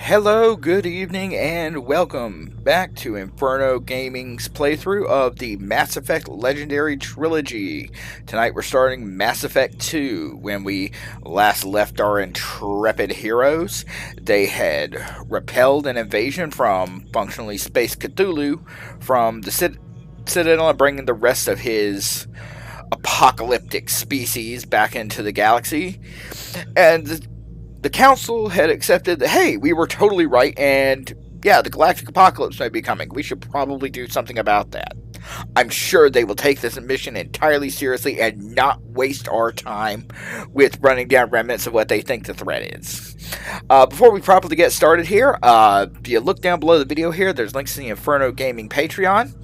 Hello, good evening, and welcome back to Inferno Gaming's playthrough of the Mass Effect Legendary Trilogy. Tonight we're starting Mass Effect 2. When we last left our intrepid heroes, they had repelled an invasion from functionally Space Cthulhu from the Citadel and bringing the rest of his apocalyptic species back into the galaxy. And the council had accepted that, hey, we were totally right, and yeah, the galactic apocalypse may be coming. We should probably do something about that. I'm sure they will take this mission entirely seriously and not waste our time with running down remnants of what they think the threat is. Before we properly get started here, if you look down below the video here, there's links to the Inferno Gaming Patreon.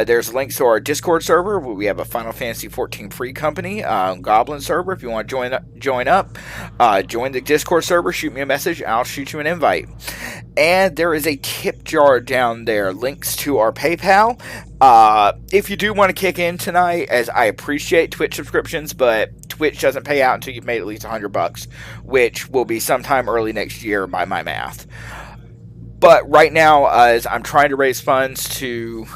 There's links to our Discord server, where we have a Final Fantasy XIV free company, Goblin server. If you want to join the Discord server, shoot me a message, I'll shoot you an invite. And there is a tip jar down there, links to our PayPal. If you do want to kick in tonight, as I appreciate Twitch subscriptions, but Twitch doesn't pay out until you've made at least $100, which will be sometime early next year by my math. But right now, as I'm trying to raise funds to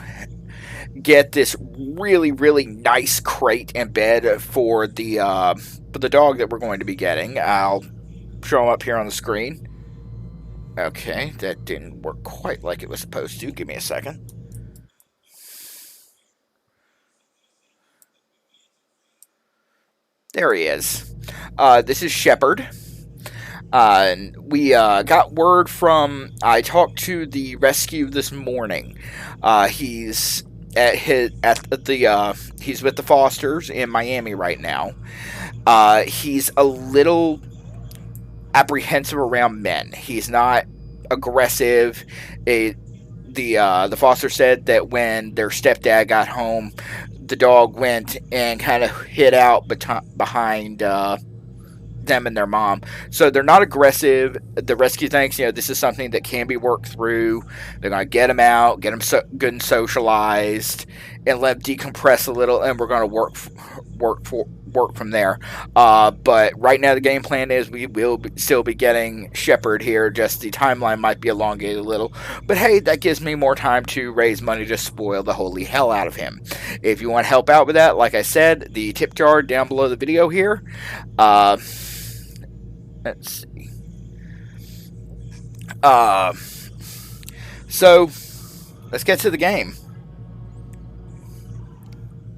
get this really, really nice crate and bed for the dog that we're going to be getting, I'll show them up here on the screen. Okay, that didn't work quite like it was supposed to. Give me a second. There he is. This is Shepard. We got word from... I talked to the rescue this morning. He's he's with the Fosters in Miami right now. He's a little apprehensive around men. He's not aggressive. The Foster said that when their stepdad got home, the dog went and kind of hid out behind them and their mom. So they're not aggressive. The rescue thinks, this is something that can be worked through. They're going to get him out, get him good and socialized, and let him decompress a little, and we're going to work from there. But right now the game plan is we will still be getting Shepard here, just the timeline might be elongated a little, but hey, that gives me more time to raise money to spoil the holy hell out of him. If you want to help out with that, like I said, the tip jar down below the video here. Let's see. So let's get to the game.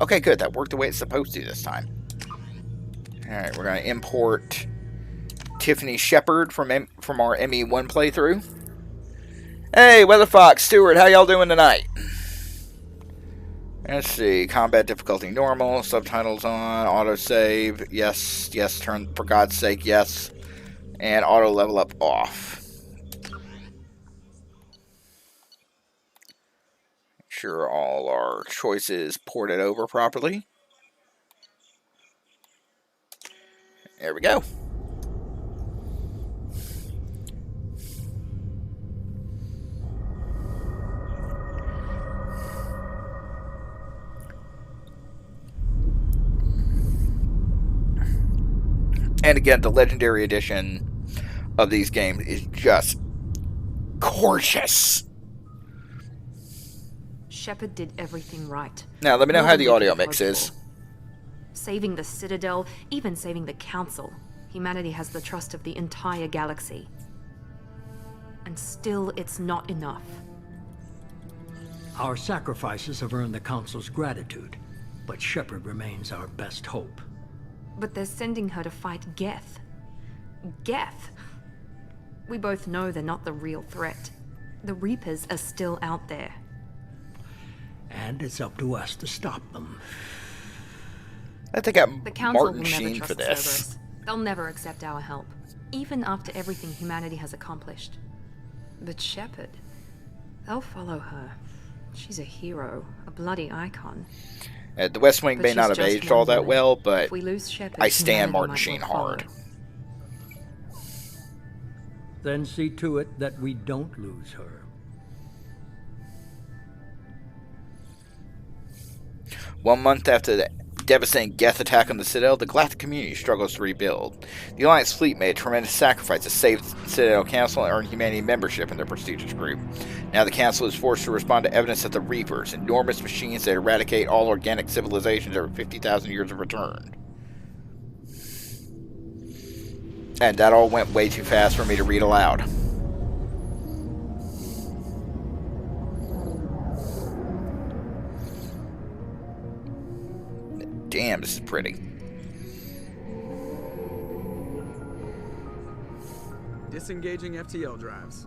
Okay, good. That worked the way it's supposed to this time. Alright, we're going to import Tiffany Shepard from our ME1 playthrough. Hey, Weatherfox, Stewart, how y'all doing tonight? Let's see. Combat difficulty normal, subtitles on, autosave, yes, turn, for God's sake, yes. And auto level up off. Make sure all our choices ported over properly. There we go. And again, the Legendary Edition of these games is just gorgeous. Shepard did everything right. Now, let me know how the audio mix is. Saving the Citadel, even saving the Council. Humanity has the trust of the entire galaxy. And still, it's not enough. Our sacrifices have earned the Council's gratitude, but Shepard remains our best hope. But they're sending her to fight Geth. Geth! We both know they're not the real threat. The Reapers are still out there. And it's up to us to stop them. I think I The Council Martin will never Sheen trust for this. Cerberus. They'll never accept our help, even after everything humanity has accomplished. But Shepard, they'll follow her. She's a hero, a bloody icon. The West Wing But may not she's have just aged one all that woman. well, but If we lose Shepard, I stand humanity Martin might Sheen not follow. hard. Then see to it that we don't lose her. 1 month after the devastating Geth attack on the Citadel, the Galactic community struggles to rebuild. The Alliance fleet made a tremendous sacrifice to save the Citadel Council and earn humanity membership in their prestigious group. Now the Council is forced to respond to evidence that the Reapers, enormous machines that eradicate all organic civilizations over 50,000 years, have returned. And that all went way too fast for me to read aloud. Damn, this is pretty. Disengaging FTL drives.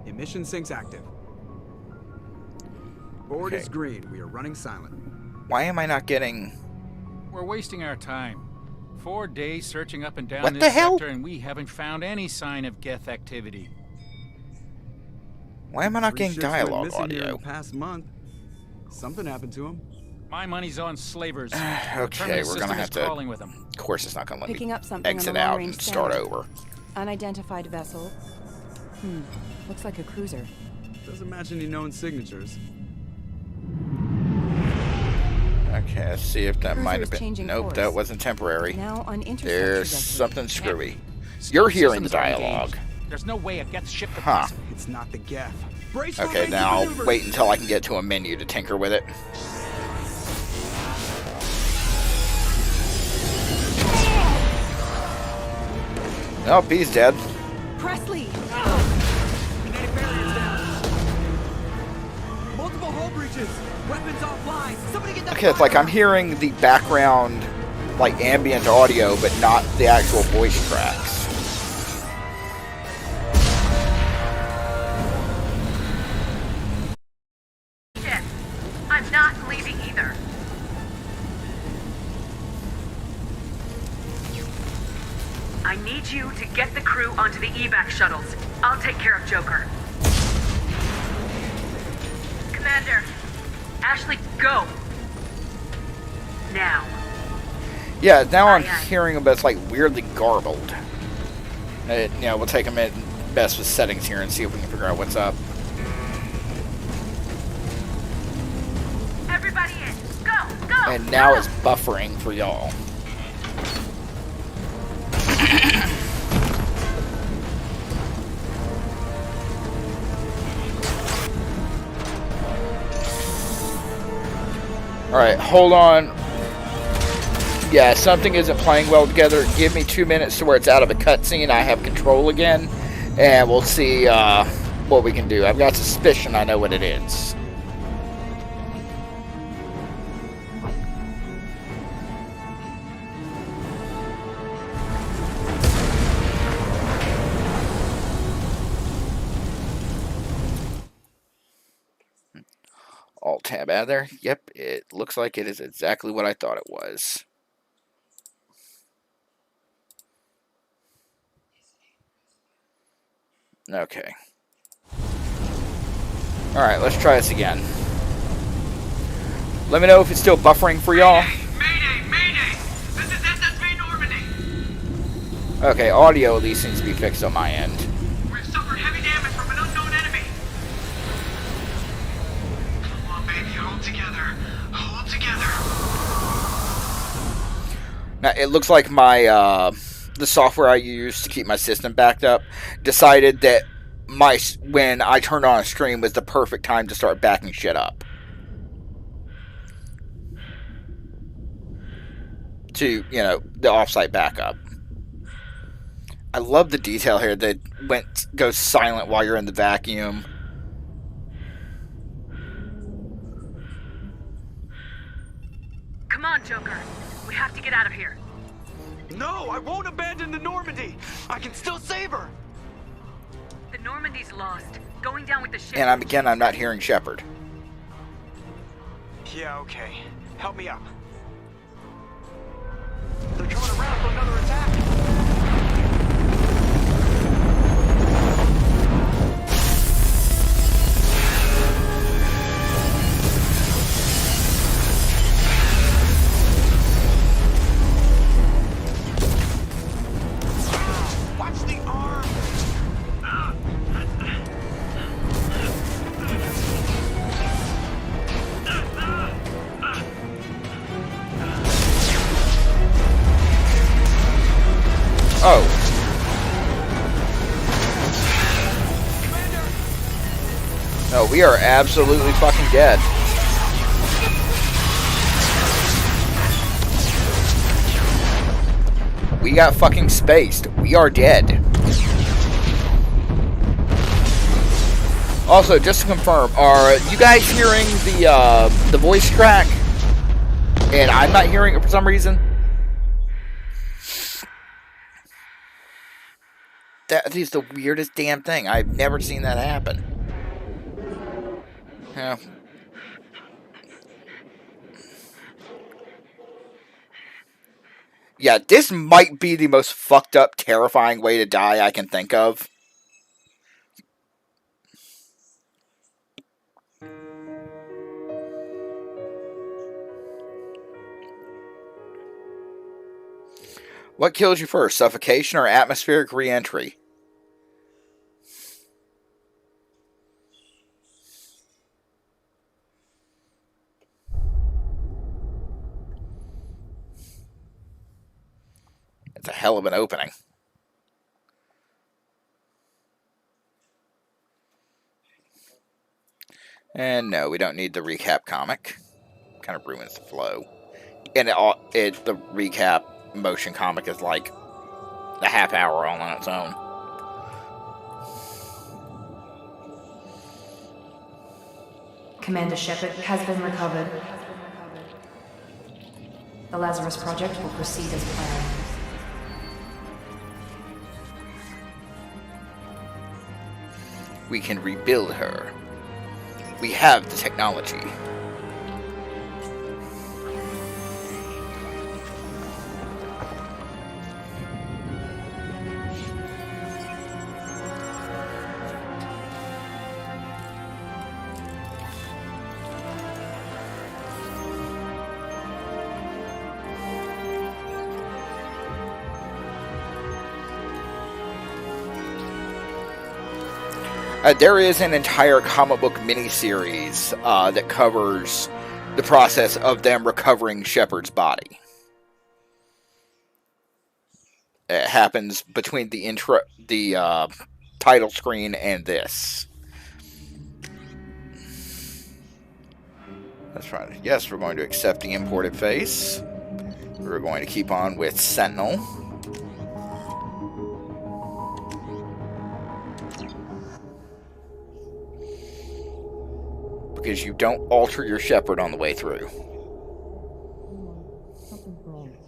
Emission sinks active. Board is green. We are running silent. Why am I not getting... We're wasting our time. 4 days searching up and down What this the hell? sector, and we haven't found any sign of Geth activity. Why am I not 3 getting ships went dialogue missing here in audio? the past month. Something happened to him. My money's on slavers. Okay, we're gonna have to... Crawling with them. Of course it's not gonna let Picking me up something exit on the out long-range and start scanner. over. Unidentified vessel. Looks like a cruiser. Doesn't match any known signatures. Okay, let's see if that Cruiser might is have been... changing Nope, course. that wasn't temporary. Now on interceptor There's vessel. something screwy. You're hearing the Systems are dialogue. engaged. There's no way a Geth ship could Huh. possibly... It's not the Geth. Brace for Okay, racing now I'll maneuvers. wait until I can get to a menu to tinker with it. Nope, he's dead. Presley! Kinetic barriers down. Multiple hull breaches. Weapons offline. Somebody get that Okay, it's like fire I'm hearing the background, like, ambient audio, but not the actual voice tracks. Shit. I'm not leaving either. I need you to get the crew onto the evac shuttles. I'll take care of Joker. Commander, Ashley, go. Now. Yeah, now I'm Aye, aye. hearing him, but it's like weirdly garbled. We'll take a minute best with settings here and see if we can figure out what's up. Everybody in. Go, go. And now go. it's buffering for y'all. Alright, hold on. Yeah, something isn't playing well together. Give me 2 minutes to where it's out of a cutscene. I have control again. And we'll see what we can do. I've got suspicion I know what it is. Alt tab out of there. Yep, it looks like it is exactly what I thought it was. Okay. Alright, let's try this again. Let me know if it's still buffering for y'all. Mayday, mayday. This is SSV Normandy. Okay, audio at least seems to be fixed on my end. We've suffered heavy damage from an unknown enemy. Come on, baby, hold together. Hold together. Now, it looks like my, the software I use to keep my system backed up decided that when I turned on a stream was the perfect time to start backing shit up. To, the offsite backup. I love the detail here that goes silent while you're in the vacuum. Come on, Joker. We have to get out of here. No, I won't abandon the Normandy. I can still save her. The Normandy's lost. Going down with the ship. And I'm not hearing Shepard. Yeah, okay. Help me up. They're coming around for another attack. Watch the arm. No, we are absolutely fucking dead. We got fucking spaced. We are dead. Also, just to confirm, are you guys hearing the voice track? And I'm not hearing it for some reason? That is the weirdest damn thing. I've never seen that happen. Yeah. Yeah, this might be the most fucked up, terrifying way to die I can think of. What kills you first, suffocation or atmospheric re-entry? It's a hell of an opening. And no, we don't need the recap comic. Kind of ruins the flow. And the recap motion comic is like a half hour all on its own. Commander Shepard has been recovered. The Lazarus Project will proceed as planned. We can rebuild her. We have the technology. There is an entire comic book miniseries that covers the process of them recovering Shepard's body. It happens between the title screen and this. That's right. Yes, we're going to accept the imported face. We're going to keep on with Sentinel. Because you don't alter your Shepard on the way through.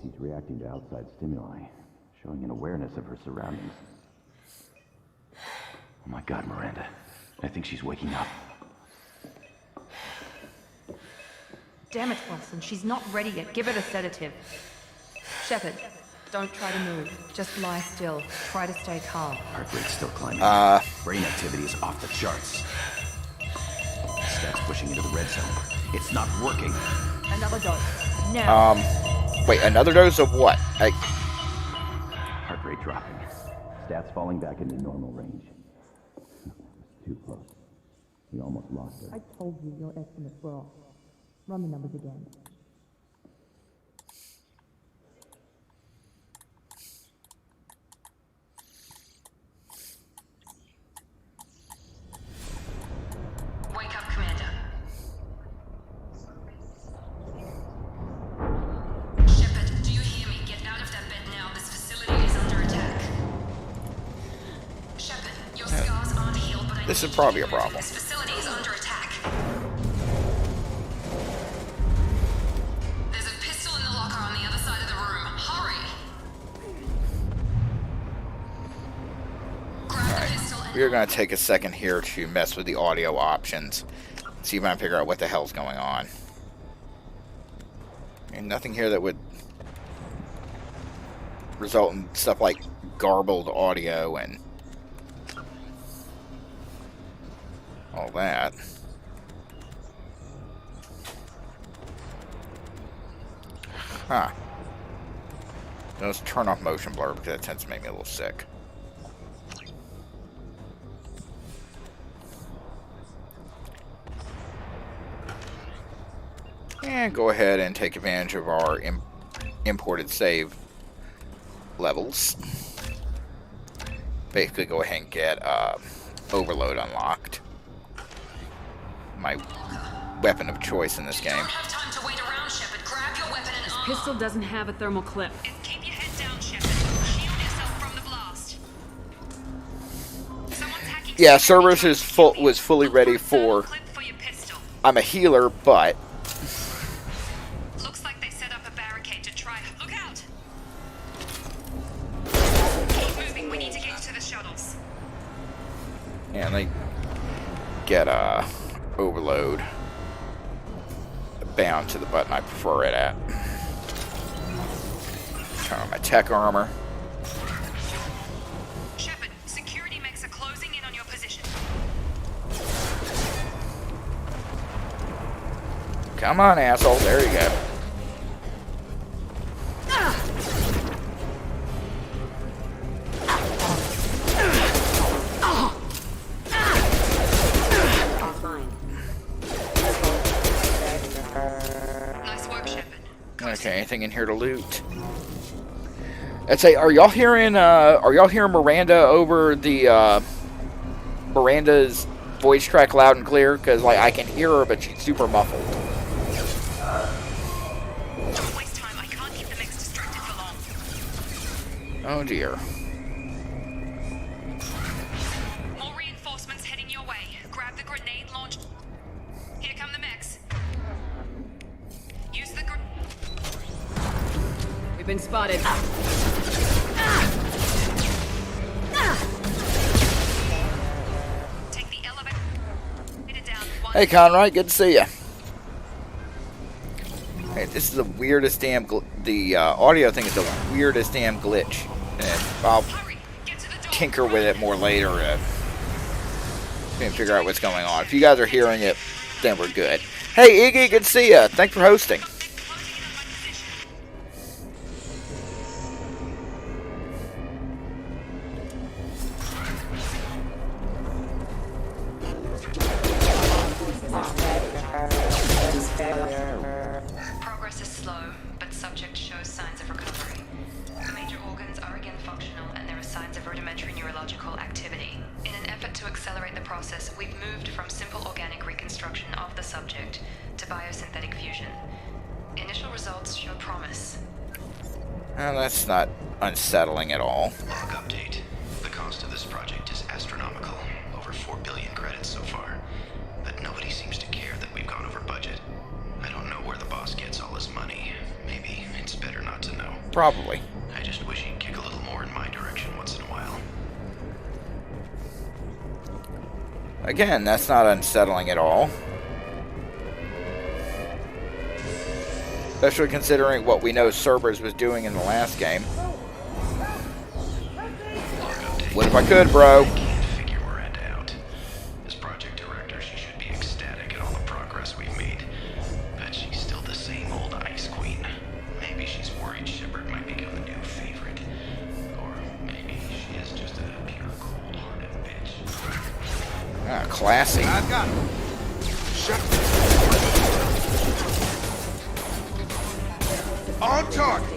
She's reacting to outside stimuli, showing an awareness of her surroundings. Oh my God, Miranda. I think she's waking up. Damn it, Wilson. She's not ready yet. Give it a sedative. Shepard, don't try to move. Just lie still. Try to stay calm. Heart rate's still climbing. Brain activity is off the charts. Stats pushing into the red zone. It's not working. Another dose. Now. Wait, another dose of what? Heart rate dropping. Stats falling back into normal range. Too close. We almost lost her. I told you your estimates were off. Run the numbers again. Wake up, Commander. Shepard, do you hear me? Get out of that bed now. This facility is under attack. Shepard, your scars aren't healed, but This is probably a problem. This facility is under attack. There's a pistol in the locker on the other side of the room. Hurry! Grab the pistol and... We are going to take a second here to mess with the audio options. See if I can figure out what the hell's going on. And nothing here that would result in stuff like garbled audio and all that. Huh. Let's turn off motion blur because that tends to make me a little sick. And go ahead and take advantage of our imported save levels. Basically go ahead and get Overload unlocked. my weapon of choice in this game. Don't have time to wait around, Shepard. Grab your weapon and arm. Pistol doesn't have a thermal clip. Keep your head down, Shepard. Shield yourself from the blast. Someone's hacking. Yeah, Cerberus was fully ready for. Clip for your pistol. I'm a healer, but Looks like they set up a barricade to try. Look out! Keep moving. We need to get to the shuttles. yeah, they get overload bound to the button I prefer it at. Turn on my tech armor. Shepard, security mechs are closing in on your position. Come on, asshole. There you go. Nice work, Shepard. Okay, anything in here to loot? I'd say, are y'all hearing Miranda over the Miranda's voice track loud and clear? Because like I can hear her, but she's super muffled. Don't waste time. I can't keep the mechs distracted for long. Oh dear. More reinforcements heading your way. Grab the grenade launch. Here come the mechs. Use the We've been spotted. take the elevator down. Hey Conrad, good to see you. Hey, this is the weirdest damn the audio thing is the weirdest damn glitch. And I'll Hurry, get to the door. tinker with it more later and figure out what's going on. If you guys are hearing it, then we're good. Hey Iggy, good to see you. Thanks for hosting. Closing in on my position. Progress is slow, but subject shows signs of recovery. The major organs are again functional, and there are signs of rudimentary neurological activity. In an effort to accelerate the process, we've moved from simple organic reconstruction of the subject to biosynthetic fusion. Initial results show promise. Well, that's not unsettling at all. Log update. The cost of this project is astronomical. Over 4 billion credits so far. But nobody seems to care that we've gone over budget. I don't know where the boss gets all his money. Maybe it's better not to know. Probably. I just wish he'd kick a little more in my direction once in a while. Again, that's not unsettling at all. Especially considering what we know Cerberus was doing in the last game. What if I could, bro? I can't figure Miranda out. As project director, she should be ecstatic at all the progress we've made. But she's still the same old Ice Queen. Maybe she's worried Shepard might become a new favorite. Or maybe she is just a pure cold-hearted bitch. Ah, classy. I've got him. On target.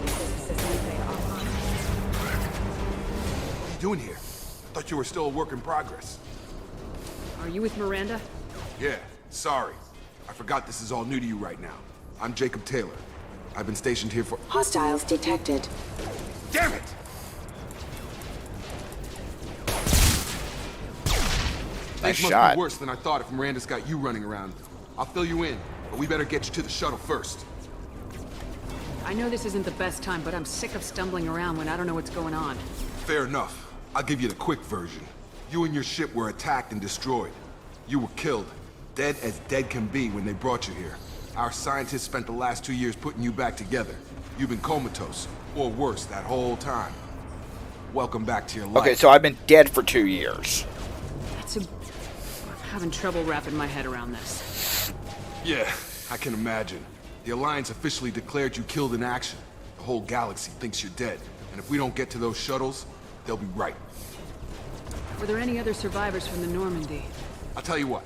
What are you doing here? I thought you were still a work in progress. Are you with Miranda? Yeah, sorry. I forgot this is all new to you right now. I'm Jacob Taylor. I've been stationed here for— Hostiles detected. Damn it! Nice Things must shot. be worse than I thought if Miranda's got you running around. I'll fill you in, but we better get you to the shuttle first. I know this isn't the best time, but I'm sick of stumbling around when I don't know what's going on. Fair enough. I'll give you the quick version. You and your ship were attacked and destroyed. You were killed. Dead as dead can be when they brought you here. Our scientists spent the last 2 years putting you back together. You've been comatose, or worse, that whole time. Welcome back to your life. Okay, so I've been dead for 2 years. I'm having trouble wrapping my head around this. Yeah, I can imagine. The Alliance officially declared you killed in action. The whole galaxy thinks you're dead. And if we don't get to those shuttles, they'll be right. Were there any other survivors from the Normandy? I'll tell you what.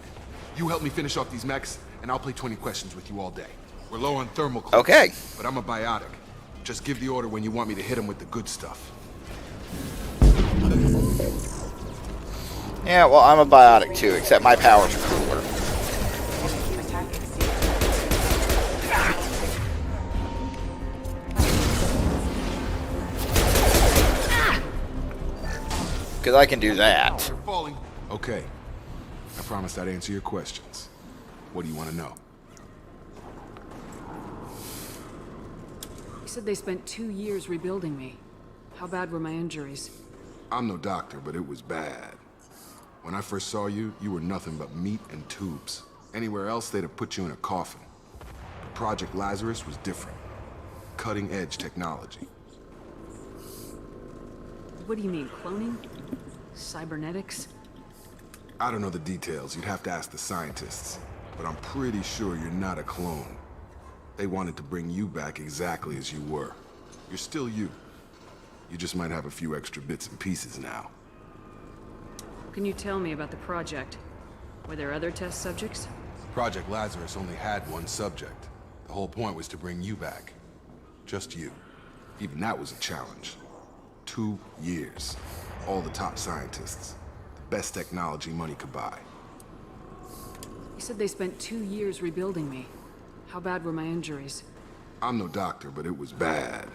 You help me finish off these mechs, and I'll play 20 questions with you all day. We're low on thermal clips, Okay. but I'm a biotic. Just give the order when you want me to hit them with the good stuff. Yeah, well, I'm a biotic too, except my powers are cooler. Because I can do that. They're falling. Okay. I promised I'd answer your questions. What do you want to know? You said they spent 2 years rebuilding me. How bad were my injuries? I'm no doctor, but it was bad. When I first saw you, you were nothing but meat and tubes. Anywhere else, they'd have put you in a coffin. But Project Lazarus was different. Cutting-edge technology. What do you mean, cloning? Cybernetics? I don't know the details. You'd have to ask the scientists. But I'm pretty sure you're not a clone. They wanted to bring you back exactly as you were. You're still you. You just might have a few extra bits and pieces now. Can you tell me about the project? Were there other test subjects? Project Lazarus only had one subject. The whole point was to bring you back. Just you. Even that was a challenge. 2 years. All the top scientists. The best technology money could buy. You said they spent 2 years rebuilding me. How bad were my injuries? I'm no doctor, but it was bad.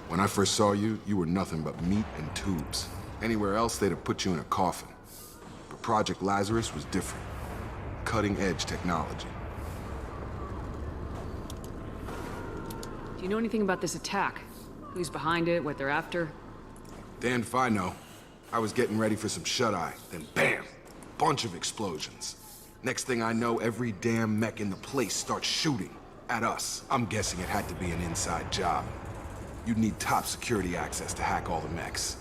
When I first saw you, you were nothing but meat and tubes. Anywhere else, they'd have put you in a coffin. But Project Lazarus was different. Cutting-edge technology. Do you know anything about this attack? Who's behind it, what they're after? Damned if I know. I was getting ready for some shut-eye, then bam! Bunch of explosions. Next thing I know, every damn mech in the place starts shooting at us. I'm guessing it had to be an inside job. You'd need top security access to hack all the mechs.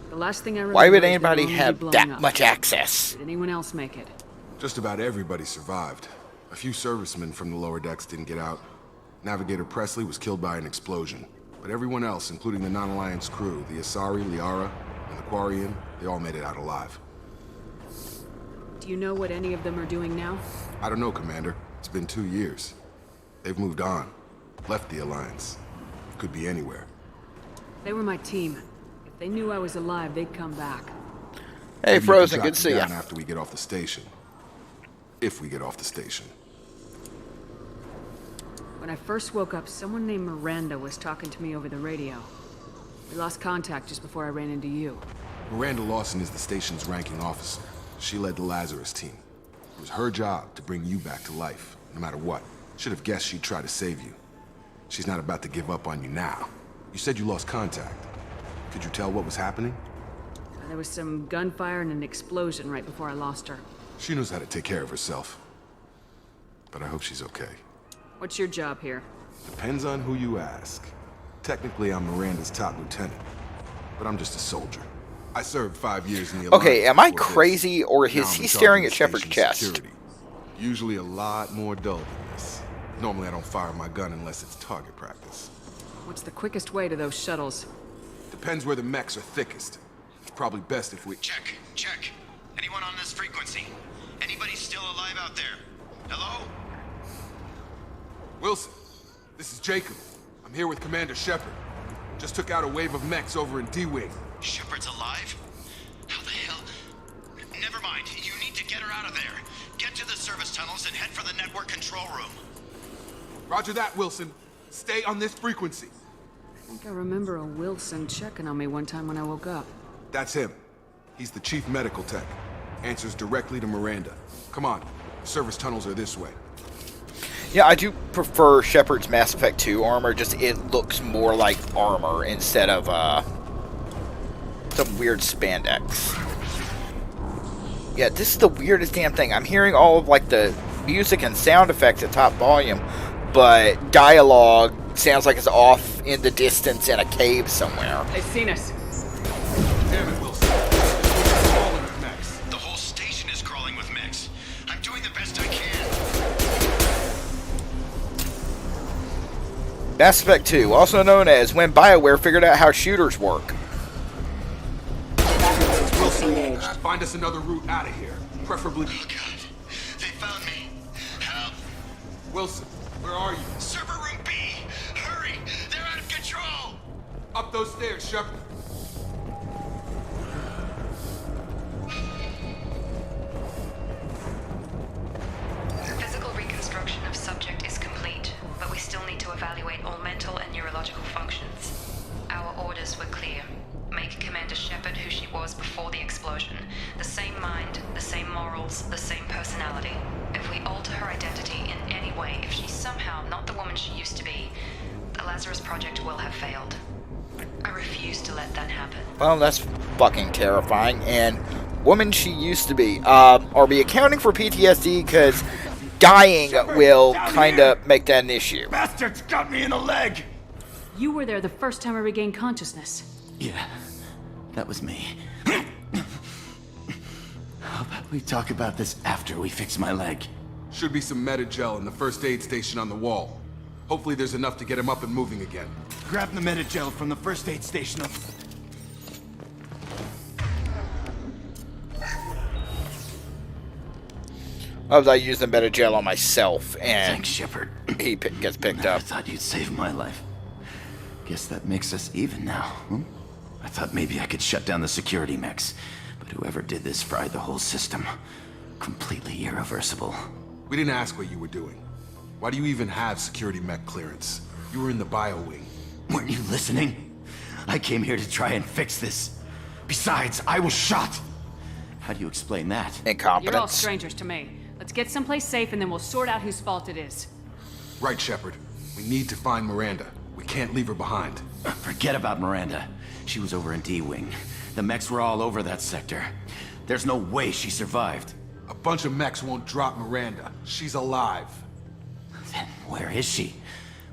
The last thing I remember Why would is the anybody Normandy have blowing that up. much access? Did anyone else make it? Just about everybody survived. A few servicemen from the lower decks didn't get out. Navigator Presley was killed by an explosion. But everyone else, including the non-Alliance crew, the Asari, Liara, and the Quarian, they all made it out alive. Do you know what any of them are doing now? I don't know, Commander. It's been 2 years. They've moved on. Left the Alliance. Could be anywhere. They were my team. If they knew I was alive, they'd come back. Hey, Maybe you Frozen, can good to track see them ya. down after we get off the station. If we get off the station. When I first woke up, someone named Miranda was talking to me over the radio. We lost contact just before I ran into you. Miranda Lawson is the station's ranking officer. She led the Lazarus team. It was her job to bring you back to life, no matter what. Should have guessed she'd try to save you. She's not about to give up on you now. You said you lost contact. Could you tell what was happening? There was some gunfire and an explosion right before I lost her. She knows how to take care of herself. But I hope she's okay. What's your job here? Depends on who you ask. Technically, I'm Miranda's top lieutenant. But I'm just a soldier. I served 5 years in the Alliance. Okay, am I before this. crazy or Now is I'm he in charge staring of at the Shepard's station's chest? security. Usually a lot more dull than this. Normally I don't fire my gun unless it's target practice. What's the quickest way to those shuttles? Depends where the mechs are thickest. It's probably best if we... Check, check. Anyone on this frequency? Anybody still alive out there? Hello? Wilson, this is Jacob. I'm here with Commander Shepard. Just took out a wave of mechs over in D-Wing. Shepard's alive? How the hell? Never mind. You need to get her out of there. Get to the service tunnels and head for the network control room. Roger that, Wilson. Stay on this frequency. I think I remember a Wilson checking on me one time when I woke up. That's him. He's the chief medical tech. Answers directly to Miranda. Come on. The service tunnels are this way. Yeah, I do prefer Shepard's Mass Effect 2 armor, just it looks more like armor instead of, some weird spandex. Yeah, this is the weirdest damn thing. I'm hearing all of, like, the music and sound effects at top volume, but dialogue sounds like it's off in the distance in a cave somewhere. They've seen us. Damn it, Wilson. It's crawling with mechs. The whole station is crawling with mechs. I'm doing the best I can. Mass Effect 2, also known as when BioWare figured out how shooters work. Wilson, find us another route out of here. Preferably... Oh, God. They found me. Help. Wilson, where are you? Server room B. Hurry. They're out of control. Up those stairs, Shepard. Physical reconstruction of subject is complete, but we still need to evaluate all mental and neurological functions. Our orders were clear. Make Commander Shepard, who morals, the same personality. If we alter her identity in any way, if she's somehow not the woman she used to be, the Lazarus Project will have failed. I refuse to let that happen. Well, that's fucking terrifying. And woman she used to be. Are we accounting for PTSD? Because dying will kind of make that an issue. Bastards got me in the leg! You were there the first time I regained consciousness. Yeah, that was me. How about we talk about this after we fix my leg? Should be some Metagel in the first aid station on the wall. Hopefully there's enough to get him up and moving again. Grab the Metagel from the first aid station. I used the Metagel on myself, and Thanks, Shepard. he gets picked I up. thought you'd save my life. Guess that makes us even now, hmm? I thought maybe I could shut down the security mechs, but whoever did this fried the whole system. Completely irreversible. We didn't ask what you were doing. Why do you even have security mech clearance? You were in the bio wing. Weren't you listening? I came here to try and fix this. Besides, I was shot. How do you explain that? You're all Incompetence. strangers to me. Let's get someplace safe and then we'll sort out whose fault it is. Right, Shepard. We need to find Miranda. We can't leave her behind. Forget about Miranda. She was over in D-Wing. The mechs were all over that sector. There's no way she survived. A bunch of mechs won't drop Miranda. She's alive. Then where is she?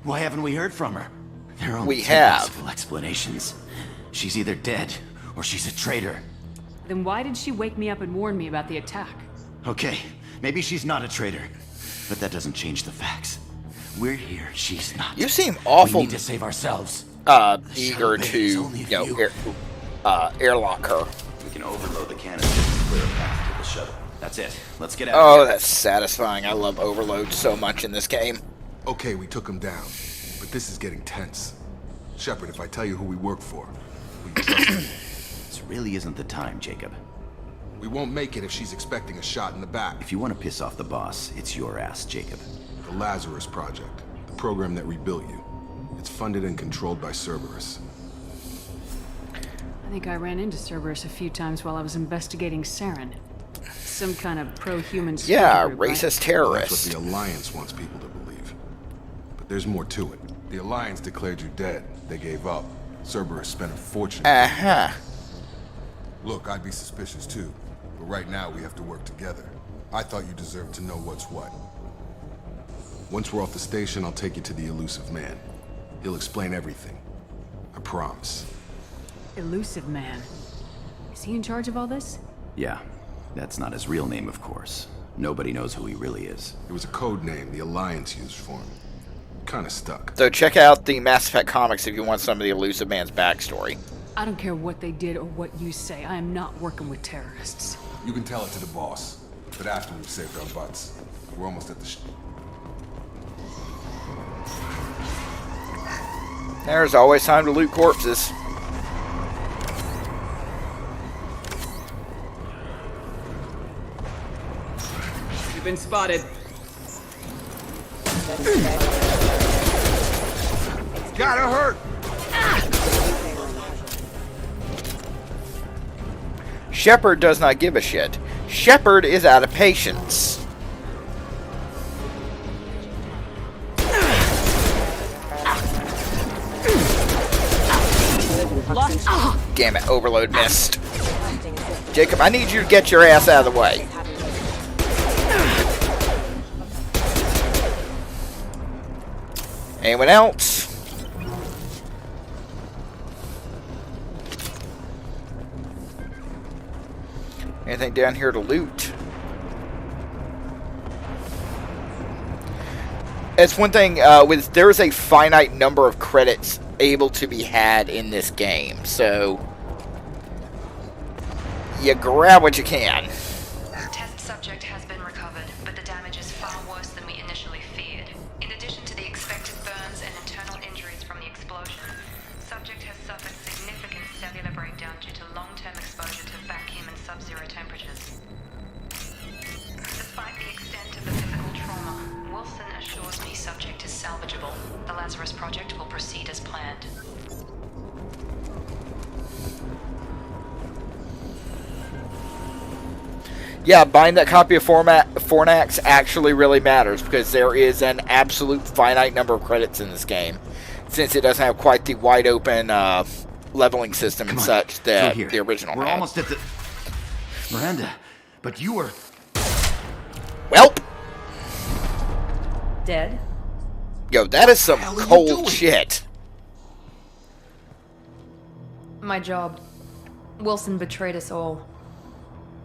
Why haven't we heard from her? There are only We two have. possible explanations. She's either dead, or she's a traitor. Then why did she wake me up and warn me about the attack? Okay, maybe she's not a traitor. But that doesn't change the facts. We're here, she's not. You seem awful We need to save ourselves. eager to, you know, airlock her. We can overload the canister and clear a path to the shuttle. That's it. Let's get out Oh, of here. that's satisfying. I love overload so much in this game. Okay, we took him down. But this is getting tense. Shepard, if I tell you who we work for, will you trust me? This really isn't the time, Jacob. We won't make it if she's expecting a shot in the back. If you want to piss off the boss, it's your ass, Jacob. The Lazarus Project, the program that rebuilt you. It's funded and controlled by Cerberus. I think I ran into Cerberus a few times while I was investigating Saren. Some kind of pro-human security Yeah, group, right? racist That's terrorists. what the Alliance wants people to believe. But there's more to it. The Alliance declared you dead. They gave up. Cerberus spent a fortune. Uh-huh. Look, I'd be suspicious too. But right now we have to work together. I thought you deserved to know what's what. Once we're off the station, I'll take you to the Elusive Man. He'll explain everything. I promise. Elusive Man. Is he in charge of all this? Yeah, that's not his real name, of course. Nobody knows who he really is. It was a code name the Alliance used for him. Kinda stuck. So check out the Mass Effect comics if you want some of the Elusive Man's backstory. I don't care what they did or what you say. I am not working with terrorists. You can tell it to the boss. But after we've saved our butts. We're almost at the There's always time to loot corpses. You've been spotted. Gotta hurt! Shepard does not give a shit. Shepard is out of patience. Damn it, Overload missed. Jacob, I need you to get your ass out of the way. Anyone else? Anything down here to loot? It's one thing, there is a finite number of credits able to be had in this game, so you grab what you can. Test subject has been recovered, but the damage is far worse than we initially feared. In addition to the expected burns and internal injuries from the explosion, subject has suffered significant cellular breakdown due to long-term exposure to vacuum and sub-zero temperatures. Despite the extent of the physical trauma, Wilson assures me subject is salvageable. The Lazarus Project will proceed as planned. Yeah, buying that copy of Fornax actually really matters because there is an absolute finite number of credits in this game, since it doesn't have quite the wide open leveling system and such that the original We're had. almost at the... Miranda, but you were... Welp! Dead? Yo, that is some cold shit. My job. Wilson betrayed us all.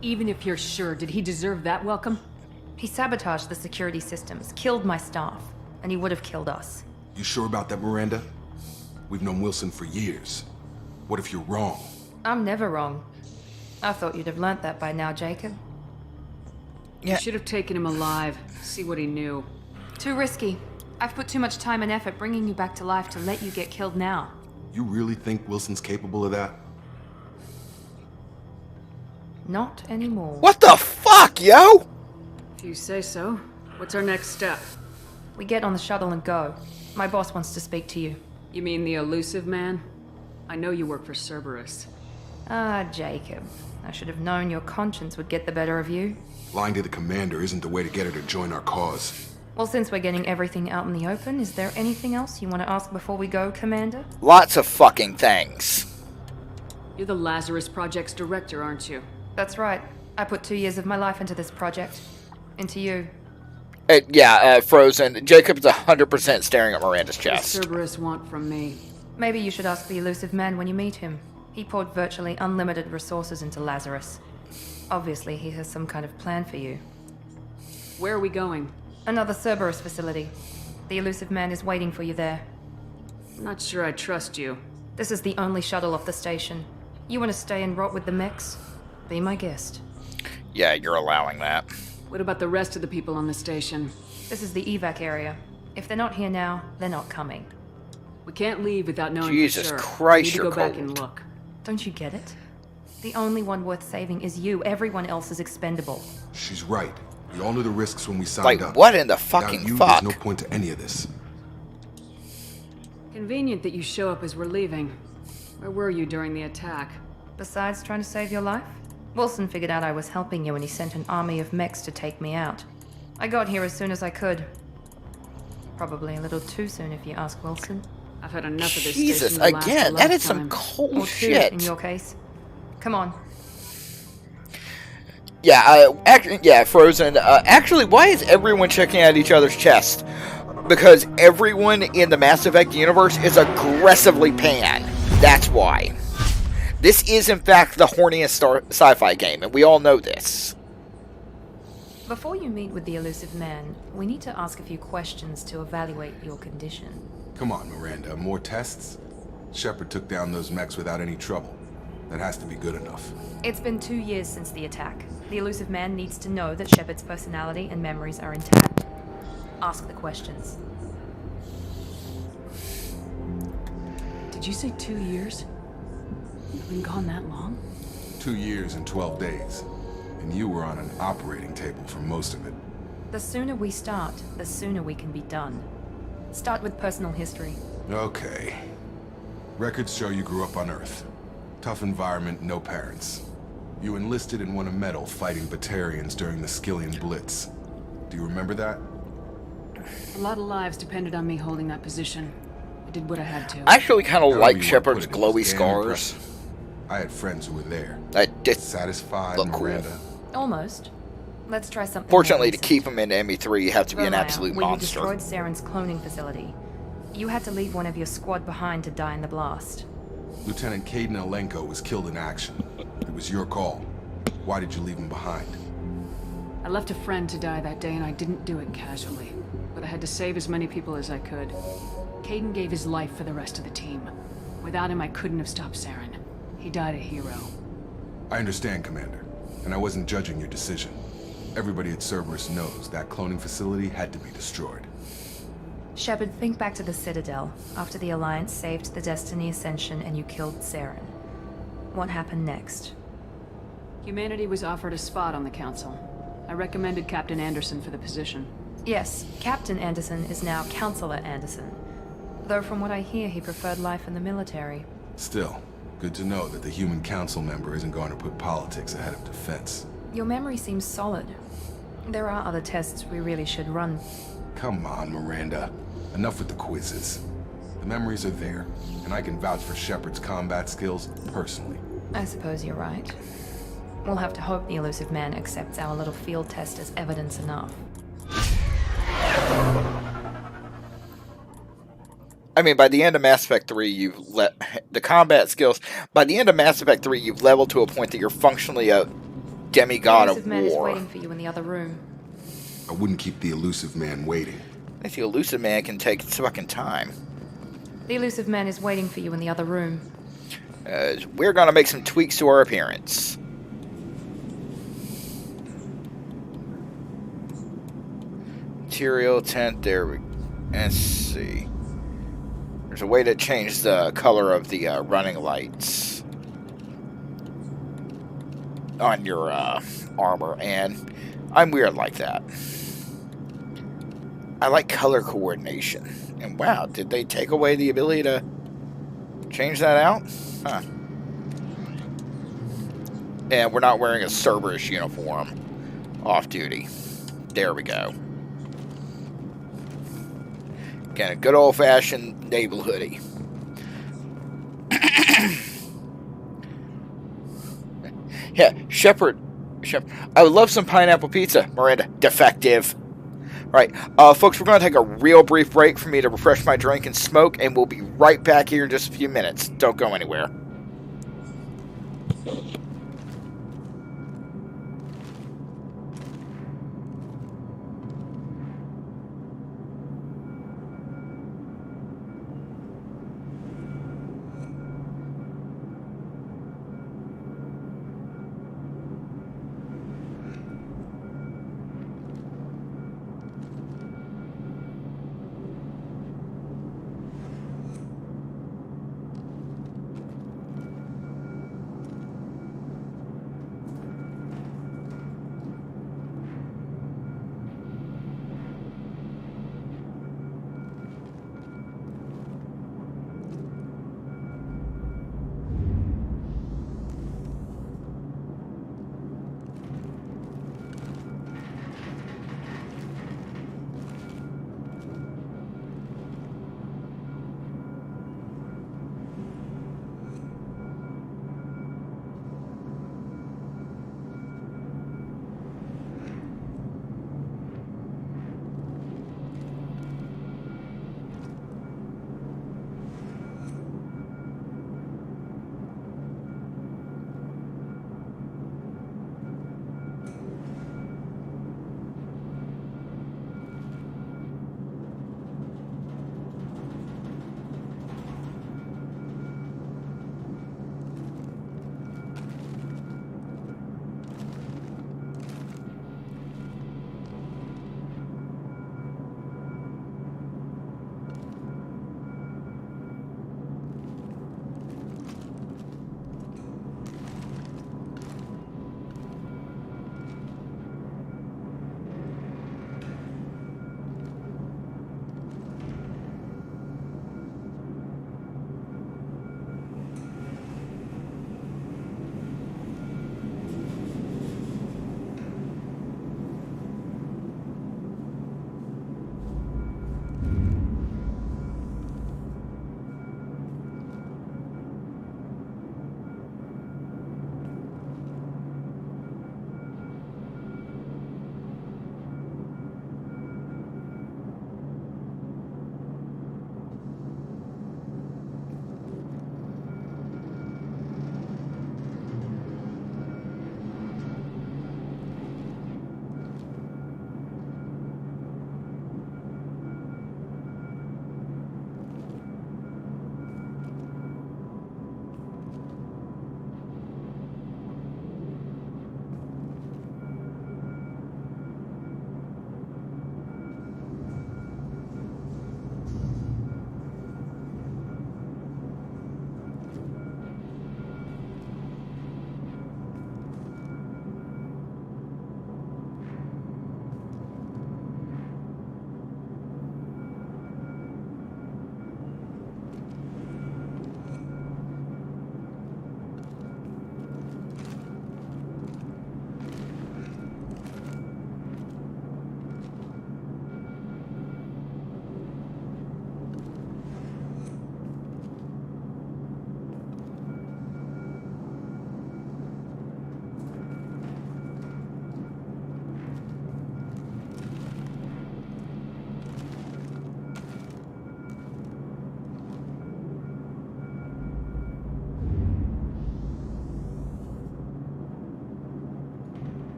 Even if you're sure, did he deserve that welcome? He sabotaged the security systems, killed my staff, and he would have killed us. You sure about that, Miranda? We've known Wilson for years. What if you're wrong? I'm never wrong. I thought you'd have learnt that by now, Jacob. You should have taken him alive, see what he knew. Too risky. I've put too much time and effort bringing you back to life to let you get killed now. You really think Wilson's capable of that? Not anymore. What the fuck, yo? If you say so. What's our next step? We get on the shuttle and go. My boss wants to speak to you. You mean the elusive man? I know you work for Cerberus. Ah, Jacob. I should have known your conscience would get the better of you. Lying to the commander isn't the way to get her to join our cause. Well, since we're getting everything out in the open, is there anything else you want to ask before we go, Commander? Lots of fucking things. You're the Lazarus Project's director, aren't you? That's right. I put 2 years of my life into this project. Into you. Frozen. Jacob's 100% staring at Miranda's What does chest. Cerberus want from me? Maybe you should ask the elusive man when you meet him. He poured virtually unlimited resources into Lazarus. Obviously, he has some kind of plan for you. Where are we going? Another Cerberus facility. The elusive man is waiting for you there. I'm not sure I trust you. This is the only shuttle off the station. You want to stay and rot with the mechs? Be my guest. Yeah, you're allowing that. What about the rest of the people on the station? This is the evac area. If they're not here now, they're not coming. We can't leave without knowing Jesus for sure. Christ, We need to you're go back cold. and look. Don't you get it? The only one worth saving is you. Everyone else is expendable. She's right. We all knew the risks when we signed Like, up. what in the Without fucking you, fuck? There's no point to any of this. Convenient that you show up as we're leaving. Where were you during the attack? Besides trying to save your life, Wilson figured out I was helping you and he sent an army of mechs to take me out. I got here as soon as I could. Probably a little too soon if you ask Wilson. I've had enough of this Jesus, station to last again, a that is some lifetime. cold Or two, shit. in your case. Come on. Frozen. Actually, why is everyone checking out each other's chest? Because everyone in the Mass Effect universe is aggressively pan. That's why. This is, in fact, the horniest sci-fi game, and we all know this. Before you meet with the elusive man, we need to ask a few questions to evaluate your condition. Come on, Miranda. More tests? Shepard took down those mechs without any trouble. That has to be good enough. It's been 2 years since the attack. The elusive man needs to know that Shepard's personality and memories are intact. Ask the questions. Did you say 2 years? You've been gone that long? 2 years and 12 days. And you were on an operating table for most of it. The sooner we start, the sooner we can be done. Start with personal history. Okay. Records show you grew up on Earth. Tough environment, no parents. You enlisted and won a medal fighting Batarians during the Skillian Blitz. Do you remember that? A lot of lives depended on me holding that position. I did what I had to. I actually kind of However like you Shepard's wanna put it, it glowy was damn scars. impressive. I had friends who were there. That just Satisfied, look cool. Miranda. Almost. Let's try something. Fortunately, more to recent. keep him in ME3, you have to be an Vermeer, absolute when monster. you destroyed Saren's cloning facility, you had to leave one of your squad behind to die in the blast. Lieutenant Caden Alenko was killed in action. It was your call. Why did you leave him behind? I left a friend to die that day and I didn't do it casually. But I had to save as many people as I could. Caden gave his life for the rest of the team. Without him, I couldn't have stopped Saren. He died a hero. I understand, Commander. And I wasn't judging your decision. Everybody at Cerberus knows that cloning facility had to be destroyed. Shepard, think back to the Citadel, after the Alliance saved the Destiny Ascension and you killed Saren. What happened next? Humanity was offered a spot on the Council. I recommended Captain Anderson for the position. Yes, Captain Anderson is now Counselor Anderson. Though from what I hear, he preferred life in the military. Still, good to know that the human council member isn't going to put politics ahead of defense. Your memory seems solid. There are other tests we really should run. Come on, Miranda. Enough with the quizzes. The memories are there, and I can vouch for Shepard's combat skills personally. I suppose you're right. We'll have to hope the Elusive Man accepts our little field test as evidence enough. I mean, by the end of Mass Effect 3, you've the combat skills. By the end of Mass Effect 3, you've leveled to a point that you're functionally a demigod of The Elusive Man is war. waiting for you in the other room. I wouldn't keep the Elusive Man waiting. I think the Elusive Man can take its fucking time. The Elusive Man is waiting for you in the other room. We're gonna make some tweaks to our appearance. Material tint. There we. Let's see. There's a way to change the color of the running lights on your armor, and I'm weird like that. I like color coordination. And wow, did they take away the ability to change that out? Huh. And we're not wearing a Cerberus uniform off duty. There we go. Again, a good old-fashioned naval hoodie. Yeah, Shepard. I would love some pineapple pizza. Miranda, defective. Right, folks, we're going to take a real brief break for me to refresh my drink and smoke, and we'll be right back here in just a few minutes. Don't go anywhere.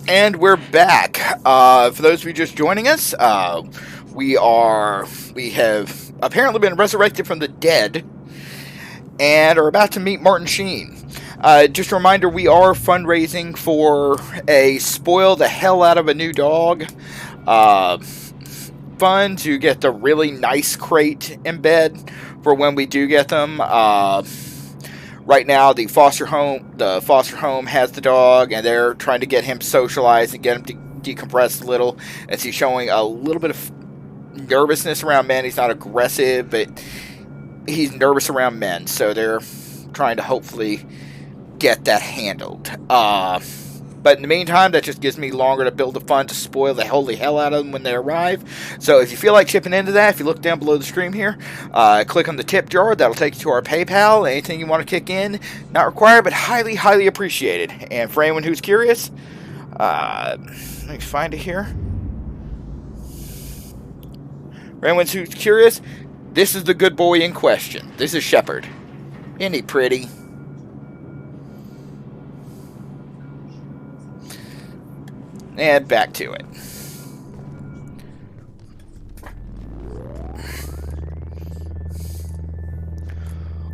And we're back. For those of you just joining us, we have apparently been resurrected from the dead and are about to meet Martin Sheen. Just a reminder, we are fundraising for a spoil the hell out of a new dog fund to get the really nice crate in bed for when we do get them. Right now, the foster home has the dog, and they're trying to get him socialized and get him to decompress a little, as he's showing a little bit of nervousness around men. He's not aggressive, but he's nervous around men, so they're trying to hopefully get that handled. But in the meantime, that just gives me longer to build a fund to spoil the holy hell out of them when they arrive. So if you feel like chipping into that, if you look down below the stream here, click on the tip jar. That'll take you to our PayPal. Anything you want to kick in, not required, but highly, highly appreciated. And for anyone who's curious, let me find it here. For anyone who's curious, this is the good boy in question. This is Shepard. Isn't he pretty? And back to it.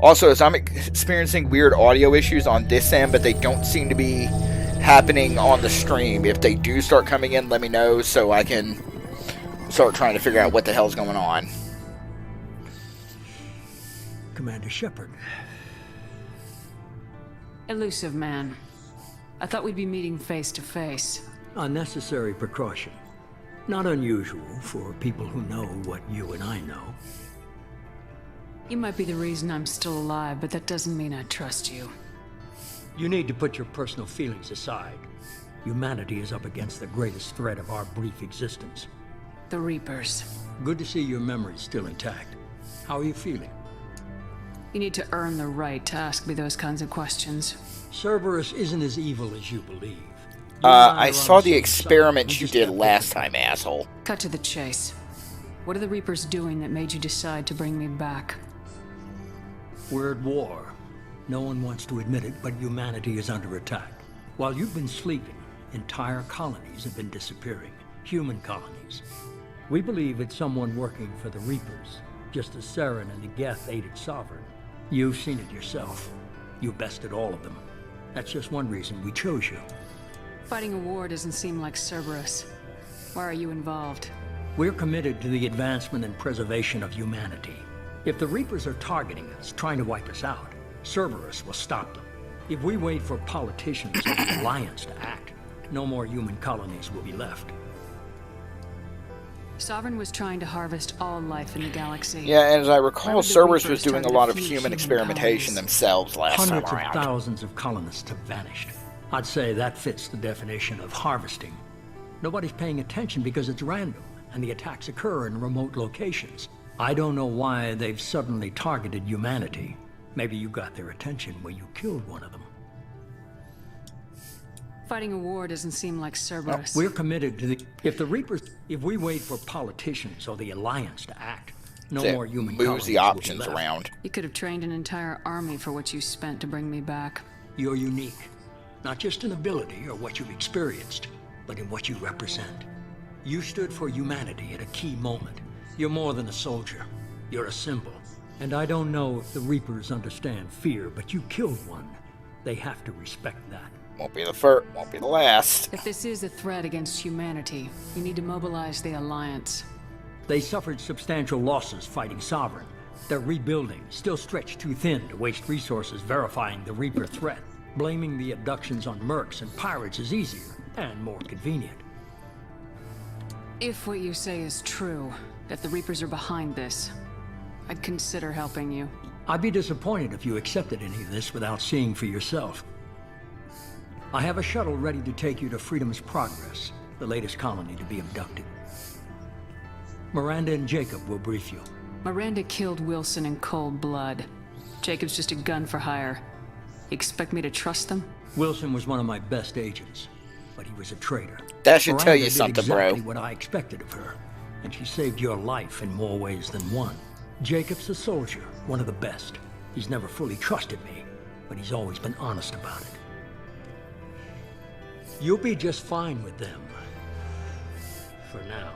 Also, as I'm experiencing weird audio issues on this end, but they don't seem to be happening on the stream. If they do start coming in, let me know so I can start trying to figure out what the hell's going on. Commander Shepard. Elusive man. I thought we'd be meeting face to face. Unnecessary precaution. Not unusual for people who know what you and I know. You might be the reason I'm still alive, but that doesn't mean I trust you. You need to put your personal feelings aside. Humanity is up against the greatest threat of our brief existence. The Reapers. Good to see your memory's still intact. How are you feeling? You need to earn the right to ask me those kinds of questions. Cerberus isn't as evil as you believe. I saw the experiment you did last time, asshole. Cut to the chase. What are the Reapers doing that made you decide to bring me back? We're at war. No one wants to admit it, but humanity is under attack. While you've been sleeping, entire colonies have been disappearing. Human colonies. We believe it's someone working for the Reapers, just as Saren and the Geth aided Sovereign. You've seen it yourself. You bested all of them. That's just one reason we chose you. Fighting a war doesn't seem like Cerberus. Why are you involved? We're committed to the advancement and preservation of humanity. If the Reapers are targeting us, trying to wipe us out, Cerberus will stop them. If we wait for politicians or the Alliance to act, no more human colonies will be left. Sovereign was trying to harvest all life in the galaxy. Yeah, and as I recall, Cerberus was doing a lot of human experimentation themselves last time Hundreds around. of thousands of colonists have vanished. I'd say that fits the definition of harvesting. Nobody's paying attention because it's random, and the attacks occur in remote locations. I don't know why they've suddenly targeted humanity. Maybe you got their attention when you killed one of them. Fighting a war doesn't seem like Cerberus. We're committed to the... If we wait for politicians or the Alliance to act, no more human colonies moves the will be options left. around. You could have trained an entire army for what you spent to bring me back. You're unique. Not just in ability or what you've experienced, but in what you represent. You stood for humanity at a key moment. You're more than a soldier. You're a symbol. And I don't know if the Reapers understand fear, but you killed one. They have to respect that. Won't be the first, won't be the last. If this is a threat against humanity, you need to mobilize the Alliance. They suffered substantial losses fighting Sovereign. They're rebuilding, still stretched too thin to waste resources verifying the Reaper threat. Blaming the abductions on mercs and pirates is easier and more convenient. If what you say is true, that the Reapers are behind this, I'd consider helping you. I'd be disappointed if you accepted any of this without seeing for yourself. I have a shuttle ready to take you to Freedom's Progress, the latest colony to be abducted. Miranda and Jacob will brief you. Miranda killed Wilson in cold blood. Jacob's just a gun for hire. You expect me to trust them? Wilson was one of my best agents, but he was a traitor. That should Miranda tell you did something, exactly bro. what I expected of her, and she saved your life in more ways than one. Jacob's a soldier, one of the best. He's never fully trusted me, but he's always been honest about it. You'll be just fine with them. For now.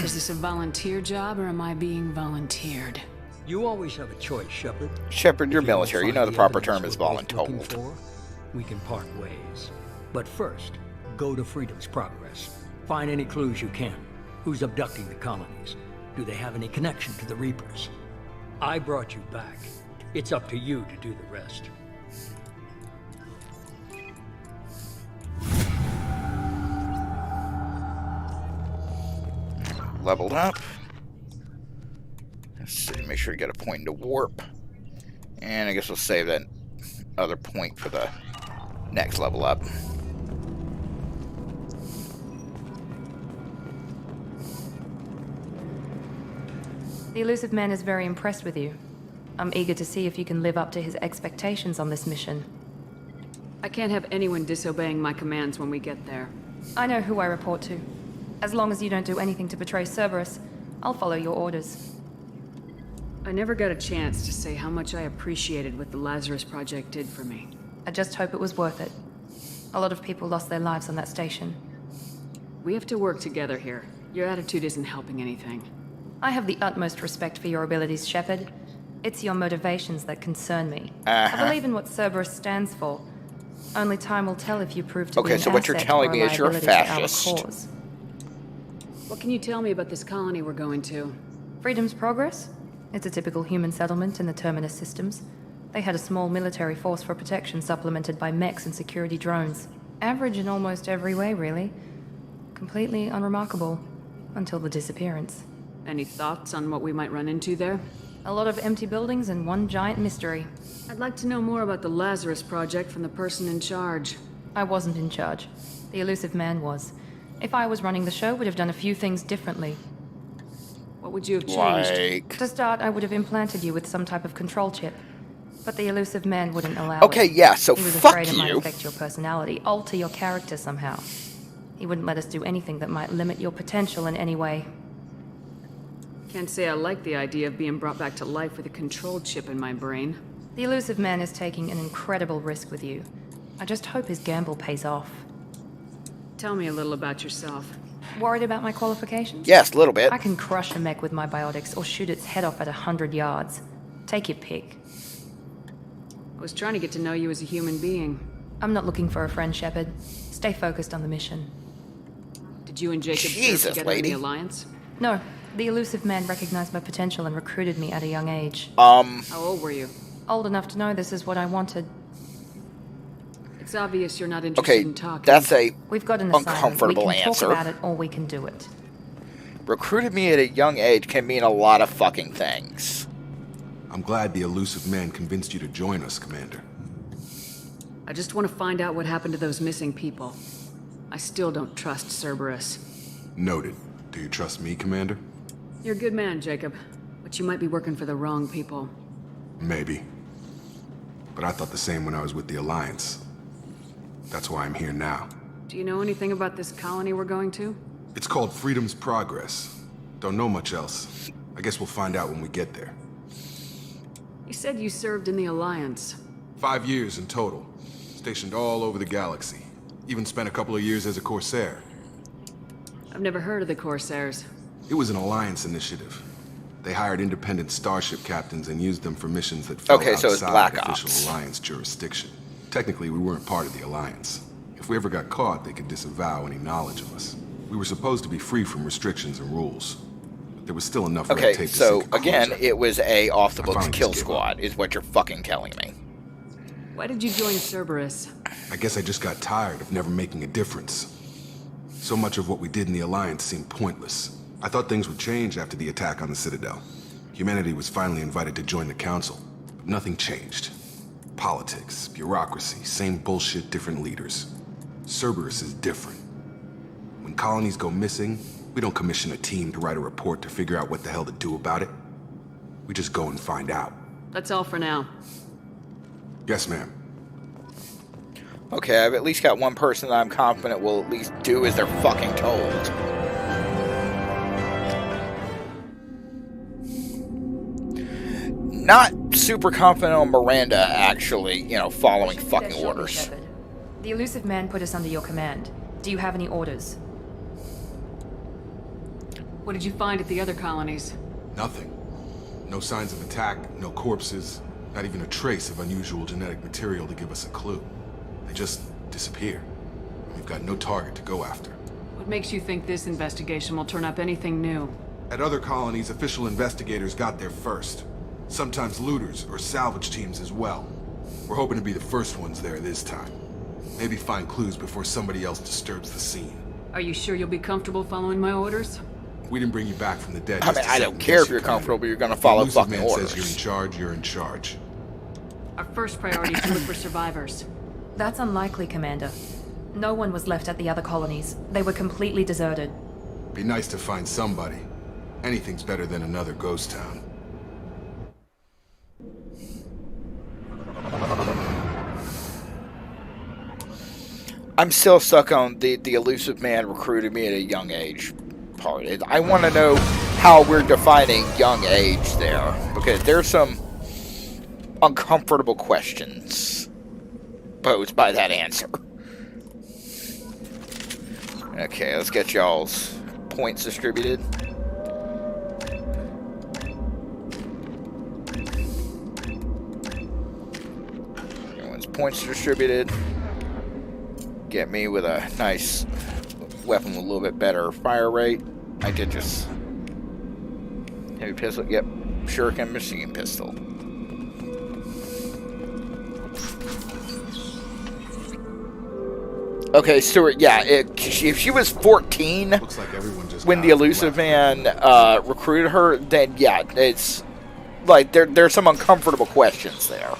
Is this a volunteer job, or am I being volunteered? You always have a choice, Shepard. Shepard, you're If you don't military. You find know the the proper evidence term is we're both looking voluntold. for, we can part ways. But first, go to Freedom's Progress. Find any clues you can. Who's abducting the colonies? Do they have any connection to the Reapers? I brought you back. It's up to you to do the rest. Leveled up. Let's see, make sure you get a point into warp. And I guess we'll save that other point for the next level up. The Elusive Man is very impressed with you. I'm eager to see if you can live up to his expectations on this mission. I can't have anyone disobeying my commands when we get there. I know who I report to. As long as you don't do anything to betray Cerberus, I'll follow your orders. I never got a chance to say how much I appreciated what the Lazarus Project did for me. I just hope it was worth it. A lot of people lost their lives on that station. We have to work together here. Your attitude isn't helping anything. I have the utmost respect for your abilities, Shepard. It's your motivations that concern me. Uh-huh. I believe in what Cerberus stands for. Only time will tell if you prove to be an Okay, so what you're asset telling or me is you're a liability to our fascist. cause. What can you tell me about this colony we're going to? Freedom's Progress? It's a typical human settlement in the Terminus systems. They had a small military force for protection supplemented by mechs and security drones. Average in almost every way, really. Completely unremarkable. Until the disappearance. Any thoughts on what we might run into there? A lot of empty buildings and one giant mystery. I'd like to know more about the Lazarus Project from the person in charge. I wasn't in charge. The Elusive Man was. If I was running the show, would have done a few things differently. What would you have changed? Like... To start, I would have implanted you with some type of control chip. But the Elusive Man wouldn't allow Okay, it. yeah, so He was fuck afraid it might you. affect your personality, alter your character somehow. He wouldn't let us do anything that might limit your potential in any way. Can't say I like the idea of being brought back to life with a control chip in my brain. The Elusive Man is taking an incredible risk with you. I just hope his gamble pays off. Tell me a little about yourself. Worried about my qualifications? Yes, a little bit. I can crush a mech with my biotics or shoot its head off at 100 yards. Take your pick. I was trying to get to know you as a human being. I'm not looking for a friend, Shepard. Stay focused on the mission. Did you and Jacob serve Jesus, together in lady. the Alliance? No, the Elusive Man recognized my potential and recruited me at a young age. How old were you? Old enough to know this is what I wanted. It's obvious you're not interested Okay, in talking. that's a We've got an assignment. uncomfortable We can answer. talk about it or we can do it. Recruited me at a young age can mean a lot of fucking things. I'm glad the Elusive Man convinced you to join us, Commander. I just want to find out what happened to those missing people. I still don't trust Cerberus. Noted. Do you trust me, Commander? You're a good man, Jacob. But you might be working for the wrong people. Maybe. But I thought the same when I was with the Alliance. That's why I'm here now. Do you know anything about this colony we're going to? It's called Freedom's Progress. Don't know much else. I guess we'll find out when we get there. You said you served in the Alliance. 5 years in total. Stationed all over the galaxy. Even spent a couple of years as a Corsair. I've never heard of the Corsairs. It was an Alliance initiative. They hired independent starship captains and used them for missions that fell Okay, so it's outside Black official Ops. Alliance jurisdiction. Technically, we weren't part of the Alliance. If we ever got caught, they could disavow any knowledge of us. We were supposed to be free from restrictions and rules. But there was still enough red Okay, tape to so sink a again, cruiser. it was a off-the-books finally kill just gave squad, is what you're fucking telling me. Why did you join Cerberus? I guess I just got tired of never making a difference. So much of what we did in the Alliance seemed pointless. I thought things would change after the attack on the Citadel. Humanity was finally invited to join the Council, but nothing changed. Politics, bureaucracy, same bullshit, different leaders. Cerberus is different. When colonies go missing, we don't commission a team to write a report to figure out what the hell to do about it. We just go and find out. That's all for now. Yes, ma'am. Okay, I've at least got one person that I'm confident will at least do as they're fucking told. not super confident on Miranda actually, following Should be fucking there shortly, orders. Shepard. The elusive man put us under your command. Do you have any orders? What did you find at the other colonies? Nothing. No signs of attack, no corpses, not even a trace of unusual genetic material to give us a clue. They just disappear. We've got no target to go after. What makes you think this investigation will turn up anything new? At other colonies, official investigators got there first. Sometimes looters or salvage teams as well. We're hoping to be the first ones there this time. Maybe find clues before somebody else disturbs the scene. Are you sure you'll be comfortable following my orders? We didn't bring you back from the dead. I mean, I don't care if you're comfortable, but you're gonna follow Elusive fucking man orders. says you're in charge, you're in charge. Our first priority is to look for survivors. That's unlikely, Commander. No one was left at the other colonies. They were completely deserted. Be nice to find somebody. Anything's better than another ghost town. I'm still stuck on the elusive man recruited me at a young age part. I want to know how we're defining young age there, because there's some uncomfortable questions posed by that answer. Okay, let's get y'all's points distributed. Everyone's points distributed. Get me with a nice weapon with a little bit better fire rate. I did just... Heavy pistol, yep. Shuriken machine pistol. Okay, Stuart, yeah, if she was 14 Looks like everyone just when got the up and elusive left. man recruited her, then yeah, it's like there's some uncomfortable questions there.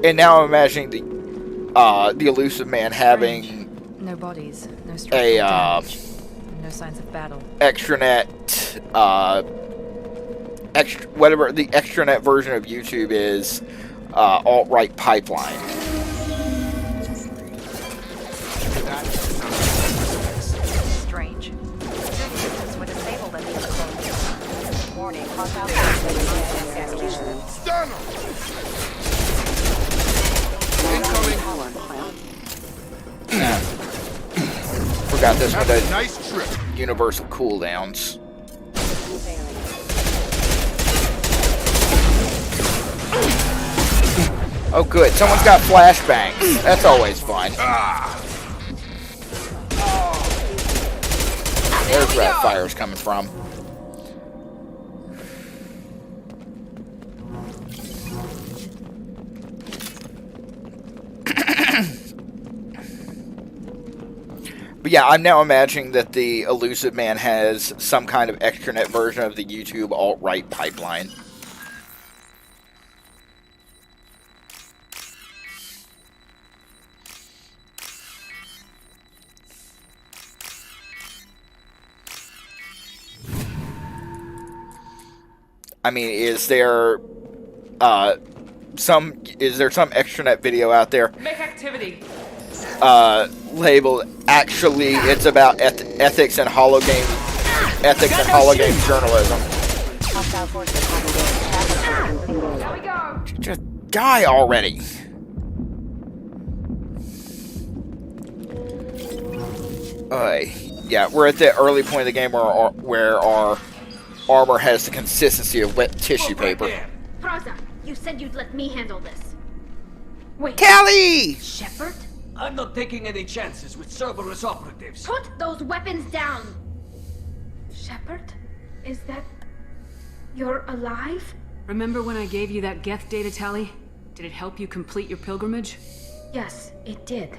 And now I'm imagining the elusive man having No bodies, no a structural damage, no signs of battle. extranet, whatever the extranet version of YouTube is, alt-right pipeline. Strange. Security systems were disabled at these colonies. Warning, hostile forces gas station. Stun 'em! Incoming! Forgot this one does Nice trip. universal cooldowns. Oh good, someone's got flashbangs. That's always fun. There's where that fire's coming from. But yeah, I'm now imagining that the elusive man has some kind of extranet version of the YouTube alt-right pipeline. I mean, is there some extranet video out there Make activity. labeled "Actually, it's about ethics and hologame journalism"? Hostile forces There we go. Just die already. Yeah, we're at the early point of the game where our armor has the consistency of wet tissue paper. Praza, you said you'd let me handle this. Wait. Tally! Shepard? I'm not taking any chances with Cerberus operatives. Put those weapons down! Shepard? Is that... You're alive? Remember when I gave you that Geth data tally? Did it help you complete your pilgrimage? Yes, it did.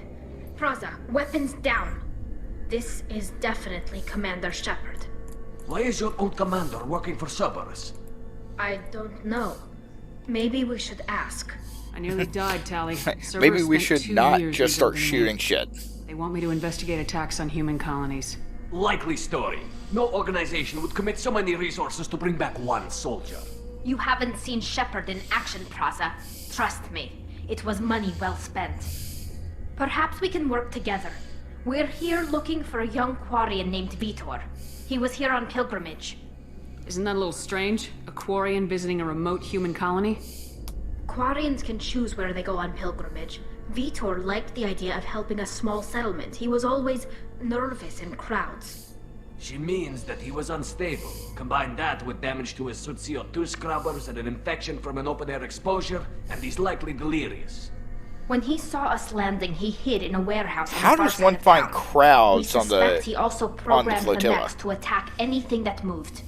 Praza, weapons down. This is definitely Commander Shepard. Why is your old commander working for Cerberus? I don't know. Maybe we should ask. I nearly died, Tally. Maybe Cerberus we spent should 2 not years just start rebuilding shooting me. shit. They want me to investigate attacks on human colonies. Likely story. No organization would commit so many resources to bring back one soldier. You haven't seen Shepard in action, Praza. Trust me, it was money well spent. Perhaps we can work together. We're here looking for a young Quarian named Vitor. He was here on pilgrimage. Isn't that a little strange? A Quarian visiting a remote human colony? Quarians can choose where they go on pilgrimage. Vitor liked the idea of helping a small settlement. He was always nervous in crowds. She means that he was unstable. Combine that with damage to his suit CO2 scrubbers and an infection from an open-air exposure, and he's likely delirious. When he saw us landing, he hid in a warehouse. How does one find crowds on the he also programmed the flotilla? mechs to attack anything that moved.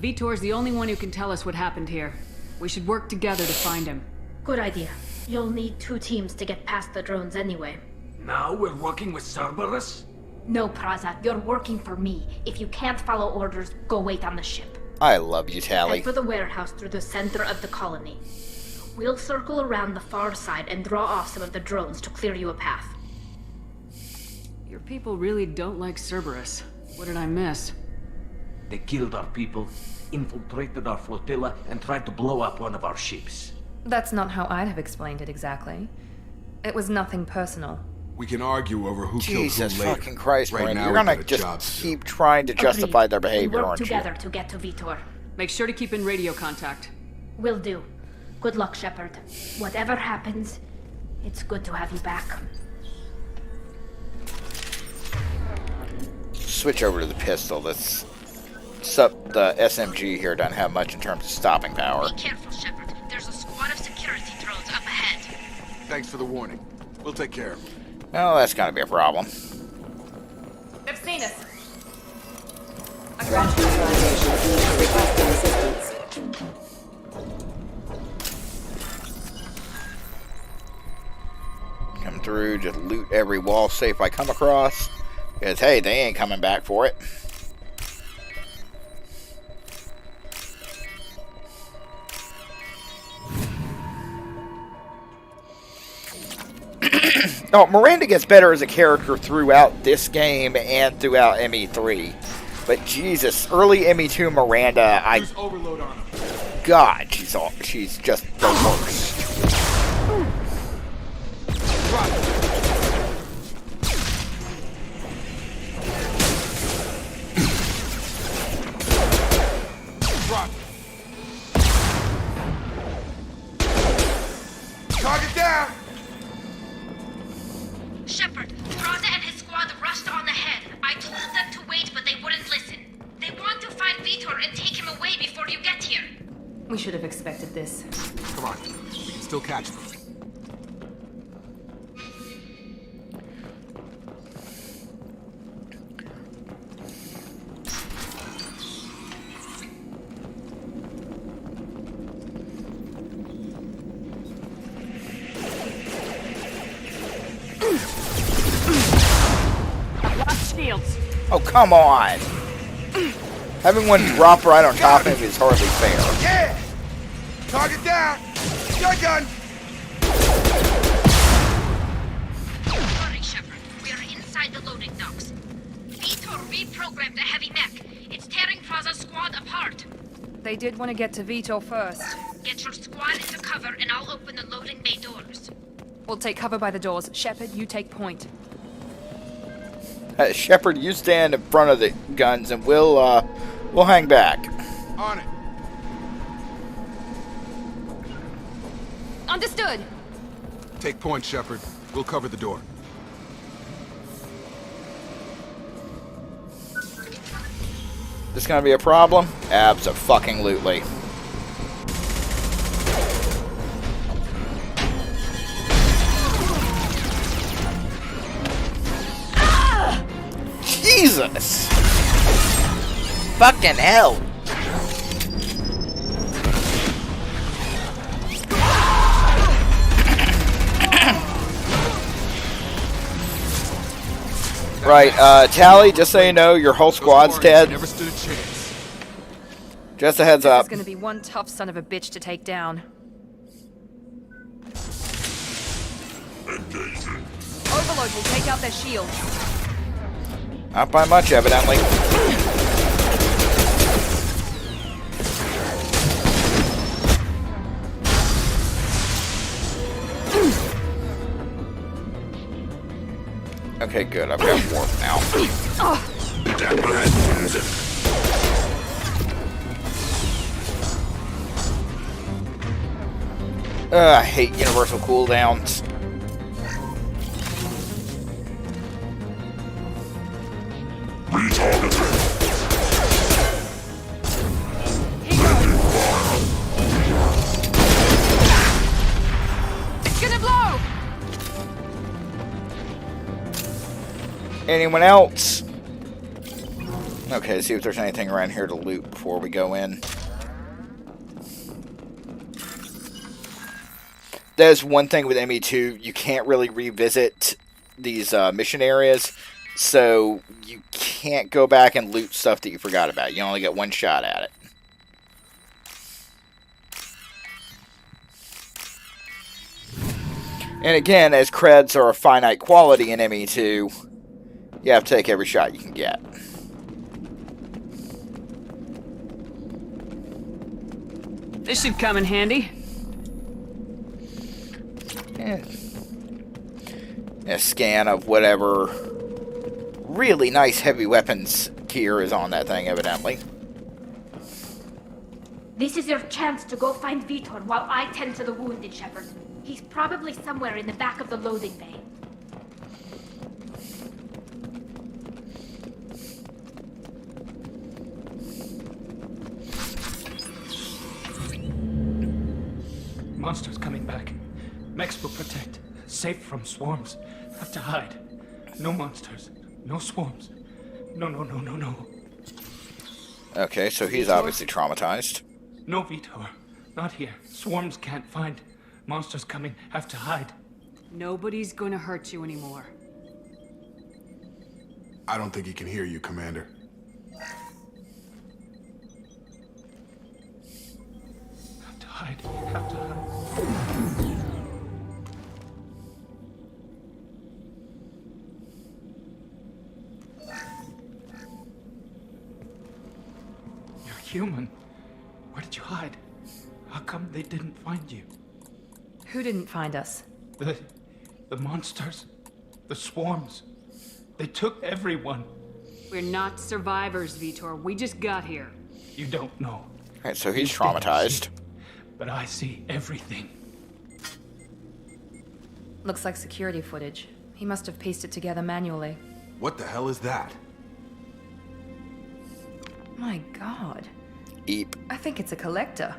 Vitor's the only one who can tell us what happened here. We should work together to find him. Good idea. You'll need 2 teams to get past the drones anyway. Now we're working with Cerberus? No, Praza, you're working for me. If you can't follow orders, go wait on the ship. I love you, Tali. Head for the warehouse through the center of the colony. We'll circle around the far side and draw off some of the drones to clear you a path. Your people really don't like Cerberus. What did I miss? They killed our people, infiltrated our flotilla, and tried to blow up one of our ships. That's not how I'd have explained it exactly. It was nothing personal. We can argue over who Jesus killed who later. fucking Christ, Right man. now, You're we gonna got a just job to do. keep trying to justify their behavior, we work aren't you? together to get to Vitor. Make sure to keep in radio contact. Will do. Good luck, Shepard. Whatever happens, it's good to have you back. Switch over to the pistol. The SMG here doesn't have much in terms of stopping power. Be careful, Shepard. There's a squad of security drones up ahead. Thanks for the warning. We'll take care of it. Well, that's gonna be a problem. They've seen us. Come through, just loot every wall safe I come across. Because, hey, they ain't coming back for it. Oh, Miranda gets better as a character throughout this game and throughout ME3. But Jesus, early ME2 Miranda, There's overload on him. God, she's just the worst. Drop. Target down. Shepard, Praza and his squad rushed on ahead. I told them to wait, but they wouldn't listen. They want to find Vitor and take him away before you get here. We should have expected this. Come on. We can still catch them. Shields. Oh, come on! Having one drop right on top of him is hardly fair. Yeah! Target down! Shotgun! Sorry, Shepard. We are inside the loading docks. Vitor reprogrammed the heavy mech. It's tearing Praza's squad apart. They did want to get to Vitor first. Get your squad into cover and I'll open the loading bay doors. We'll take cover by the doors. Shepard, you take point. Shepard, you stand in front of the guns and we'll hang back. On it. Understood. Take point, Shepard. We'll cover the door. This gonna be a problem? Abso-fucking-lutely. Jesus! Fucking hell! Right, Tali, just so you know, your whole squad's dead. Never stood a chance. Just a heads This up. is gonna be one tough son of a bitch to take down. Overload will take out their shields. Not by much, evidently. Okay, Okay, good. I've got warp now. I hate universal cooldowns. It's gonna blow! Anyone else? Okay, let's see if there's anything around here to loot before we go in. There's one thing with ME2, you can't really revisit these mission areas, so you can't go back and loot stuff that you forgot about. You only get one shot at it. And again, as creds are a finite quality in ME2, you have to take every shot you can get. This should come in handy. Yeah. A scan of whatever really nice heavy weapons gear is on that thing, evidently. This is your chance to go find Vitor while I tend to the wounded, Shepard. He's probably somewhere in the back of the loading bay. Monsters coming back. Mechs will protect. Safe from swarms. Have to hide. No monsters. No swarms. No. Okay, so he's obviously traumatized. No, Vitor. Not here. Swarms can't find. Monsters coming. Have to hide. Nobody's gonna hurt you anymore. I don't think he can hear you, Commander. Have to hide. Have to hide. You're human. Where did you hide? How come they didn't find you? Who didn't find us? The monsters. The swarms. They took everyone. We're not survivors, Vitor. We just got here. You don't know. Alright, so he's traumatized. But I see everything. Looks like security footage. He must have pieced it together manually. What the hell is that? My god. Eep. I think it's a collector.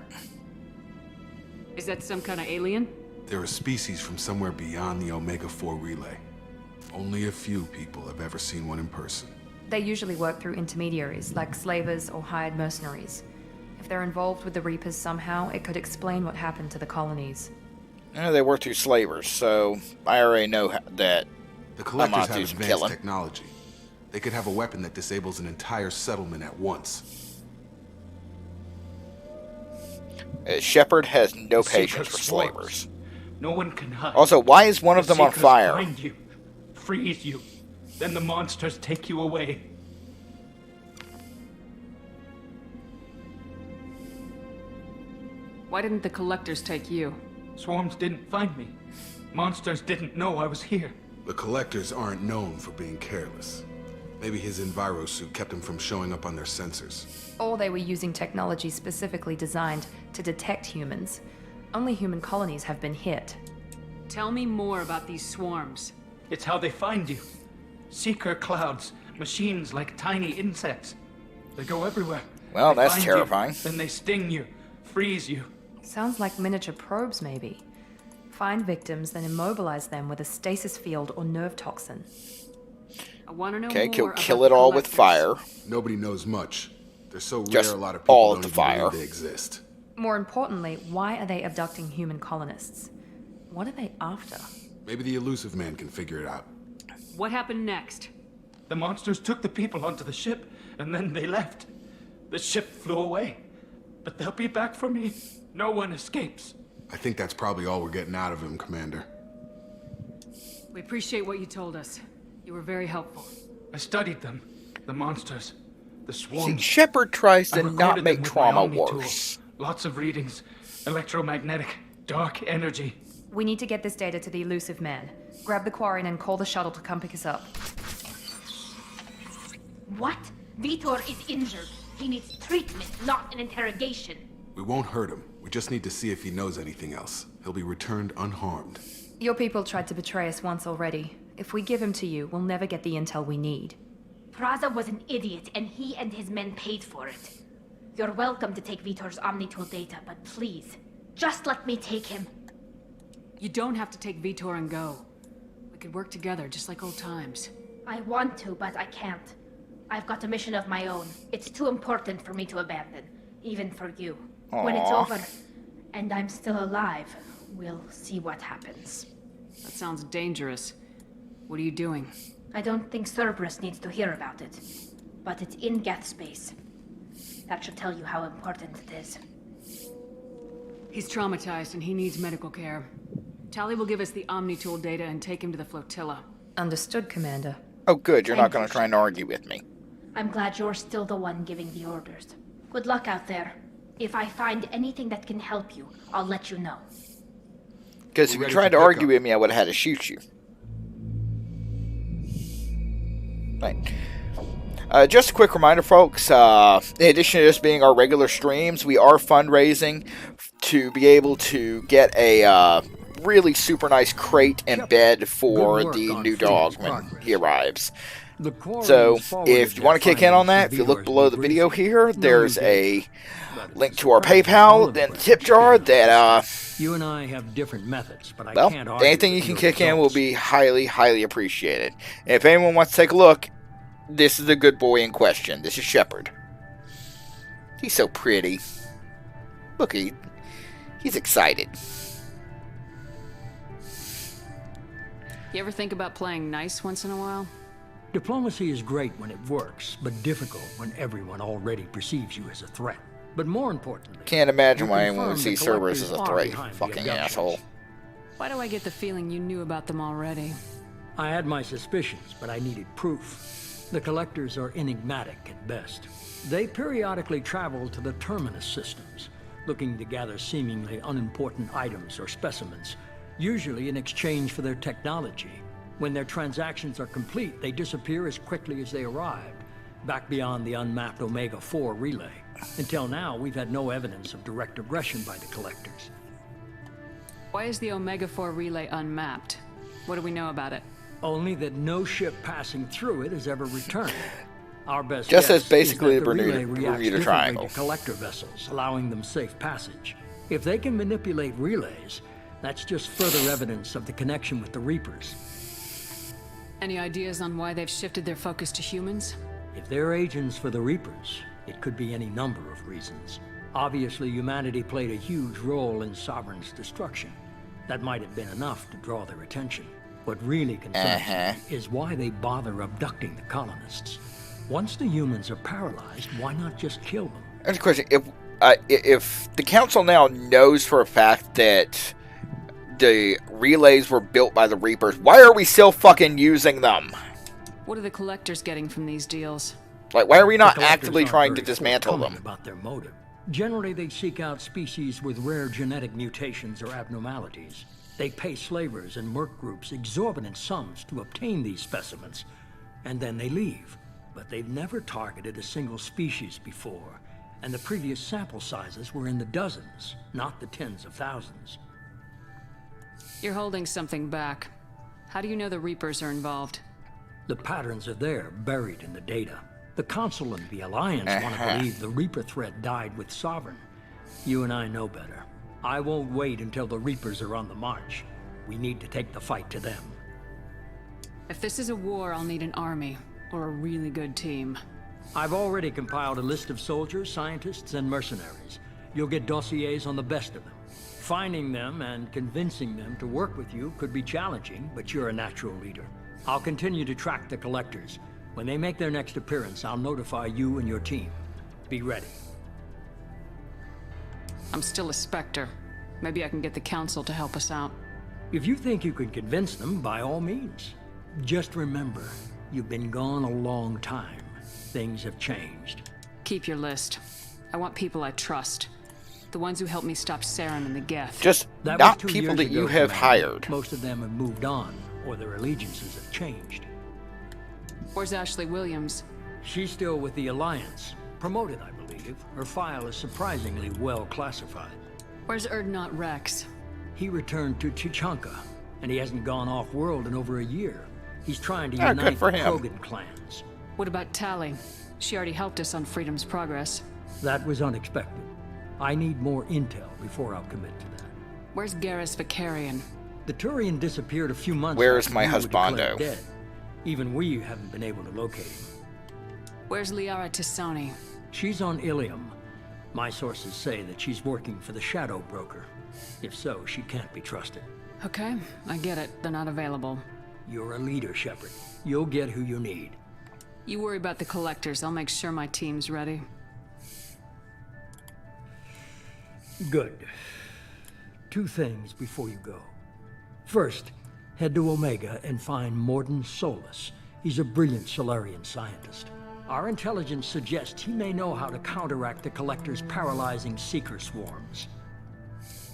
Is that some kind of alien? They're a species from somewhere beyond the Omega-4 relay. Only a few people have ever seen one in person. They usually work through intermediaries, like slavers or hired mercenaries. If they're involved with the Reapers somehow, it could explain what happened to the colonies. They work through slavers, so I already know that the collectors have advanced advanced technology. They could have a weapon that disables an entire settlement at once. Shepard has no patience for swarms. slavers. No one can hide. Also, why is one of them on Seekers fire? Find you, freeze you, then the monsters take you away. Why didn't the collectors take you? Swarms didn't find me. Monsters didn't know I was here. The collectors aren't known for being careless. Maybe his Enviro suit kept him from showing up on their sensors. Or they were using technology specifically designed to detect humans. Only human colonies have been hit. Tell me more about these swarms. It's how they find you. Seeker clouds, machines like tiny insects. They go everywhere. Well, They that's find terrifying. You, then they sting you, freeze you. Sounds like miniature probes, maybe. Find victims, then immobilize them with a stasis field or nerve toxin. I want to know Okay, more kill about it all the with fire. Nobody knows much. They're so Just rare, a lot of people all don't of the even fire. know they exist. More importantly, why are they abducting human colonists? What are they after? Maybe the elusive man can figure it out. What happened next? The monsters took the people onto the ship, and then they left. The ship flew away. But they'll be back for me. No one escapes. I think that's probably all we're getting out of him, Commander. We appreciate what you told us. You were very helpful. I studied them. The monsters. The See, swarms. Shepard tries I to recorded not them make with trauma my Omni tool. worse. Lots of readings. Electromagnetic. Dark energy. We need to get this data to the elusive man. Grab the Quarian and call the shuttle to come pick us up. What? Vitor is injured. He needs treatment, not an interrogation. We won't hurt him. We just need to see if he knows anything else. He'll be returned unharmed. Your people tried to betray us once already. If we give him to you, we'll never get the intel we need. Praza was an idiot, and he and his men paid for it. You're welcome to take Vitor's Omnitool data, but please, just let me take him. You don't have to take Vitor and go. We could work together, just like old times. I want to, but I can't. I've got a mission of my own. It's too important for me to abandon, even for you. When it's Aww. over, and I'm still alive, we'll see what happens. That sounds dangerous. What are you doing? I don't think Cerberus needs to hear about it, but it's in Geth space. That should tell you how important it is. He's traumatized and he needs medical care. Tali will give us the Omnitool data and take him to the flotilla. Understood, Commander. Oh, good. You're not going to try and argue with me. I'm glad you're still the one giving the orders. Good luck out there. If I find anything that can help you, I'll let you know. Because if you tried to argue with me, I would have had to shoot you. Right. Just a quick reminder, folks. In addition to this being our regular streams, we are fundraising to be able to get a really super nice crate and bed for the new dog when he arrives. So, if you want to kick in on that, if you look below the video here, there's a link to our PayPal, then tip jar that, You and I have different methods, but I well, can't argue anything you with can your kick in will results. be highly, highly appreciated. And if anyone wants to take a look, this is the good boy in question. This is Shepard. He's so pretty. Look, he's excited. You ever think about playing nice once in a while? Diplomacy is great when it works, but difficult when everyone already perceives you as a threat. But more importantly, Can't imagine you why anyone would confirm see the Cerberus as a collectors are threat, behind the fucking abductions. asshole. Why do I get the feeling you knew about them already? I had my suspicions, but I needed proof. The collectors are enigmatic at best. They periodically travel to the Terminus systems, looking to gather seemingly unimportant items or specimens, usually in exchange for their technology. When their transactions are complete, they disappear as quickly as they arrived, back beyond the unmapped Omega-4 relay. Until now, we've had no evidence of direct aggression by the collectors. Why is the Omega-4 relay unmapped? What do we know about it? Only that no ship passing through it has ever returned. Our best Just guess as basically is that the relay reacts Bermuda differently Triangle. to collector vessels, allowing them safe passage. If they can manipulate relays, that's just further evidence of the connection with the Reapers. Any ideas on why they've shifted their focus to humans? If they're agents for the Reapers, it could be any number of reasons. Obviously, humanity played a huge role in Sovereign's destruction. That might have been enough to draw their attention. What really concerns me is why they bother abducting the colonists. Once the humans are paralyzed, why not just kill them? That's a question. If the Council now knows for a fact that the relays were built by the Reapers, why are we still fucking using them? What are the collectors getting from these deals? Like, why are we not The collectors actively aren't trying to very dismantle forthcoming them? about their motive. Generally, they seek out species with rare genetic mutations or abnormalities. They pay slavers and merc groups exorbitant sums to obtain these specimens, and then they leave. But they've never targeted a single species before, and the previous sample sizes were in the dozens, not the tens of thousands. You're holding something back. How do you know the Reapers are involved? The patterns are there, buried in the data. The Council and the Alliance want to believe the Reaper threat died with Sovereign. You and I know better. I won't wait until the Reapers are on the march. We need to take the fight to them. If this is a war, I'll need an army, or a really good team. I've already compiled a list of soldiers, scientists, and mercenaries. You'll get dossiers on the best of them. Finding them and convincing them to work with you could be challenging, but you're a natural leader. I'll continue to track the collectors. When they make their next appearance, I'll notify you and your team. Be ready. I'm still a Spectre. Maybe I can get the Council to help us out. If you think you can convince them, by all means. Just remember, you've been gone a long time. Things have changed. Keep your list. I want people I trust. The ones who helped me stop Saren and the Geth. Just That not was 2 people years that you ago, have Commander. hired. Most of them have moved on, or their allegiances have changed. Where's Ashley Williams? She's still with the Alliance. Promoted, I believe. Her file is surprisingly well classified. Where's Erdnot Rex? He returned to Chichanka, and he hasn't gone off-world in over a year. He's trying to Oh, good unite for the him. Krogan clans. What about Tally? She already helped us on Freedom's Progress. That was unexpected. I need more intel before I'll commit to that. Where's Garrus Vicarian? The Turian disappeared a few months Where's after my we were declared husbando? dead. Even we haven't been able to locate him. Where's Liara Tisoni? She's on Ilium. My sources say that she's working for the Shadow Broker. If so, she can't be trusted. Okay, I get it. They're not available. You're a leader, Shepard. You'll get who you need. You worry about the collectors. I'll make sure my team's ready. Good. 2 things before you go. First, head to Omega and find Mordin Solus. He's a brilliant Solarian scientist. Our intelligence suggests he may know how to counteract the Collector's paralyzing Seeker swarms.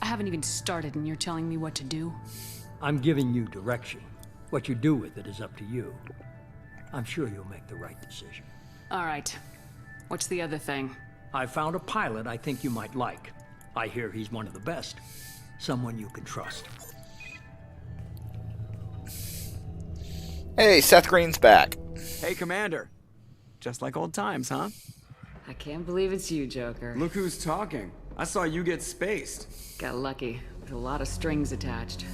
I haven't even started and you're telling me what to do? I'm giving you direction. What you do with it is up to you. I'm sure you'll make the right decision. All right. What's the other thing? I found a pilot I think you might like. I hear he's one of the best. Someone you can trust. Hey, Seth Green's back. Hey, Commander. Just like old times, huh? I can't believe it's you, Joker. Look who's talking. I saw you get spaced. Got lucky, with a lot of strings attached.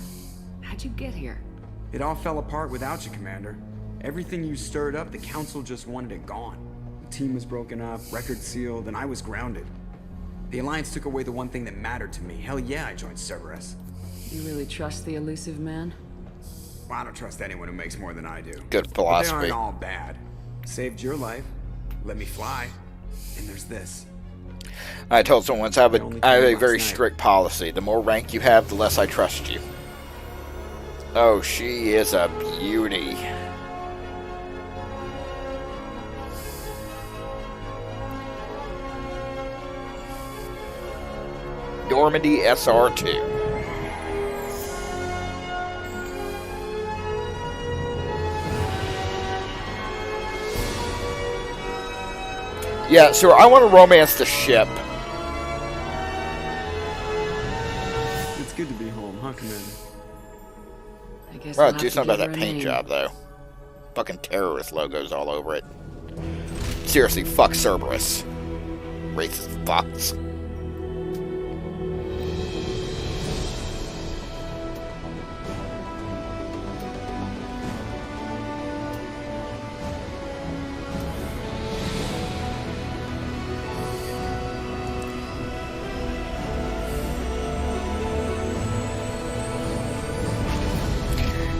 How'd you get here? It all fell apart without you, Commander. Everything you stirred up, the Council just wanted it gone. The team was broken up, record sealed, and I was grounded. The Alliance took away the one thing that mattered to me. Hell yeah, I joined Cerberus. You really trust the elusive man? Well, I don't trust anyone who makes more than I do. Good But philosophy. they aren't all bad. Saved your life, let me fly, and there's this. I told someone once I have a very strict policy. The more rank you have, the less I trust you. Oh, she is a beauty. Normandy SR2. Yeah, so I want to romance the ship. It's good to be home, huh, Commander? I guess Well, I'll do have to something about give that her a paint name. job, though. Fucking terrorist logos all over it. Seriously, fuck Cerberus. Racist fucks.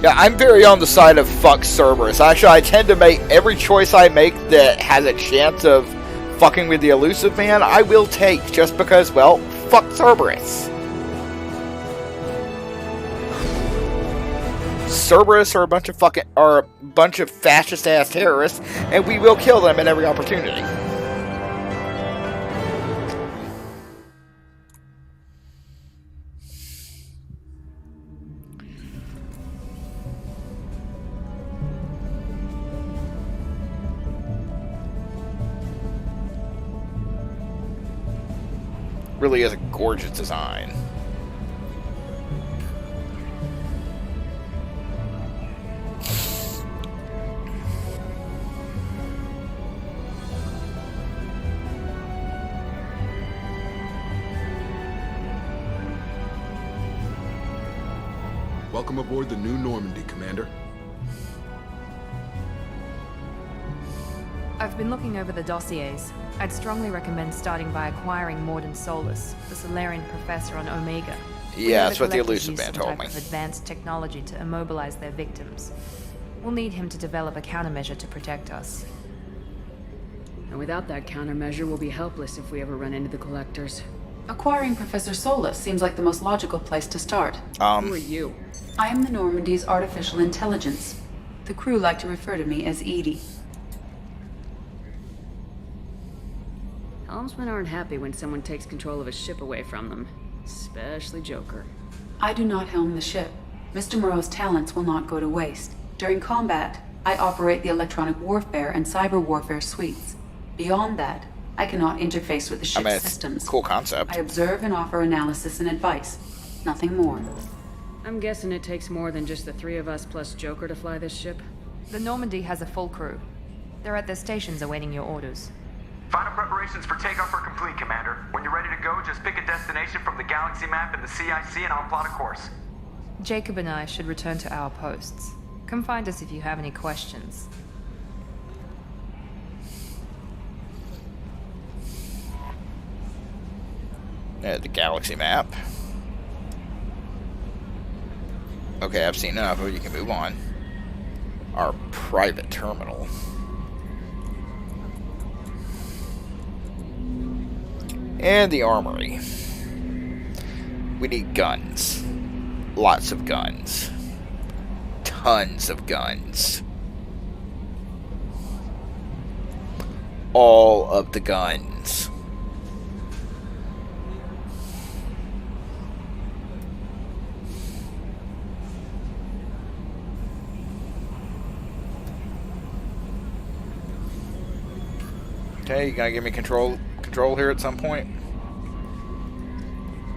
Yeah, I'm very on the side of fuck Cerberus. Actually, I tend to make every choice I make that has a chance of fucking with the elusive man, I will take just because, well, fuck Cerberus. Cerberus are a bunch of fascist ass terrorists, and we will kill them at every opportunity. Really is a gorgeous design. Welcome aboard the new Normandy, Commander. I've been looking over the dossiers. I'd strongly recommend starting by acquiring Mordin Solus, the Solarian professor on Omega. We Yeah, know that's what the Collectors elusive use man some told type me. of advanced technology to immobilize their victims. We'll need him to develop a countermeasure to protect us. And without that countermeasure, we'll be helpless if we ever run into the Collectors. Acquiring Professor Solus seems like the most logical place to start. Who are you? I am the Normandy's artificial intelligence. The crew like to refer to me as Edie. Helmsmen aren't happy when someone takes control of a ship away from them. Especially Joker. I do not helm the ship. Mr. Moreau's talents will not go to waste. During combat, I operate the electronic warfare and cyber warfare suites. Beyond that, I cannot interface with the ship's systems. Cool concept. I observe and offer analysis and advice. Nothing more. I'm guessing it takes more than just the three of us plus Joker to fly this ship. The Normandy has a full crew. They're at their stations awaiting your orders. Final preparations for takeoff are complete, Commander. When you're ready to go, just pick a destination from the galaxy map and the CIC and I'll plot a course. Jacob and I should return to our posts. Come find us if you have any questions. The galaxy map. Okay, I've seen enough. You can move on. Our private terminal. And the armory. We need guns. Lots of guns. Tons of guns. All of the guns. Okay, you gonna give me control here at some point?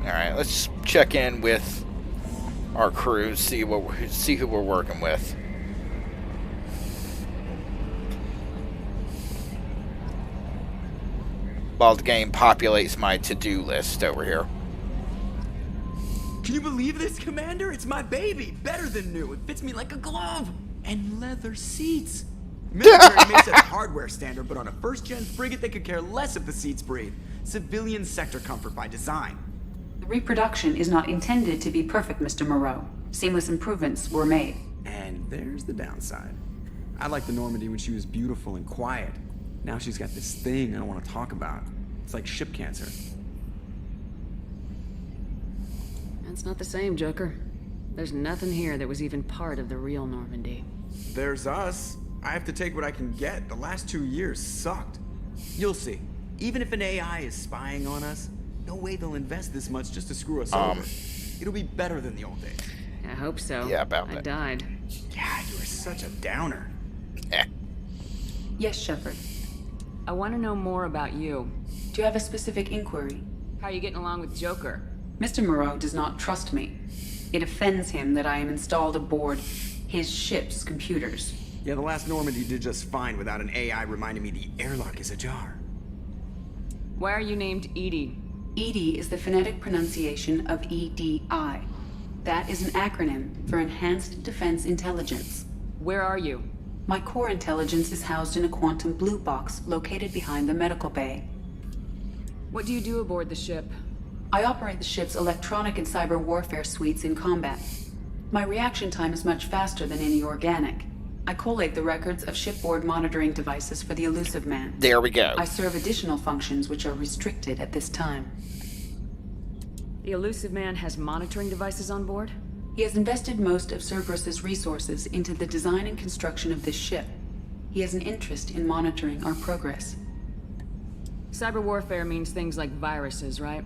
Alright, let's check in with our crew, see who we're working with. While the game populates my to-do list over here. Can you believe this, Commander? It's my baby! Better than new. It fits me like a glove! And leather seats! Military may set the hardware standard, but on a first-gen frigate, they could care less if the seats breathe. Civilian sector comfort by design. The reproduction is not intended to be perfect, Mr. Moreau. Seamless improvements were made. And there's the downside. I liked the Normandy when she was beautiful and quiet. Now she's got this thing I don't want to talk about. It's like ship cancer. That's not the same, Joker. There's nothing here that was even part of the real Normandy. There's us. I have to take what I can get. The last 2 years sucked. You'll see. Even if an AI is spying on us, no way they'll invest this much just to screw us over. It'll be better than the old days. I hope so. Yeah, about I that. died. Yeah, you were such a downer. Yes, Shepard. I want to know more about you. Do you have a specific inquiry? How are you getting along with Joker? Mr. Moreau does not trust me. It offends him that I am installed aboard his ship's computers. Yeah, the last Normandy did just fine without an AI reminding me the airlock is ajar. Why are you named EDI? EDI is the phonetic pronunciation of EDI. That is an acronym for Enhanced Defense Intelligence. Where are you? My core intelligence is housed in a quantum blue box located behind the medical bay. What do you do aboard the ship? I operate the ship's electronic and cyber warfare suites in combat. My reaction time is much faster than any organic. I collate the records of shipboard monitoring devices for the Elusive Man. There we go. I serve additional functions which are restricted at this time. The Elusive Man has monitoring devices on board? He has invested most of Cerberus's resources into the design and construction of this ship. He has an interest in monitoring our progress. Cyber warfare means things like viruses, right?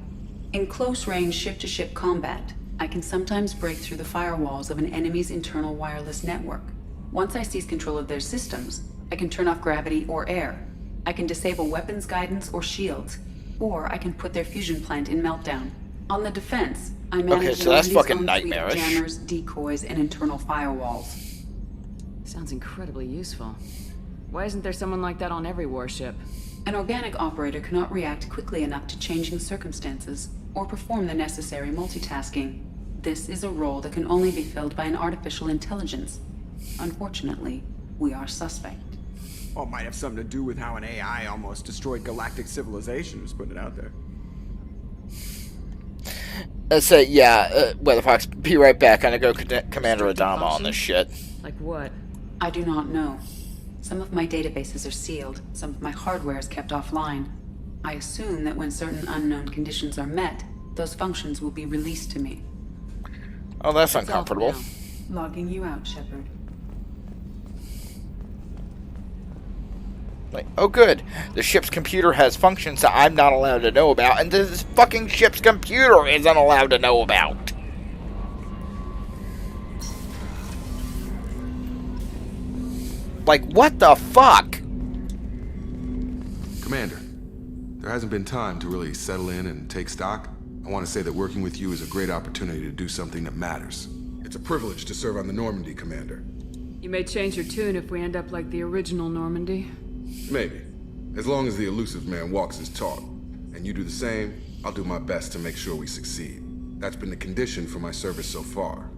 In close-range ship-to-ship combat, I can sometimes break through the firewalls of an enemy's internal wireless network. Once I seize control of their systems, I can turn off gravity or air. I can disable weapons guidance or shields, or I can put their fusion plant in meltdown. On the defense, I manage so that's fucking own fleet of nightmarish. jammers, decoys, and internal firewalls. Sounds incredibly useful. Why isn't there someone like that on every warship? An organic operator cannot react quickly enough to changing circumstances or perform the necessary multitasking. This is a role that can only be filled by an artificial intelligence. Unfortunately, we are suspect. Well, it might have something to do with how an AI almost destroyed galactic civilization, just putting it out there. So, yeah, Weatherfox, be right back. I'm gonna go Commander Adama on this shit. Like what? I do not know. Some of my databases are sealed, some of my hardware is kept offline. I assume that when certain unknown conditions are met, those functions will be released to me. Oh, that's uncomfortable. Logging you out, Shepard. Like, oh good, the ship's computer has functions that I'm not allowed to know about, and this fucking ship's computer isn't allowed to know about. Like, what the fuck? Commander, there hasn't been time to really settle in and take stock. I want to say that working with you is a great opportunity to do something that matters. It's a privilege to serve on the Normandy, Commander. You may change your tune if we end up like the original Normandy. Maybe. As long as the elusive man walks his talk, and you do the same, I'll do my best to make sure we succeed. That's been the condition for my service so far.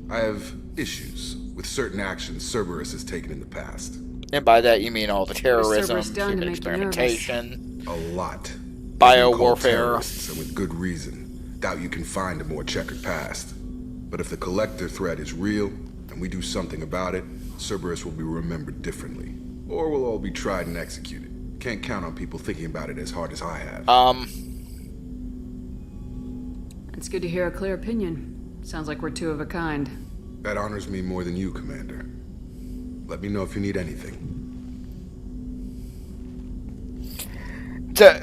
I have issues with certain actions Cerberus has taken in the past. And by that you mean all the terrorism, Cerberus done to human make you experimentation, A lot. biowarfare. Terrorists, and with good reason. Doubt you can find a more checkered past. But if the Collector threat is real, and we do something about it, Cerberus will be remembered differently. Or we'll all be tried and executed. Can't count on people thinking about it as hard as I have. It's good to hear a clear opinion. Sounds like we're two of a kind. That honors me more than you, Commander. Let me know if you need anything.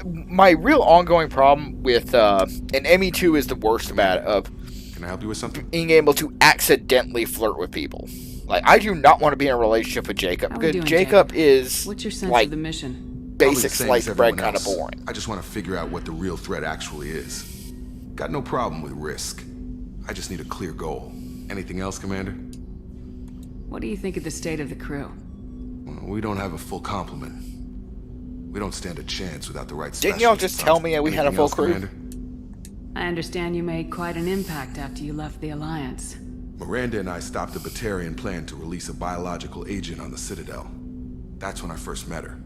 My real ongoing problem with, and ME2 is the worst about it, of Can I help you with something? being able to accidentally flirt with people. Like, I do not want to be in a relationship with Jacob, How we because doing, Jacob is, What's your sense like, of the mission? Probably basic the same sliced as bread everyone kind of else. boring. I just want to figure out what the real threat actually is. Got no problem with risk. I just need a clear goal. Anything else, Commander? What do you think of the state of the crew? Well, we don't have a full complement. We don't stand a chance without the right Didn't y'all just tell me we had a Anything full else, crew? Commander? I understand you made quite an impact after you left the Alliance. Miranda and I stopped a Batarian plan to release a biological agent on the Citadel. That's when I first met her.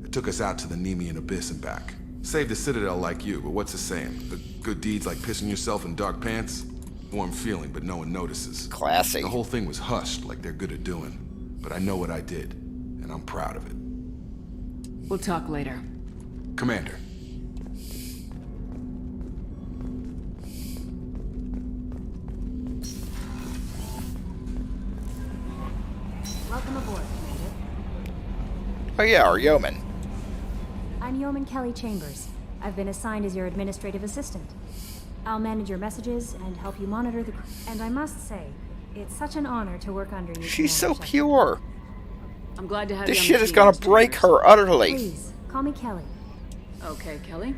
It took us out to the Nemean Abyss and back. Saved the Citadel like you, but what's the saying? The good deeds like pissing yourself in dark pants? Warm feeling, but no one notices. Classy. The whole thing was hushed like they're good at doing. But I know what I did, and I'm proud of it. We'll talk later. Commander. Welcome aboard, Commander. Oh yeah, our yeoman. I'm Yeoman Kelly Chambers. I've been assigned as your administrative assistant. I'll manage your messages and help you monitor the crew. And I must say, it's such an honor to work under you. She's so Commander pure. I'm glad to have This you on shit the is team, gonna Mr. break Chambers. her utterly. Please, call me Kelly. Okay, Kelly.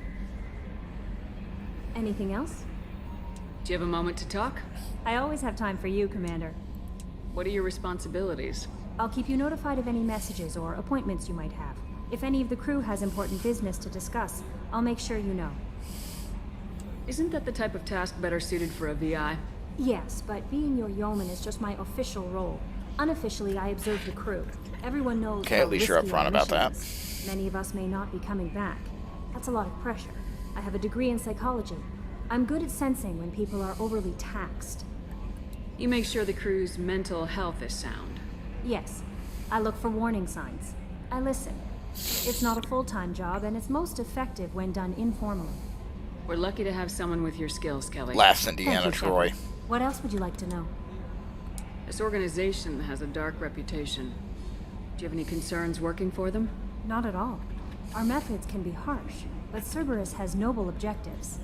Anything else? Do you have a moment to talk? I always have time for you, Commander. What are your responsibilities? I'll keep you notified of any messages or appointments you might have. If any of the crew has important business to discuss, I'll make sure you know. Isn't that the type of task better suited for a VI? Yes, but being your yeoman is just my official role. Unofficially, I observe the crew. Everyone knows Okay, how at least you're risky upfront our about mission that. is. Many of us may not be coming back. That's a lot of pressure. I have a degree in psychology. I'm good at sensing when people are overly taxed. You make sure the crew's mental health is sound. Yes, I look for warning signs. I listen. It's not a full-time job, and it's most effective when done informally. We're lucky to have someone with your skills, Kelly. Last Thank Indiana you, Troy. Shepard. What else would you like to know? This organization has a dark reputation. Do you have any concerns working for them? Not at all. Our methods can be harsh, but Cerberus has noble objectives.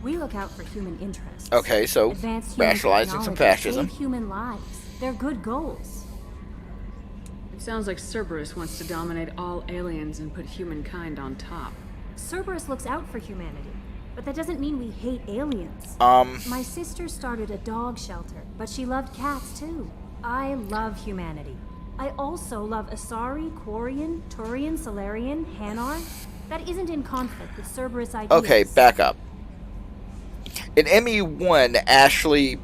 We look out for human interests. Okay, so Advance human rationalizing some technology, fascism. Save human lives. They're good goals. It sounds like Cerberus wants to dominate all aliens and put humankind on top. Cerberus looks out for humanity, but that doesn't mean we hate aliens. My sister started a dog shelter, but she loved cats too. I love humanity. I also love Asari, Quarian, Turian, Solarian, Hanar. That isn't in conflict with Cerberus ideas. Okay, back up. In ME1, Ashley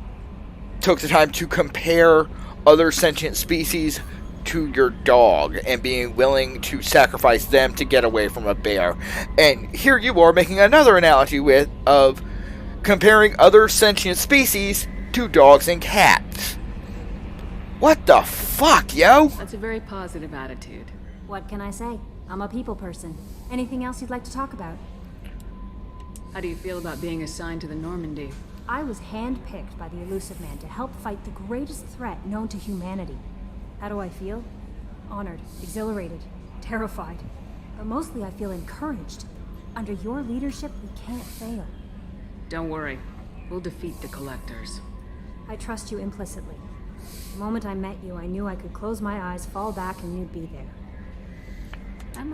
took the time to compare other sentient species to your dog and being willing to sacrifice them to get away from a bear. And here you are making another analogy of comparing other sentient species to dogs and cats. What the fuck, yo? That's a very positive attitude. What can I say? I'm a people person. Anything else you'd like to talk about? How do you feel about being assigned to the Normandy? I was handpicked by the Elusive Man to help fight the greatest threat known to humanity. How do I feel? Honored, exhilarated, terrified. But mostly I feel encouraged. Under your leadership, we can't fail. Don't worry. We'll defeat the Collectors. I trust you implicitly. The moment I met you, I knew I could close my eyes, fall back, and you'd be there.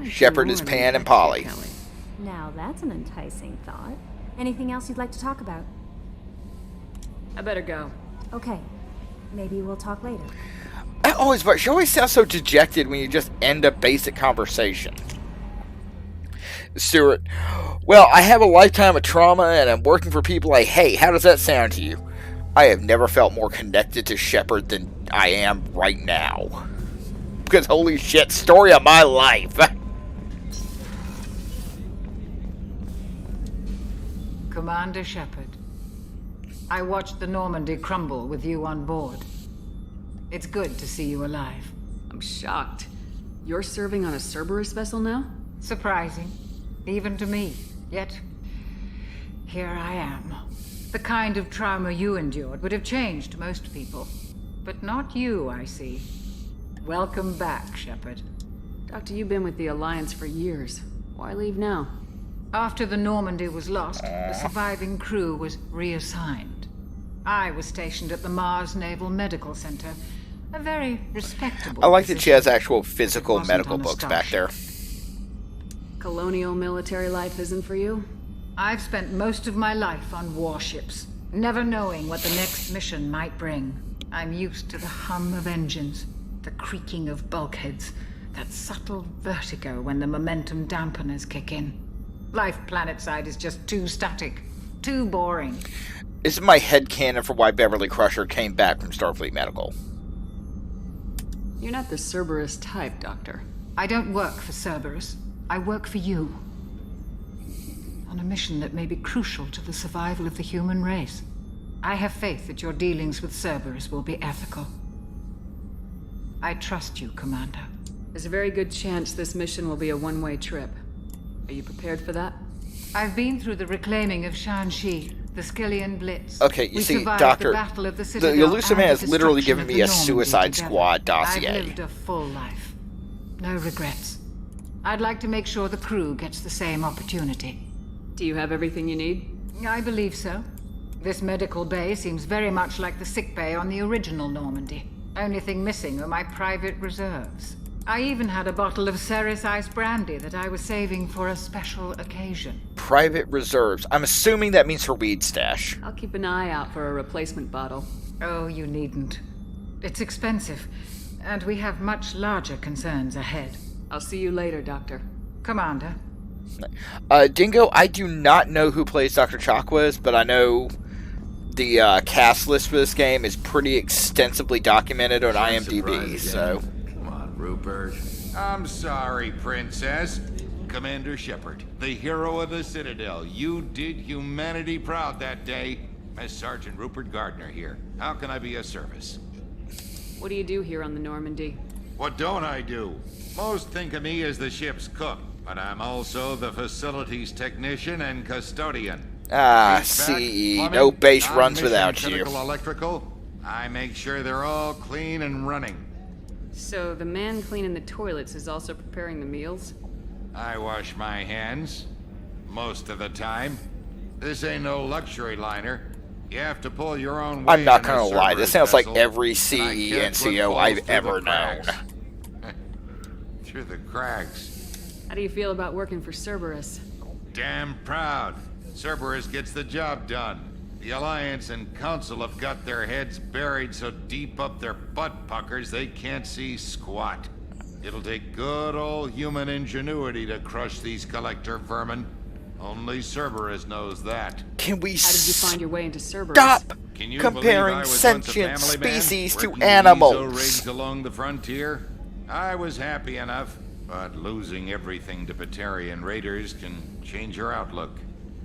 Shepard is Pan and Polly. Now that's an enticing thought. Anything else you'd like to talk about? I better go. Okay. Maybe we'll talk later. She always sounds so dejected when you just end a basic conversation. Stuart, well, I have a lifetime of trauma and I'm working for people I hate. How does that sound to you? I have never felt more connected to Shepard than I am right now. Because holy shit, story of my life. Commander Shepard, I watched the Normandy crumble with you on board. It's good to see you alive. I'm shocked. You're serving on a Cerberus vessel now? Surprising, even to me. Yet, here I am. The kind of trauma you endured would have changed most people. But not you, I see. Welcome back, Shepard. Doctor, you've been with the Alliance for years. Why leave now? After the Normandy was lost, the surviving crew was reassigned. I was stationed at the Mars Naval Medical Center. A very respectable I like that position. she has actual physical medical books back there. Colonial military life isn't for you? I've spent most of my life on warships, never knowing what the next mission might bring. I'm used to the hum of engines, the creaking of bulkheads, that subtle vertigo when the momentum dampeners kick in. Life planetside is just too static, too boring. This is my headcanon for why Beverly Crusher came back from Starfleet Medical. You're not the Cerberus type, Doctor. I don't work for Cerberus. I work for you. On a mission that may be crucial to the survival of the human race. I have faith that your dealings with Cerberus will be ethical. I trust you, Commander. There's a very good chance this mission will be a one-way trip. Are you prepared for that? I've been through the reclaiming of Shan-Chi, the Skillian Blitz. Okay, you see, Doctor, the elusive man has literally given me a Suicide Squad dossier. I've lived a full life. No regrets. I'd like to make sure the crew gets the same opportunity. Do you have everything you need? I believe so. This medical bay seems very much like the sick bay on the original Normandy. Only thing missing are my private reserves. I even had a bottle of Ceres Ice Brandy that I was saving for a special occasion. Private reserves. I'm assuming that means her weed stash. I'll keep an eye out for a replacement bottle. Oh, you needn't. It's expensive, and we have much larger concerns ahead. I'll see you later, Doctor. Commander. Dingo, I do not know who plays Dr. Chakwas, but I know the cast list for this game is pretty extensively documented on IMDb, so... Rupert. I'm sorry, Princess. Commander Shepard, the hero of the Citadel. You did humanity proud that day. As Sergeant Rupert Gardner here. How can I be of service? What do you do here on the Normandy? What don't I do? Most think of me as the ship's cook, but I'm also the facilities technician and custodian. CE. No base runs without you. Electrical. I make sure they're all clean and running. So the man cleaning the toilets is also preparing the meals? I wash my hands. Most of the time. This ain't no luxury liner. You have to pull your own weight. I'm not gonna lie, this sounds like every CE NCO I've ever known. Through the cracks. How do you feel about working for Cerberus? Damn proud. Cerberus gets the job done. The Alliance and Council have got their heads buried so deep up their butt puckers they can't see squat. It'll take good old human ingenuity to crush these collector vermin. Only Cerberus knows that. Can we How did you find your way into Cerberus? Stop comparing sentient species to animals? Rigs along the frontier? I was happy enough, but losing everything to Batarian raiders can change your outlook.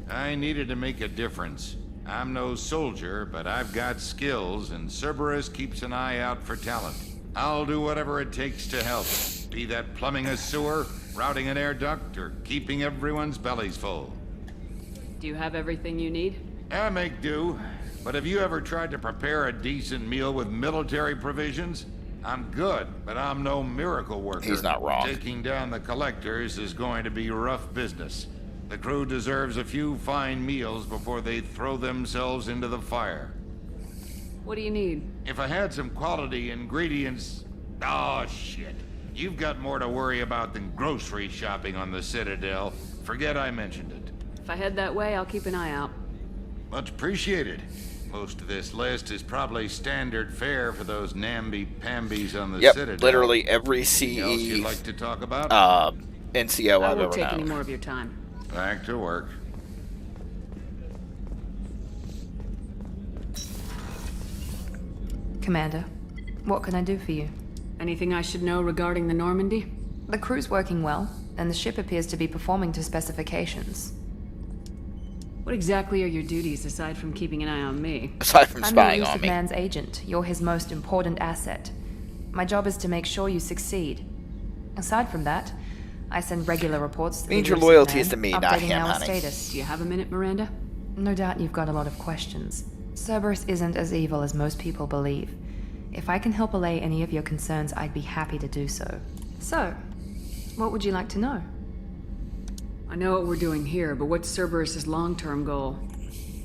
I needed to make a difference. I'm no soldier, but I've got skills, and Cerberus keeps an eye out for talent. I'll do whatever it takes to help. Be that plumbing a sewer, routing an air duct, or keeping everyone's bellies full. Do you have everything you need? I make do. But have you ever tried to prepare a decent meal with military provisions? I'm good, but I'm no miracle worker. He's not wrong. Taking down the collectors is going to be rough business. The crew deserves a few fine meals before they throw themselves into the fire. What do you need? If I had some quality ingredients... Oh, shit. You've got more to worry about than grocery shopping on the Citadel. Forget I mentioned it. If I head that way, I'll keep an eye out. Much appreciated. Most of this list is probably standard fare for those namby-pambies on the Citadel. Yep, literally every CE else you'd like to talk about? NCO I I've won't ever take known. any more of your time. Back to work. Commander, what can I do for you? Anything I should know regarding the Normandy? The crew's working well, and the ship appears to be performing to specifications. What exactly are your duties aside from keeping an eye on me? Aside from spying I'm the on Elusive me. Man's agent. You're his most important asset. My job is to make sure you succeed. Aside from that, I send regular reports to the Means your Elusive loyalty Man, is to me, not updating him, our honey. status. Do you have a minute, Miranda? No doubt you've got a lot of questions. Cerberus isn't as evil as most people believe. If I can help allay any of your concerns, I'd be happy to do so. So, what would you like to know? I know what we're doing here, but what's Cerberus's long-term goal?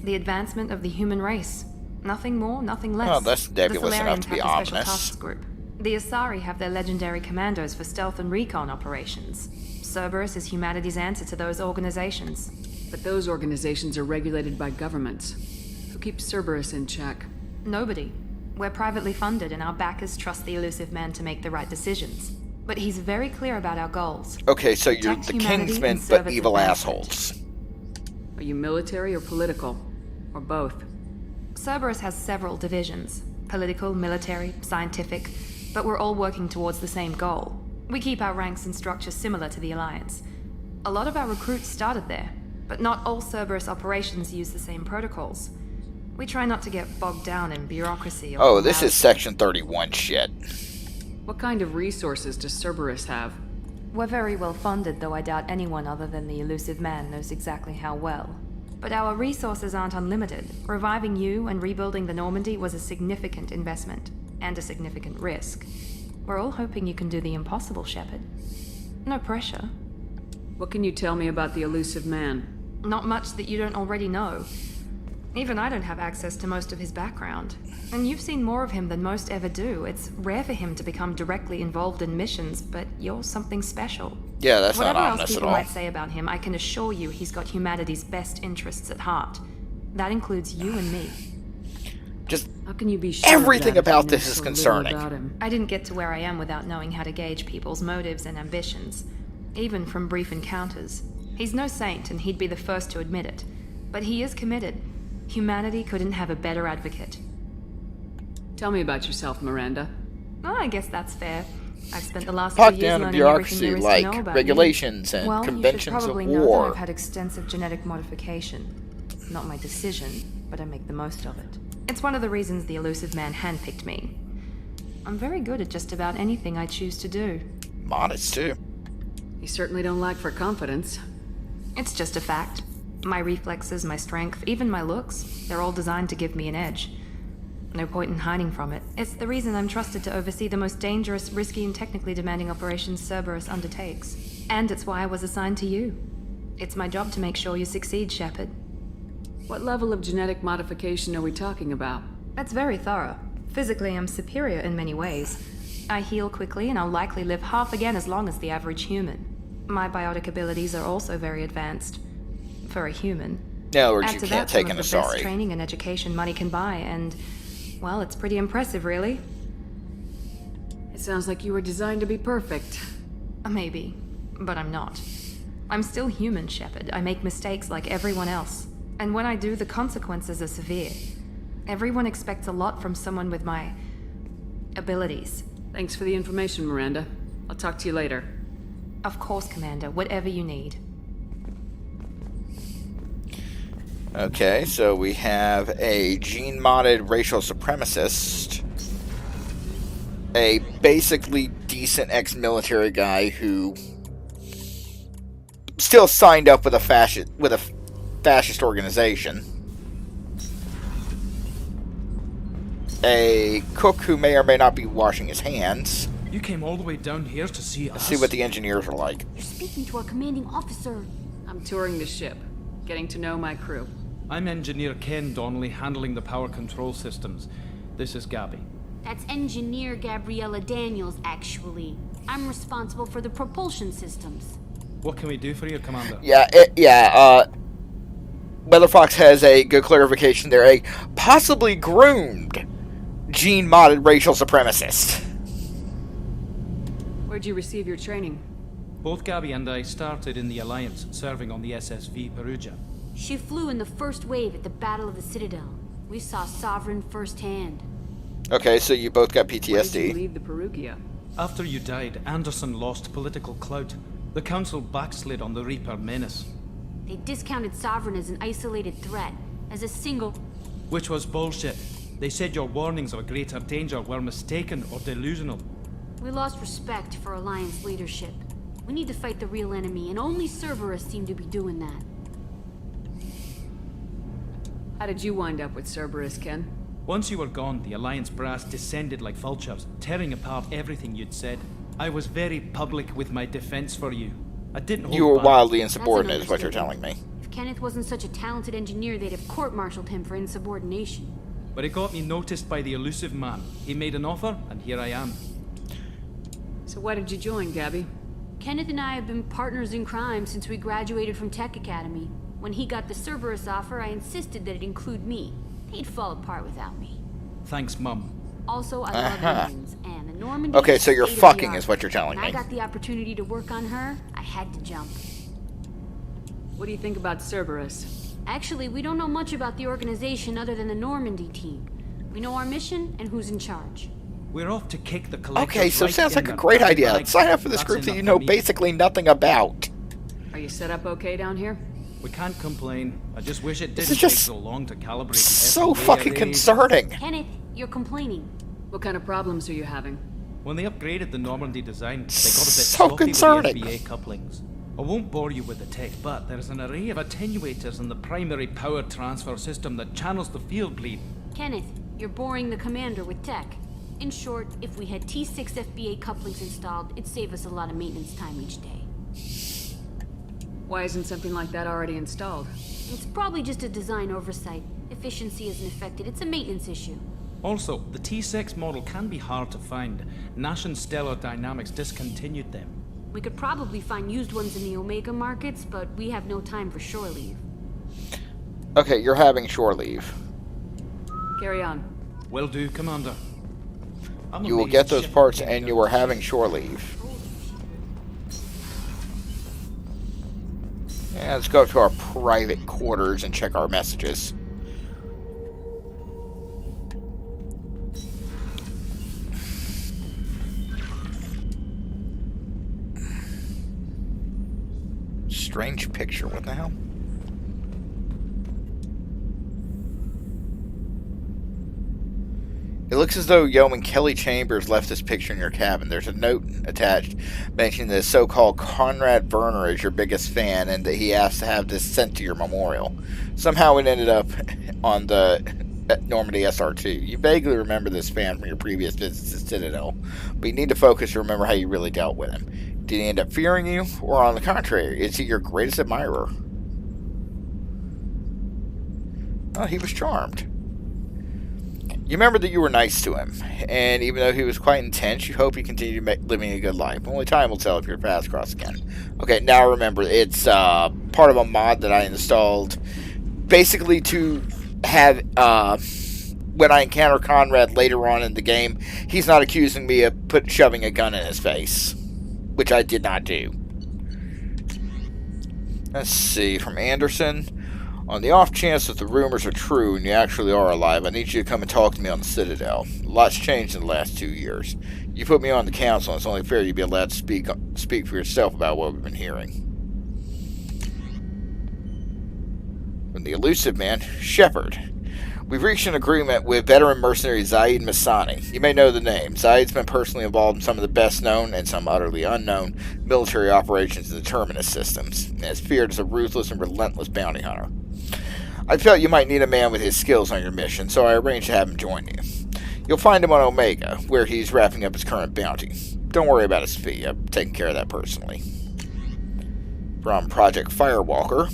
The advancement of the human race. Nothing more, nothing less. Oh, that's nebulous The enough Solarians to be have the Special ominous. Tasks Group. The Asari have their legendary commandos for stealth and recon operations. Cerberus is humanity's answer to those organizations. But those organizations are regulated by governments. Who keeps Cerberus in check? Nobody. We're privately funded, and our backers trust the Elusive Man to make the right decisions. But he's very clear about our goals. Okay, so you're Protect the humanity Kingsmen, and but serve its evil advancement. assholes. Are you military or political? Or both? Cerberus has several divisions. Political, military, scientific. But we're all working towards the same goal. We keep our ranks and structure similar to the Alliance. A lot of our recruits started there, but not all Cerberus operations use the same protocols. We try not to get bogged down in bureaucracy or Oh, this is formality. Section 31 shit. What kind of resources does Cerberus have? We're very well funded, though I doubt anyone other than the Elusive Man knows exactly how well. But our resources aren't unlimited. Reviving you and rebuilding the Normandy was a significant investment, and a significant risk. We're all hoping you can do the impossible, Shepard. No pressure. What can you tell me about the Elusive Man? Not much that you don't already know. Even I don't have access to most of his background. And you've seen more of him than most ever do. It's rare for him to become directly involved in missions, but you're something special. Yeah, that's Whatever not else ominous at people all. might say about him, I can assure you he's got humanity's best interests at heart. That includes you and me. Just How can you be sure of everything that if you about know this is so little concerning. about him? I didn't get to where I am without knowing how to gauge people's motives and ambitions, even from brief encounters. He's no saint, and he'd be the first to admit it. But he is committed. Humanity couldn't have a better advocate. Tell me about yourself, Miranda. Oh, I guess that's fair. I've spent the last Talk 2 years down to learning bureaucracy everything there is like to know about regulations you. and Well, conventions you should probably of know war. that I've had extensive genetic modification. Not my decision, but I make the most of it. It's one of the reasons the Elusive Man handpicked me. I'm very good at just about anything I choose to do. Modest, too. You certainly don't lack for confidence. It's just a fact. My reflexes, my strength, even my looks, they're all designed to give me an edge. No point in hiding from it. It's the reason I'm trusted to oversee the most dangerous, risky, and technically demanding operations Cerberus undertakes. And it's why I was assigned to you. It's my job to make sure you succeed, Shepard. What level of genetic modification are we talking about? That's very thorough. Physically, I'm superior in many ways. I heal quickly, and I'll likely live half again as long as the average human. My biotic abilities are also very advanced. For a human. In other words, Add you to can't that take some an of the best Asari. training and education money can buy, and, well, it's pretty impressive, really. It sounds like you were designed to be perfect. Maybe, but I'm not. I'm still human, Shepard. I make mistakes like everyone else. And when I do, the consequences are severe. Everyone expects a lot from someone with my abilities. Thanks for the information, Miranda. I'll talk to you later. Of course, Commander. Whatever you need. Okay, so we have a gene-modded racial supremacist, a basically decent ex-military guy who still signed up with a fascist organization, a cook who may or may not be washing his hands. You came all the way down here to see us? Let's see what the engineers are like. You're speaking to our commanding officer. I'm touring the ship, getting to know my crew. I'm Engineer Ken Donnelly, handling the power control systems. This is Gabby. That's Engineer Gabriella Daniels, actually. I'm responsible for the propulsion systems. What can we do for you, Commander? Weatherfox has a good clarification there. A possibly groomed, gene-modded racial supremacist. Where'd you receive your training? Both Gabby and I started in the Alliance, serving on the SSV Perugia. She flew in the first wave at the Battle of the Citadel. We saw Sovereign firsthand. Okay, so you both got Where PTSD. did you leave the Perugia? After you died, Anderson lost political clout. The Council backslid on the Reaper menace. They discounted Sovereign as an isolated threat, as a single... Which was bullshit. They said your warnings of a greater danger were mistaken or delusional. We lost respect for Alliance leadership. We need to fight the real enemy, and only Cerberus seem to be doing that. How did you wind up with Cerberus, Ken? Once you were gone, the Alliance brass descended like vultures, tearing apart everything you'd said. I was very public with my defense for you. I didn't hold You were back. wildly insubordinate, is what you're telling me. If Kenneth wasn't such a talented engineer, they'd have court-martialed him for insubordination. But it got me noticed by the elusive man. He made an offer, and here I am. So why did you join, Gabby? Kenneth and I have been partners in crime since we graduated from Tech Academy. When he got the Cerberus offer, I insisted that it include me. He'd fall apart without me. Thanks, Mum. Also, I love engines, and the Normandy... Okay, so you're fucking is what you're telling When me. I got the opportunity to work on her, I had to jump. What do you think about Cerberus? Actually, we don't know much about the organization other than the Normandy team. We know our mission and who's in charge. We're off to kick the collectors Okay, so right sounds in like a their great bloody idea. bags. Sign up for this That's group that enough you for know me. basically nothing about. Are you set up okay down here? We can't complain. I just wish it This didn't is take just so long to calibrate the So FAA fucking arrays. concerning. Kenneth, you're complaining. What kind of problems are you having? When they upgraded the Normandy design, they got a bit So sloppy concerning. with the FBA couplings. I won't bore you with the tech, but there's an array of attenuators in the primary power transfer system that channels the field bleed. Kenneth, you're boring the commander with tech. In short, if we had T6 FBA couplings installed, it'd save us a lot of maintenance time each day. Why isn't something like that already installed? It's probably just a design oversight. Efficiency isn't affected. It's a maintenance issue. Also, the T6 model can be hard to find. Nash and Stellar Dynamics discontinued them. We could probably find used ones in the Omega markets, but we have no time for shore leave. Okay, you're having shore leave. Carry on. Will do, Commander. I'm You will amazed get those ship parts getting and you are having shore leave. Yeah, let's go up to our private quarters and check our messages. Strange picture, what the hell? It looks as though Yeoman Kelly Chambers left this picture in your cabin. There's a note attached mentioning the so-called Conrad Werner is your biggest fan and that he asked to have this sent to your memorial. Somehow it ended up on the Normandy SR2. You vaguely remember this fan from your previous visits to Citadel, but you need to focus to remember how you really dealt with him. Did he end up fearing you, or on the contrary, is he your greatest admirer? Oh, he was charmed. You remember that you were nice to him, and even though he was quite intense, you hope he continued living a good life. Only time will tell if your paths cross again. Okay, now remember, it's part of a mod that I installed, basically to have, when I encounter Conrad later on in the game, he's not accusing me of shoving a gun in his face, which I did not do. Let's see, from Anderson. On the off chance that the rumors are true and you actually are alive, I need you to come and talk to me on the Citadel. A lot's changed in the last 2 years. You put me on the council, and it's only fair you be allowed to speak for yourself about what we've been hearing. From the elusive man, Shepard. We've reached an agreement with veteran mercenary Zaid Masani. You may know the name. Zaid's been personally involved in some of the best known and some utterly unknown military operations in the Terminus systems, and is feared as a ruthless and relentless bounty hunter. I felt you might need a man with his skills on your mission, so I arranged to have him join you. You'll find him on Omega, where he's wrapping up his current bounty. Don't worry about his fee. I've taken care of that personally. From Project Firewalker.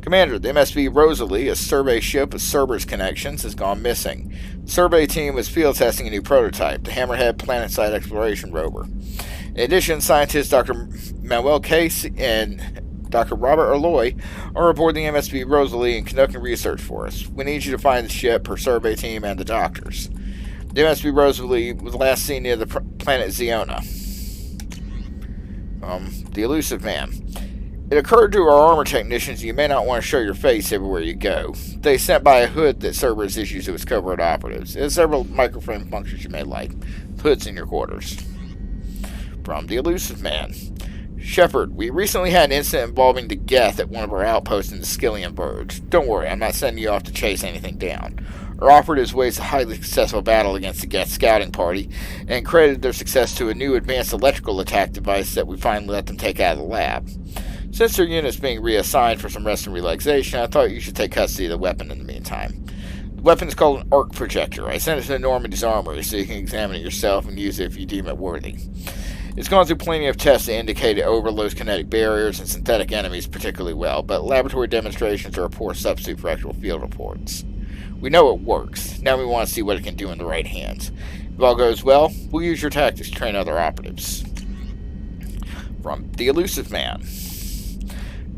Commander, the MSV Rosalie, a survey ship with Cerberus connections, has gone missing. The survey team was field testing a new prototype, the Hammerhead Planetside Exploration Rover. In addition, scientists Dr. Manuel Case and Dr. Robert Alloy are aboard the MSV Rosalie and conducting research for us. We need you to find the ship, her survey team, and the doctors. The MSV Rosalie was last seen near the planet Zeona. The Elusive Man. It occurred to our armor technicians you may not want to show your face everywhere you go. They sent by a hood that Cerberus issues to its covert operatives. It has several microframe functions you may like. Hoods in your quarters. From The Elusive Man. Shepard, we recently had an incident involving the Geth at one of our outposts in the Skillian Verge. Don't worry, I'm not sending you off to chase anything down. Our operatives waged a highly successful battle against the Geth scouting party and credited their success to a new advanced electrical attack device that we finally let them take out of the lab. Since their unit's being reassigned for some rest and relaxation, I thought you should take custody of the weapon in the meantime. The weapon is called an arc projector. I sent it to Normandy's armory so you can examine it yourself and use it if you deem it worthy. It's gone through plenty of tests to indicate it overloads kinetic barriers and synthetic enemies particularly well, but laboratory demonstrations are a poor substitute for actual field reports. We know it works. Now we want to see what it can do in the right hands. If all goes well, we'll use your tactics to train other operatives. From The Elusive Man.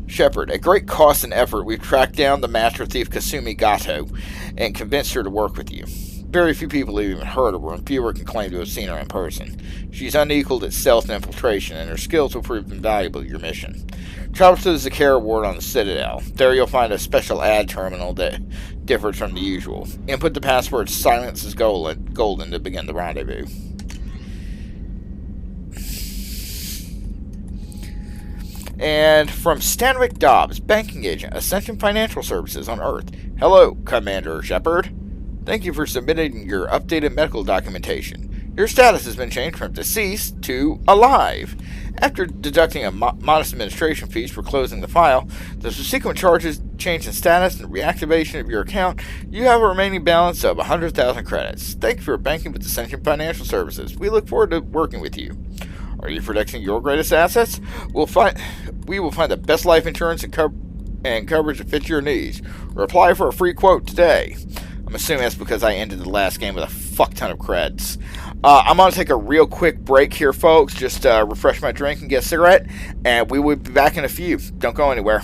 Shepard, at great cost and effort, we've tracked down the master thief Kasumi Gato and convinced her to work with you. Very few people have even heard of her, and fewer can claim to have seen her in person. She's unequaled at stealth and infiltration, and her skills will prove invaluable to your mission. Travel to the Zakera ward on the Citadel. There you'll find a special ad terminal that differs from the usual. Input the password Silence is Golden to begin the rendezvous. And from Stanwyck Dobbs, banking agent, Ascension Financial Services on Earth. Hello, Commander Shepard. Thank you for submitting your updated medical documentation. Your status has been changed from deceased to alive. After deducting a modest administration fees for closing the file, the subsequent charges, change in status, and reactivation of your account, you have a remaining balance of 100,000 credits. Thank you for banking with Ascension Financial Services. We look forward to working with you. Are you protecting your greatest assets? We will find the best life insurance and coverage that fits your needs. Or apply for a free quote today. I'm assuming that's because I ended the last game with a fuck ton of creds. I'm going to take a real quick break here, folks. Just refresh my drink and get a cigarette. And we will be back in a few. Don't go anywhere.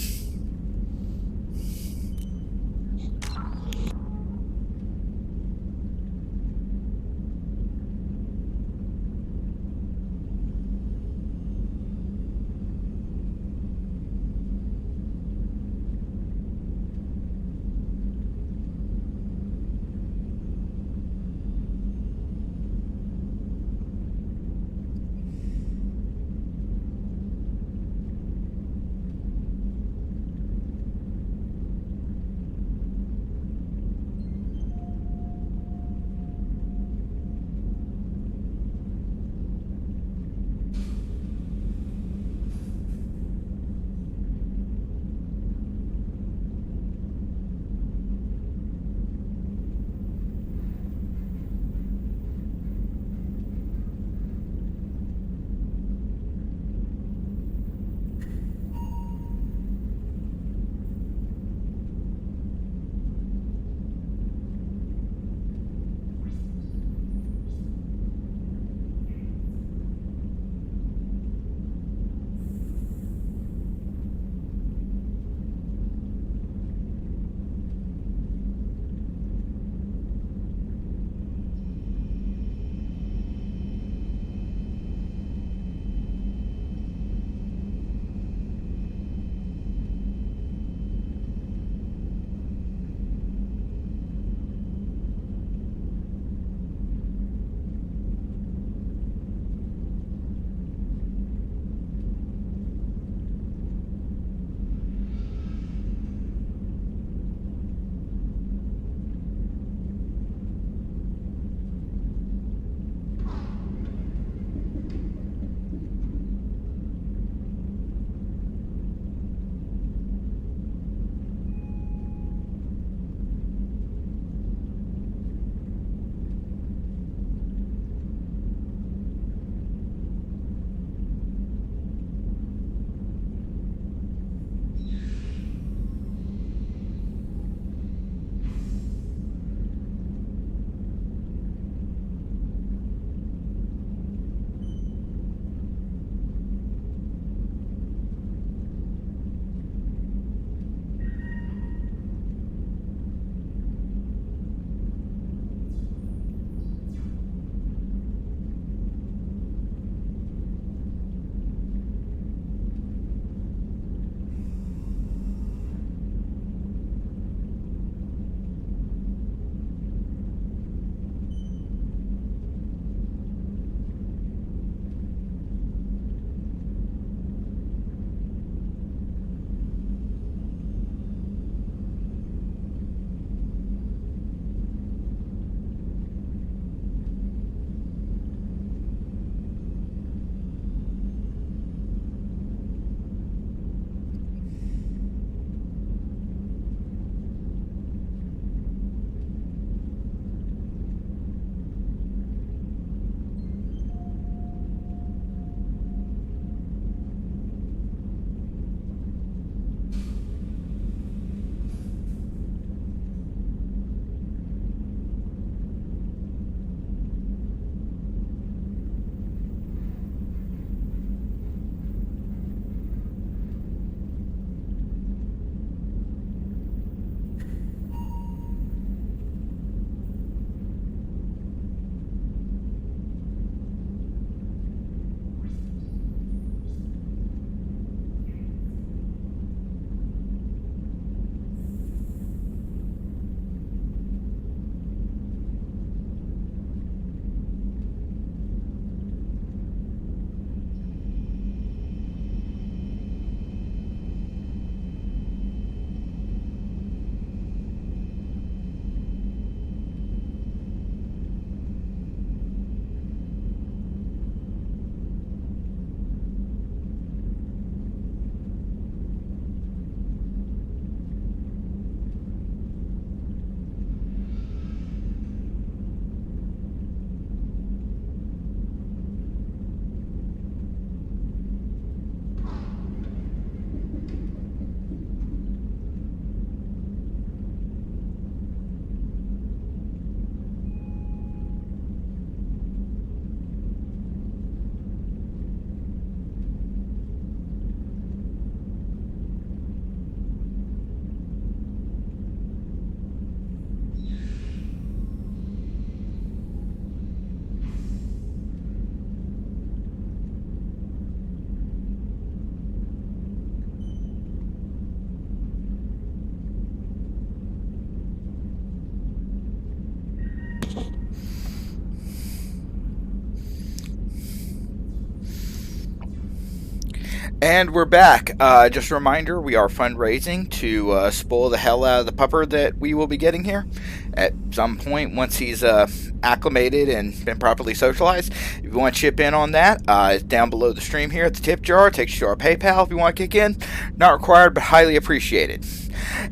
And we're back. Just a reminder, we are fundraising to spoil the hell out of the pupper that we will be getting here at some point once he's acclimated and been properly socialized. If you want to chip in on that, it's down below the stream here at the tip jar. It takes you to our PayPal if you want to kick in. Not required, but highly appreciated.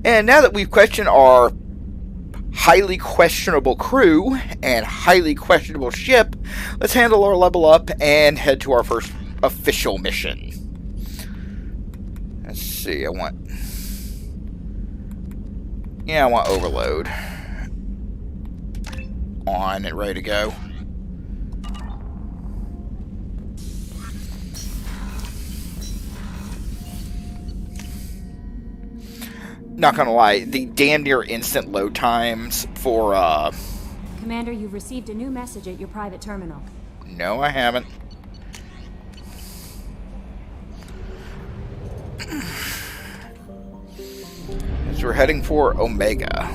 And now that we've questioned our highly questionable crew and highly questionable ship, let's handle our level up and head to our first official mission. Let's see, I want overload on and ready to go. Not gonna lie, the damn near instant load times for Commander, you've received a new message at your private terminal. No, I haven't. So we're heading for Omega.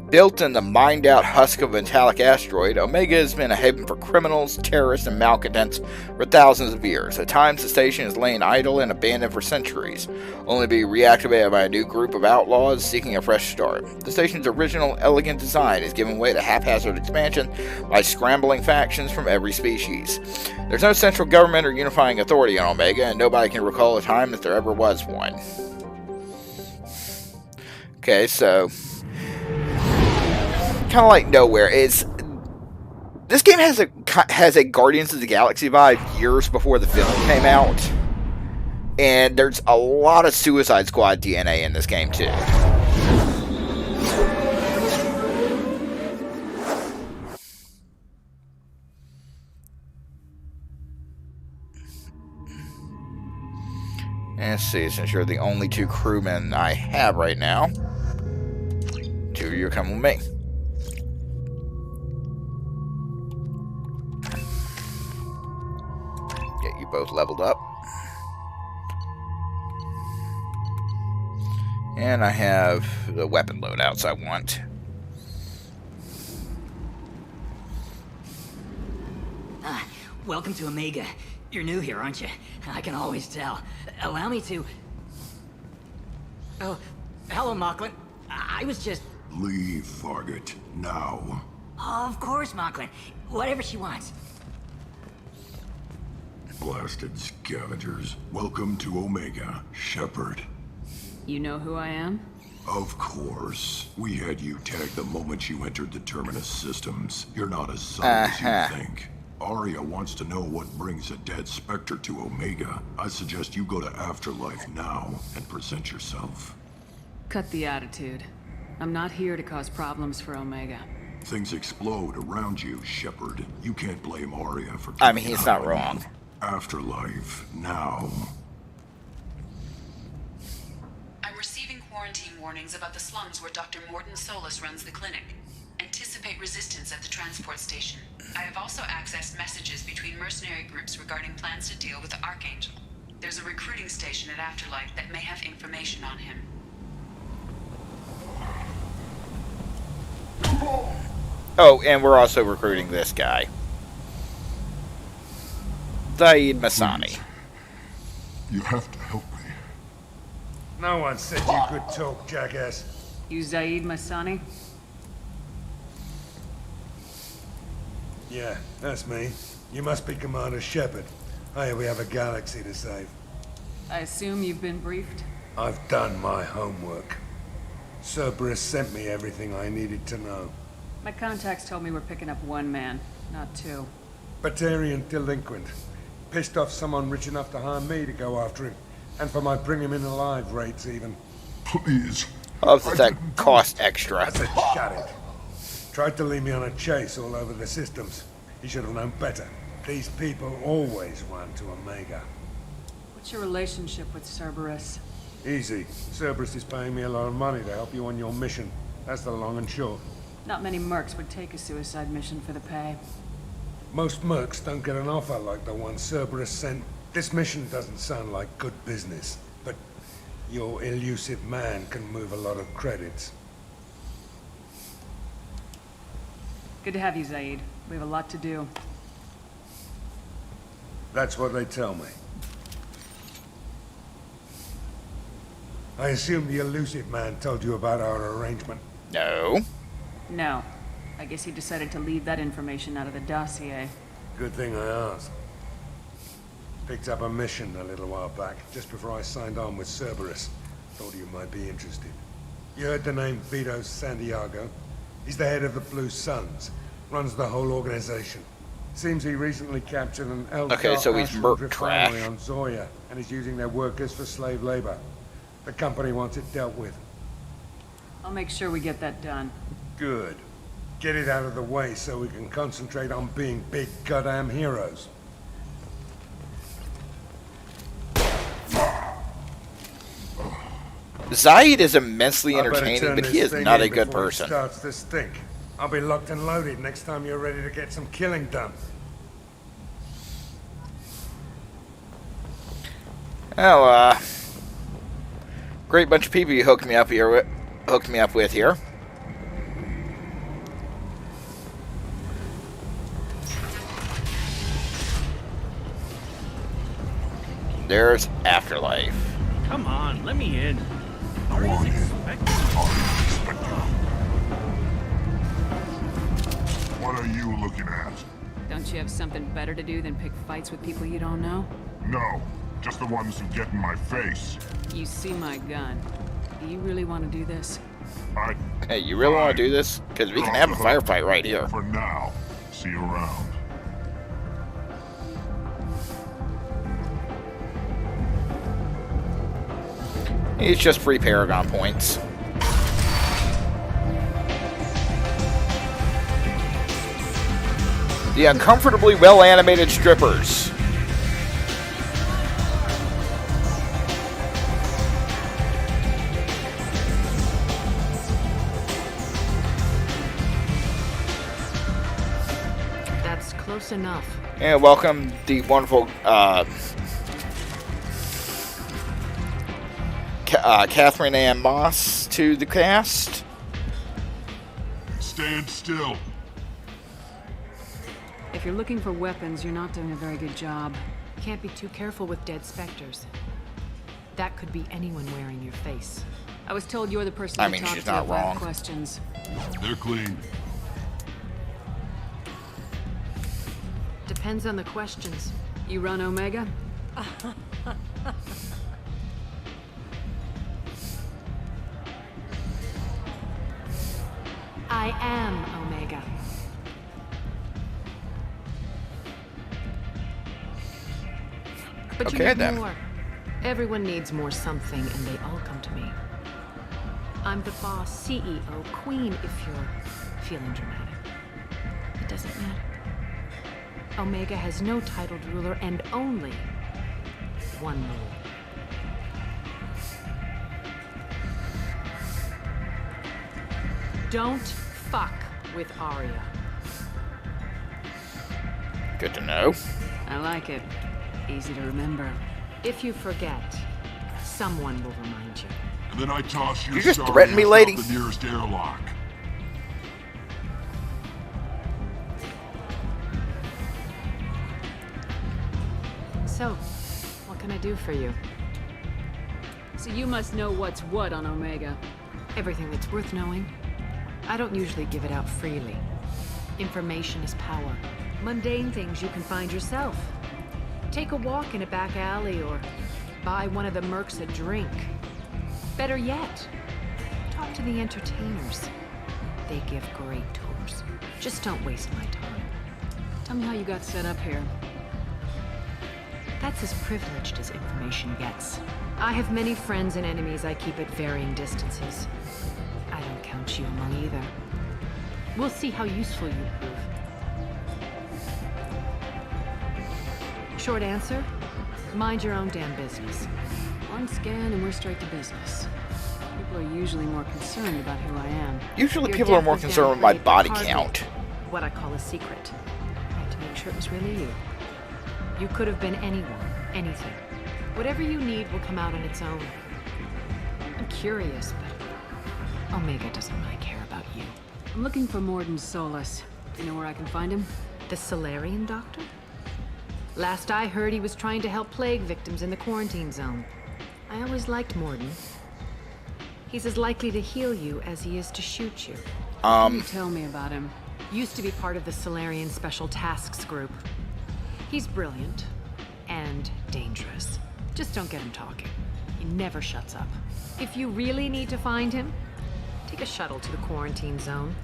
Built in the mined-out husk of a metallic asteroid, Omega has been a haven for criminals, terrorists, and malcontents for thousands of years. At times, the station has lain idle and abandoned for centuries, only to be reactivated by a new group of outlaws seeking a fresh start. The station's original, elegant design is giving way to haphazard expansion by scrambling factions from every species. There's no central government or unifying authority on Omega, and nobody can recall a time that there ever was one. Okay, so kind of like nowhere is this game has a Guardians of the Galaxy vibe years before the film came out, and there's a lot of Suicide Squad DNA in this game too. Let's see, since you're the only two crewmen I have right now, two of you are coming with me. Get you both leveled up. And I have the weapon loadouts I want. Welcome to Omega. You're new here, aren't you? I can always tell. Allow me to... Oh, hello, Mocklin. I was just... Leave, Fargate, now. Of course, Mocklin. Whatever she wants. Blasted scavengers. Welcome to Omega, Shepard. You know who I am? Of course. We had you tagged the moment you entered the Terminus systems. You're not as subtle as you think. Aria wants to know what brings a dead Spectre to Omega. I suggest you go to Afterlife now and present yourself. Cut the attitude. I'm not here to cause problems for Omega. Things explode around you, Shepard. You can't blame Aria for... I mean, he's not wrong. Afterlife, now. I'm receiving quarantine warnings about the slums where Dr. Morton Solus runs the clinic. Anticipate resistance at the transport station. I have also accessed messages between mercenary groups regarding plans to deal with the Archangel. There's a recruiting station at Afterlife that may have information on him. Oh, and we're also recruiting this guy. Zaid Masani. You have to help me. No one said you could talk, jackass. You Zaid Masani? Yeah, that's me. You must be Commander Shepard. Hey, we have a galaxy to save. I assume you've been briefed? I've done my homework. Cerberus sent me everything I needed to know. My contacts told me we're picking up one man, not two. Batarian delinquent. Pissed off someone rich enough to hire me to go after him. And for my bring him in alive rates, even. Please. Oh, does that cost extra? I said shut it. Tried to lead me on a chase all over the systems. He should have known better. These people always run to Omega. What's your relationship with Cerberus? Easy. Cerberus is paying me a lot of money to help you on your mission. That's the long and short. Not many mercs would take a suicide mission for the pay. Most mercs don't get an offer like the one Cerberus sent. This mission doesn't sound like good business, but your elusive man can move a lot of credits. Good to have you, Zaid. We have a lot to do. That's what they tell me. I assume the elusive man told you about our arrangement. No. No. I guess he decided to leave that information out of the dossier. Good thing I asked. Picked up a mission a little while back, just before I signed on with Cerberus. Thought you might be interested. You heard the name Vito Santiago? He's the head of the Blue Suns. Runs the whole organization. Seems he recently captured an Okay, so he's merc refinery trash. on Zoya, and is using their workers for slave labor. The company wants it dealt with. I'll make sure we get that done. Good. Get it out of the way so we can concentrate on being big goddamn heroes. Zaid is immensely entertaining, but he is not a good person. Starts to stink. I'll be locked and loaded next time you're ready to get some killing done. Oh, great bunch of people you hooked me up with here. There's Afterlife. Come on, let me in. Go on in. What are you looking at? Don't you have something better to do than pick fights with people you don't know? No, just the ones who get in my face. You see my gun. Do you really want to do this? Hey, you really want to do this? Because we can have a firefight right here. For now. See you around. It's just free Paragon points. The uncomfortably well-animated strippers. That's close enough. And welcome the wonderful Catherine Ann Moss to the cast. Stand still. If you're looking for weapons, you're not doing a very good job. Can't be too careful with dead specters. That could be anyone wearing your face. I was told you're the person I to mean, talk she's to not if I have wrong. questions. They're clean. Depends on the questions. You run Omega? I am Omega. But you Okay, need then. more. Everyone needs more something, and they all come to me. I'm the boss, CEO, queen, if you're feeling dramatic. It doesn't matter. Omega has no titled ruler and only one rule. Don't fuck with Arya. Good to know. I like it. Easy to remember. If you forget, someone will remind you. And then I toss you. You just threaten me, lady? The nearest airlock. So, what can I do for you? So you must know what's what on Omega. Everything that's worth knowing. I don't usually give it out freely. Information is power. Mundane things you can find yourself. Take a walk in a back alley or buy one of the mercs a drink. Better yet, talk to the entertainers. They give great tours. Just don't waste my time. Tell me how you got set up here. That's as privileged as information gets. I have many friends and enemies I keep at varying distances. I don't count you among either. We'll see how useful you prove. Short answer? Mind your own damn business. One scan and we're straight to business. People are usually more concerned about who I am. Usually Your people are death more was concerned with my downplayed, body hardly count. What I call a secret. I had to make sure it was really you. You could have been anyone, anything. Whatever you need will come out on its own. I'm curious, but Omega doesn't really care about you. I'm looking for Mordin Solus. Do you know where I can find him? The Solarian doctor? Last I heard, he was trying to help plague victims in the quarantine zone. I always liked Mordin. He's as likely to heal you as he is to shoot you. Can you tell me about him? Used to be part of the Solarian Special Tasks Group. He's brilliant and dangerous. Just don't get him talking. He never shuts up. If you really need to find him, take a shuttle to the quarantine zone.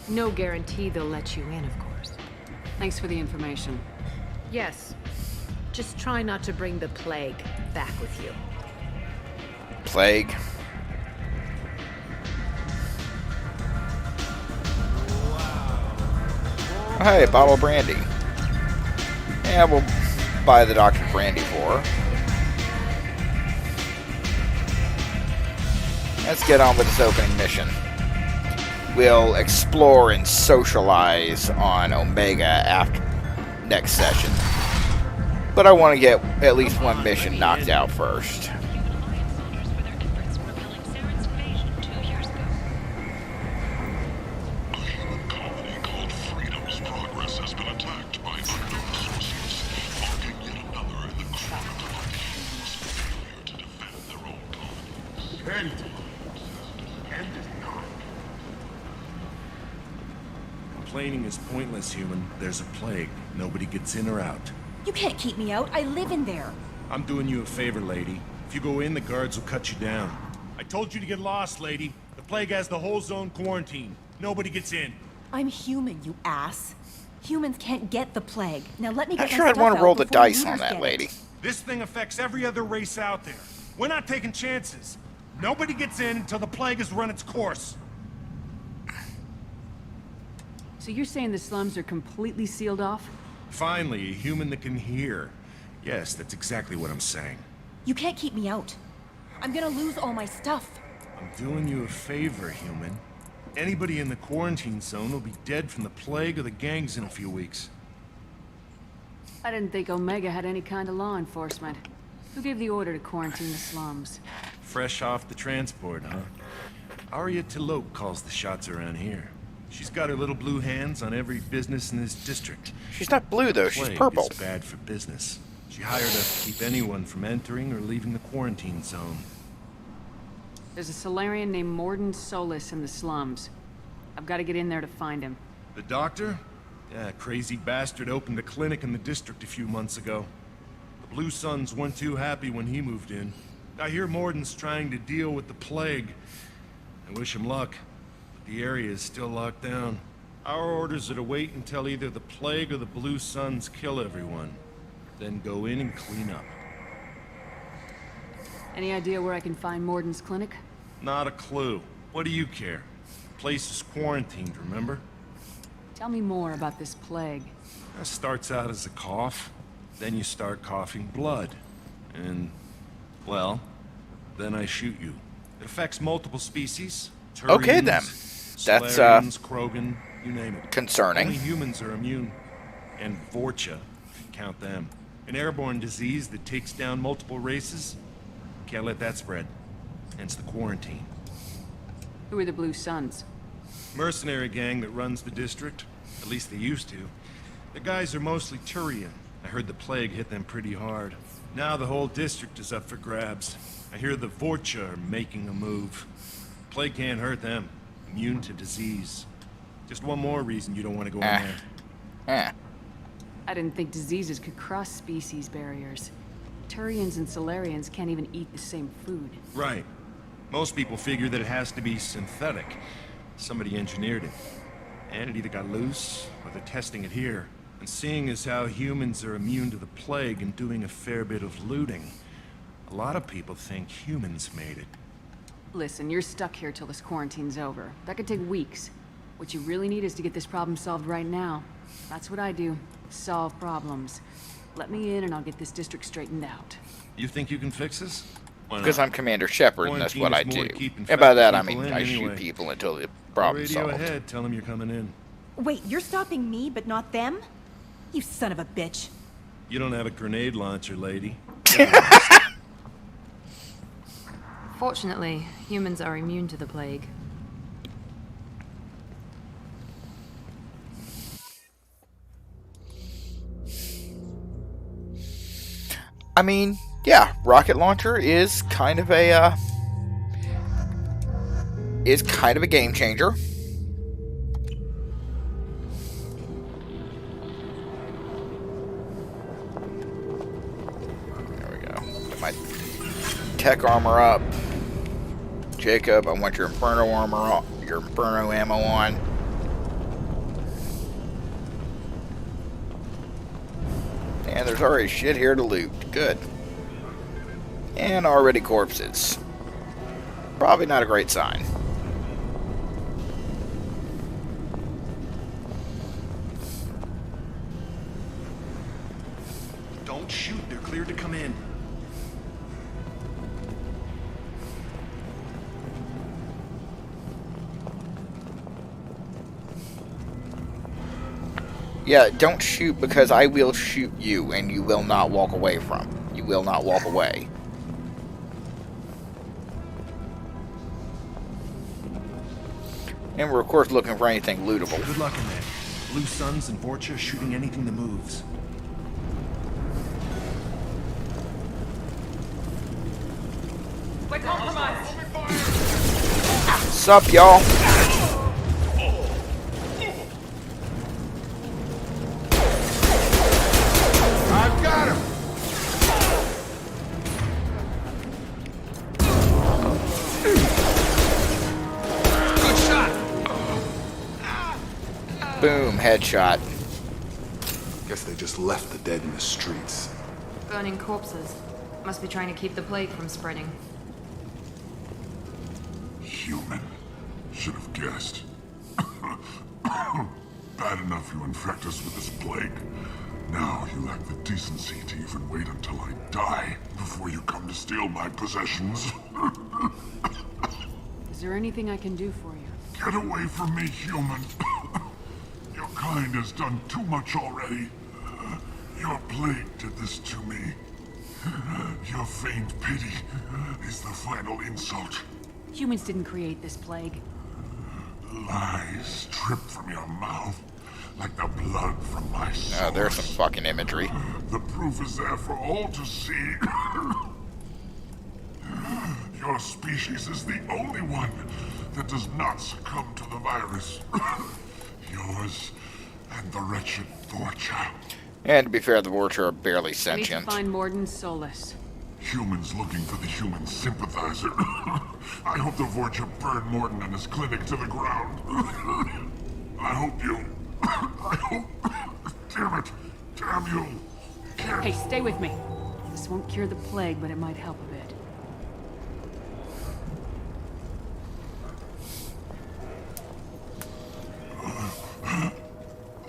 No guarantee they'll let you in, of course. Thanks for the information. Yes. Just try not to bring the plague back with you. Plague. Oh, hey, a bottle of brandy. Yeah, we'll buy the doctor brandy for her. Let's get on with this opening mission. We'll explore and socialize on Omega after next session. But I want to get at least one mission knocked out first. Complaining is pointless, human. There's a plague. Nobody gets in or out. You can't keep me out. I live in there. I'm doing you a favor, lady. If you go in, the guards will cut you down. I told you to get lost, lady. The plague has the whole zone quarantined. Nobody gets in. I'm human, you ass. Humans can't get the plague. Now let me get I'm sure I'd want to roll the dice on that lady. This thing affects every other race out there. We're not taking chances. Nobody gets in until the plague has run its course. So you're saying the slums are completely sealed off? Finally, a human that can hear. Yes, that's exactly what I'm saying. You can't keep me out. I'm gonna lose all my stuff. I'm doing you a favor, human. Anybody in the quarantine zone will be dead from the plague or the gangs in a few weeks. I didn't think Omega had any kind of law enforcement. Who gave the order to quarantine the slums? Fresh off the transport, huh? Arya T'Loak calls the shots around here. She's got her little blue hands on every business in this district. She's not blue, though. She's purple. It's bad for business. She hired us to keep anyone from entering or leaving the quarantine zone. There's a Solarian named Mordin Solus in the slums. I've got to get in there to find him. The doctor? Yeah, crazy bastard opened a clinic in the district a few months ago. The Blue Suns weren't too happy when he moved in. I hear Mordin's trying to deal with the plague. I wish him luck. The area is still locked down. Our orders are to wait until either the plague or the Blue Suns kill everyone. Then go in and clean up. Any idea where I can find Mordin's clinic? Not a clue. What do you care? The place is quarantined, remember? Tell me more about this plague. It starts out as a cough. Then you start coughing blood. And, well, then I shoot you. It affects multiple species. Turians, okay, then. That's, Solarians, Krogan, you name it. Concerning. Only humans are immune. And Vorcha, if you count them. An airborne disease that takes down multiple races. Can't let that spread. Hence the quarantine. Who are the Blue Suns? Mercenary gang that runs the district. At least they used to. The guys are mostly Turian. I heard the plague hit them pretty hard. Now the whole district is up for grabs. I hear the Vorcha are making a move. Plague can't hurt them. Immune to disease. Just one more reason you don't want to go in there. I didn't think diseases could cross species barriers. Turians and Solarians can't even eat the same food. Right. Most people figure that it has to be synthetic. Somebody engineered it. And it either got loose, or they're testing it here. And seeing as how humans are immune to the plague and doing a fair bit of looting, a lot of people think humans made it. Listen, you're stuck here till this quarantine's over. That could take weeks. What you really need is to get this problem solved right now. That's what I do. Solve problems. Let me in and I'll get this district straightened out. You think you can fix this? Because I'm Commander Shepard and that's what I do. And by that I mean I shoot people until the problem's solved. Radio ahead, tell them you're coming in. Wait, you're stopping me, but not them? You son of a bitch. You don't have a grenade launcher, lady. Fortunately, humans are immune to the plague. I mean, yeah, rocket launcher is kind of a game changer. There we go. Get my tech armor up. Jacob, I want your Inferno armor on, your Inferno ammo on. And there's already shit here to loot. Good. And already corpses. Probably not a great sign. Don't shoot, they're cleared to come in. Yeah, don't shoot because I will shoot you and you will not walk away from. You will not walk away. And we're of course looking for anything lootable. Good luck in there. Blue Suns and Vorcha shooting anything that moves. Sup, y'all? I've got him! Good shot! Boom, headshot. Guess they just left the dead in the streets. Burning corpses. Must be trying to keep the plague from spreading. Human. Should have guessed. Bad enough you infect us with this plague. Now you lack the decency to even wait until I die before you come to steal my possessions. Is there anything I can do for you? Get away from me, human. Your kind has done too much already. Your plague did this to me. Your feigned pity is the final insult. Humans didn't create this plague. Lies drip from your mouth like the blood from my source. Oh, there's some fucking imagery. The proof is there for all to see. Your species is the only one that does not succumb to the virus. Yours and the wretched Vorcha. And to be fair, the Vorcha are barely I need to sentient. find Mordin Solus. Humans looking for the human sympathizer. I hope the Vorcha burn Mordin and his clinic to the ground. I hope you... I hope... Damn it. Damn you. Hey, stay with me. This won't cure the plague, but it might help a bit.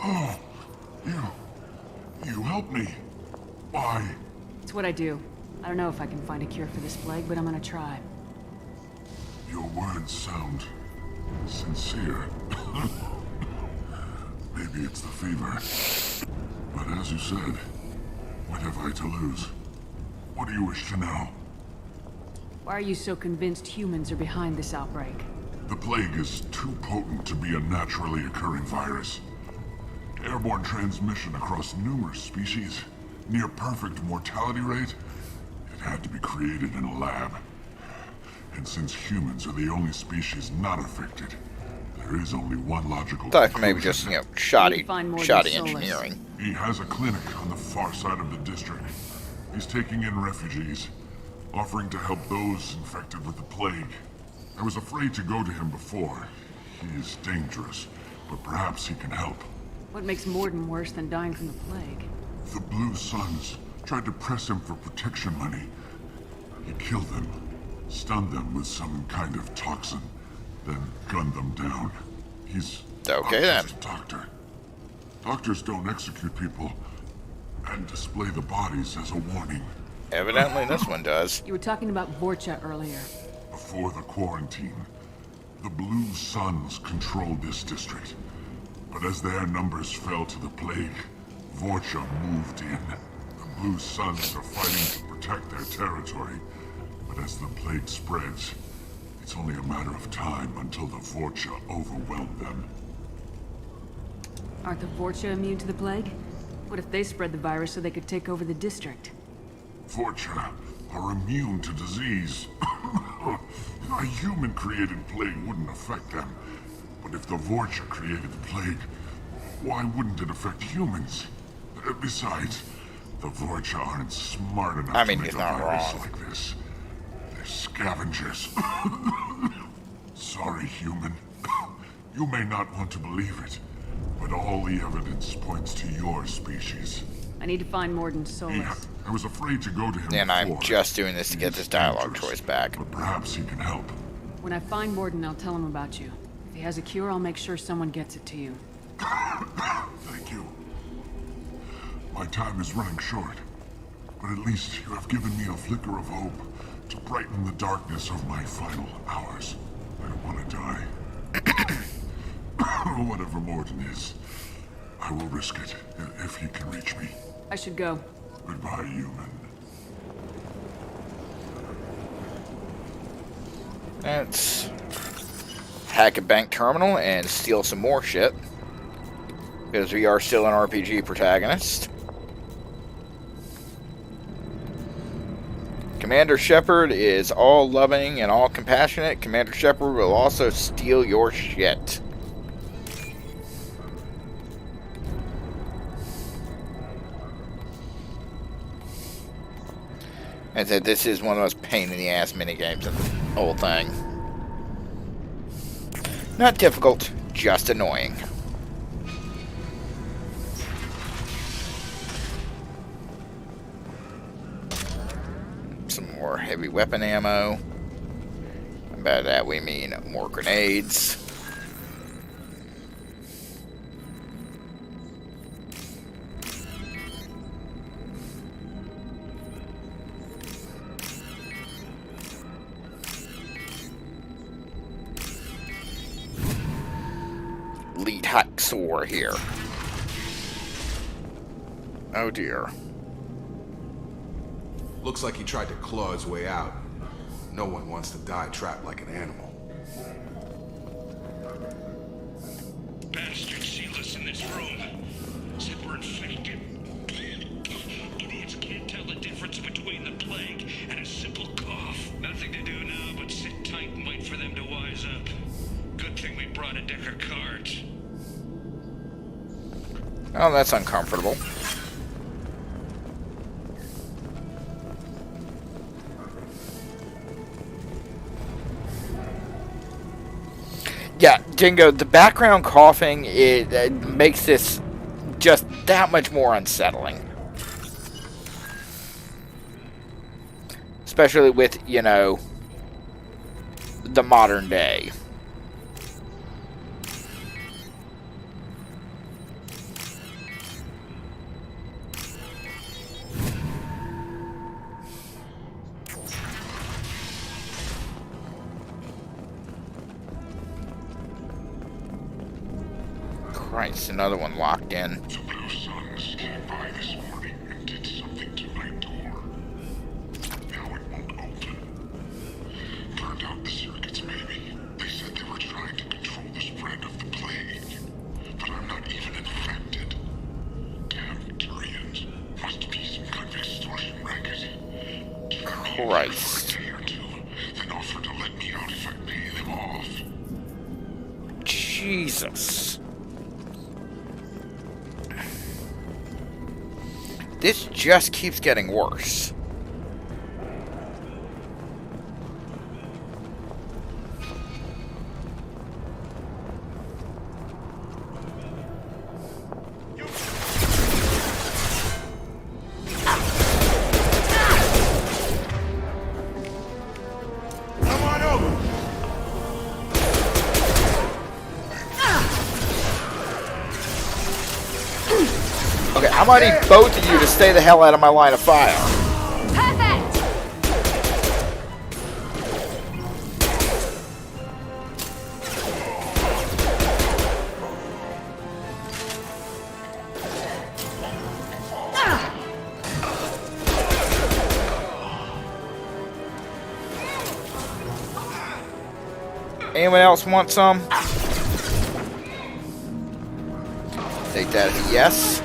Oh, you helped me. Why? It's what I do. I don't know if I can find a cure for this plague, but I'm gonna try. Your words sound sincere. Maybe it's the fever. But as you said, what have I to lose? What do you wish to know? Why are you so convinced humans are behind this outbreak? The plague is too potent to be a naturally occurring virus. Airborne transmission across numerous species, near perfect mortality rate. It had to be created in a lab. And since humans are the only species not affected, there is only one logical Thought maybe just, you know, shoddy Solus. engineering. He has a clinic on the far side of the district. He's taking in refugees, offering to help those infected with the plague. I was afraid to go to him before. He is dangerous, but perhaps he can help. What makes Mordin worse than dying from the plague? The Blue Suns tried to press him for protection money. He killed them, stunned them with some kind of toxin, then gunned them down. He's okay then. Just a doctor. Doctors don't execute people and display the bodies as a warning. Evidently this one does. You were talking about Vorcha earlier. Before the quarantine, the Blue Suns controlled this district. But as their numbers fell to the plague, Vorcha moved in. The Blue Suns are fighting to protect their territory. But as the plague spreads, it's only a matter of time until the Vorcha overwhelm them. Aren't the Vorcha immune to the plague? What if they spread the virus so they could take over the district? Vorcha are immune to disease. A human-created plague wouldn't affect them. But if the Vorcha created the plague, why wouldn't it affect humans? Besides, the Vorcha aren't smart enough to make a virus like this. They're scavengers. Sorry, human. You may not want to believe it, but all the evidence points to your species. I need to find Mordin Solus. Yeah, I was afraid to go to him And before. I'm just doing this to get this dialogue choice back. But perhaps he can help. When I find Mordin, I'll tell him about you. If he has a cure, I'll make sure someone gets it to you. Thank you. My time is running short, but at least you have given me a flicker of hope to brighten the darkness of my final hours. I don't want to die. Whatever Mordin is, I will risk it if he can reach me. I should go. Goodbye, human. Let's hack a bank terminal and steal some more shit. Because we are still an RPG protagonist. Commander Shepard is all loving and all compassionate. Commander Shepard will also steal your shit. And that this is one of the most pain in the ass minigames of the whole thing. Not difficult, just annoying. Some more heavy weapon ammo. And by that we mean more grenades. Lead Haxor here. Oh dear. Looks like he tried to claw his way out. No one wants to die trapped like an animal. Bastards sealed us in this room. Said we're infected. Idiots can't tell the difference between the plague and a simple cough. Nothing to do now but sit tight and wait for them to wise up. Good thing we brought a deck of cards. Oh, that's uncomfortable. Yeah, Dingo, the background coughing, it makes this just that much more unsettling. Especially with, you know, the modern day. Christ, another one locked in. The Blue Suns came by this morning and did something to my door. Now it won't open. Turned out the circuits maybe. They said they were trying to control the spread of the plague. But I'm not even infected. Damn Turians. Must be some kind of extortion racket. Christ. Then offer to let me out if I pay them off. Jesus. This just keeps getting worse. Come on over. Okay, I might need both of you to stay the hell out of my line of fire. Perfect! Anyone else want some? Take that as a yes.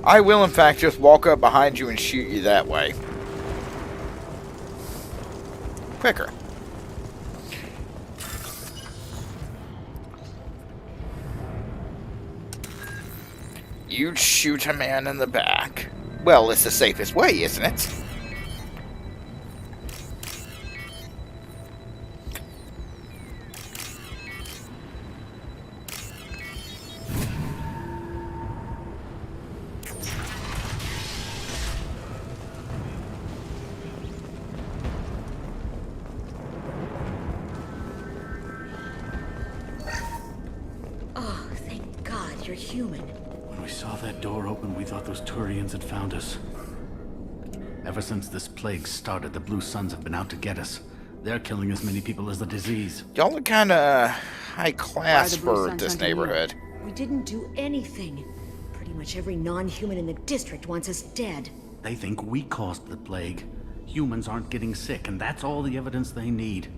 I will, in fact, just walk up behind you and shoot you that way. Quicker. You'd shoot a man in the back. Well, it's the safest way, isn't it? Oh, thank God you're human. When we saw that door open, we thought those Turians had found us. Ever since this plague started, the Blue Suns have been out to get us. They're killing as many people as the disease. Y'all are kind of high class for this neighborhood. We didn't do anything. Pretty much every non-human in the district wants us dead. They think we caused the plague. Humans aren't getting sick, and that's all the evidence they need.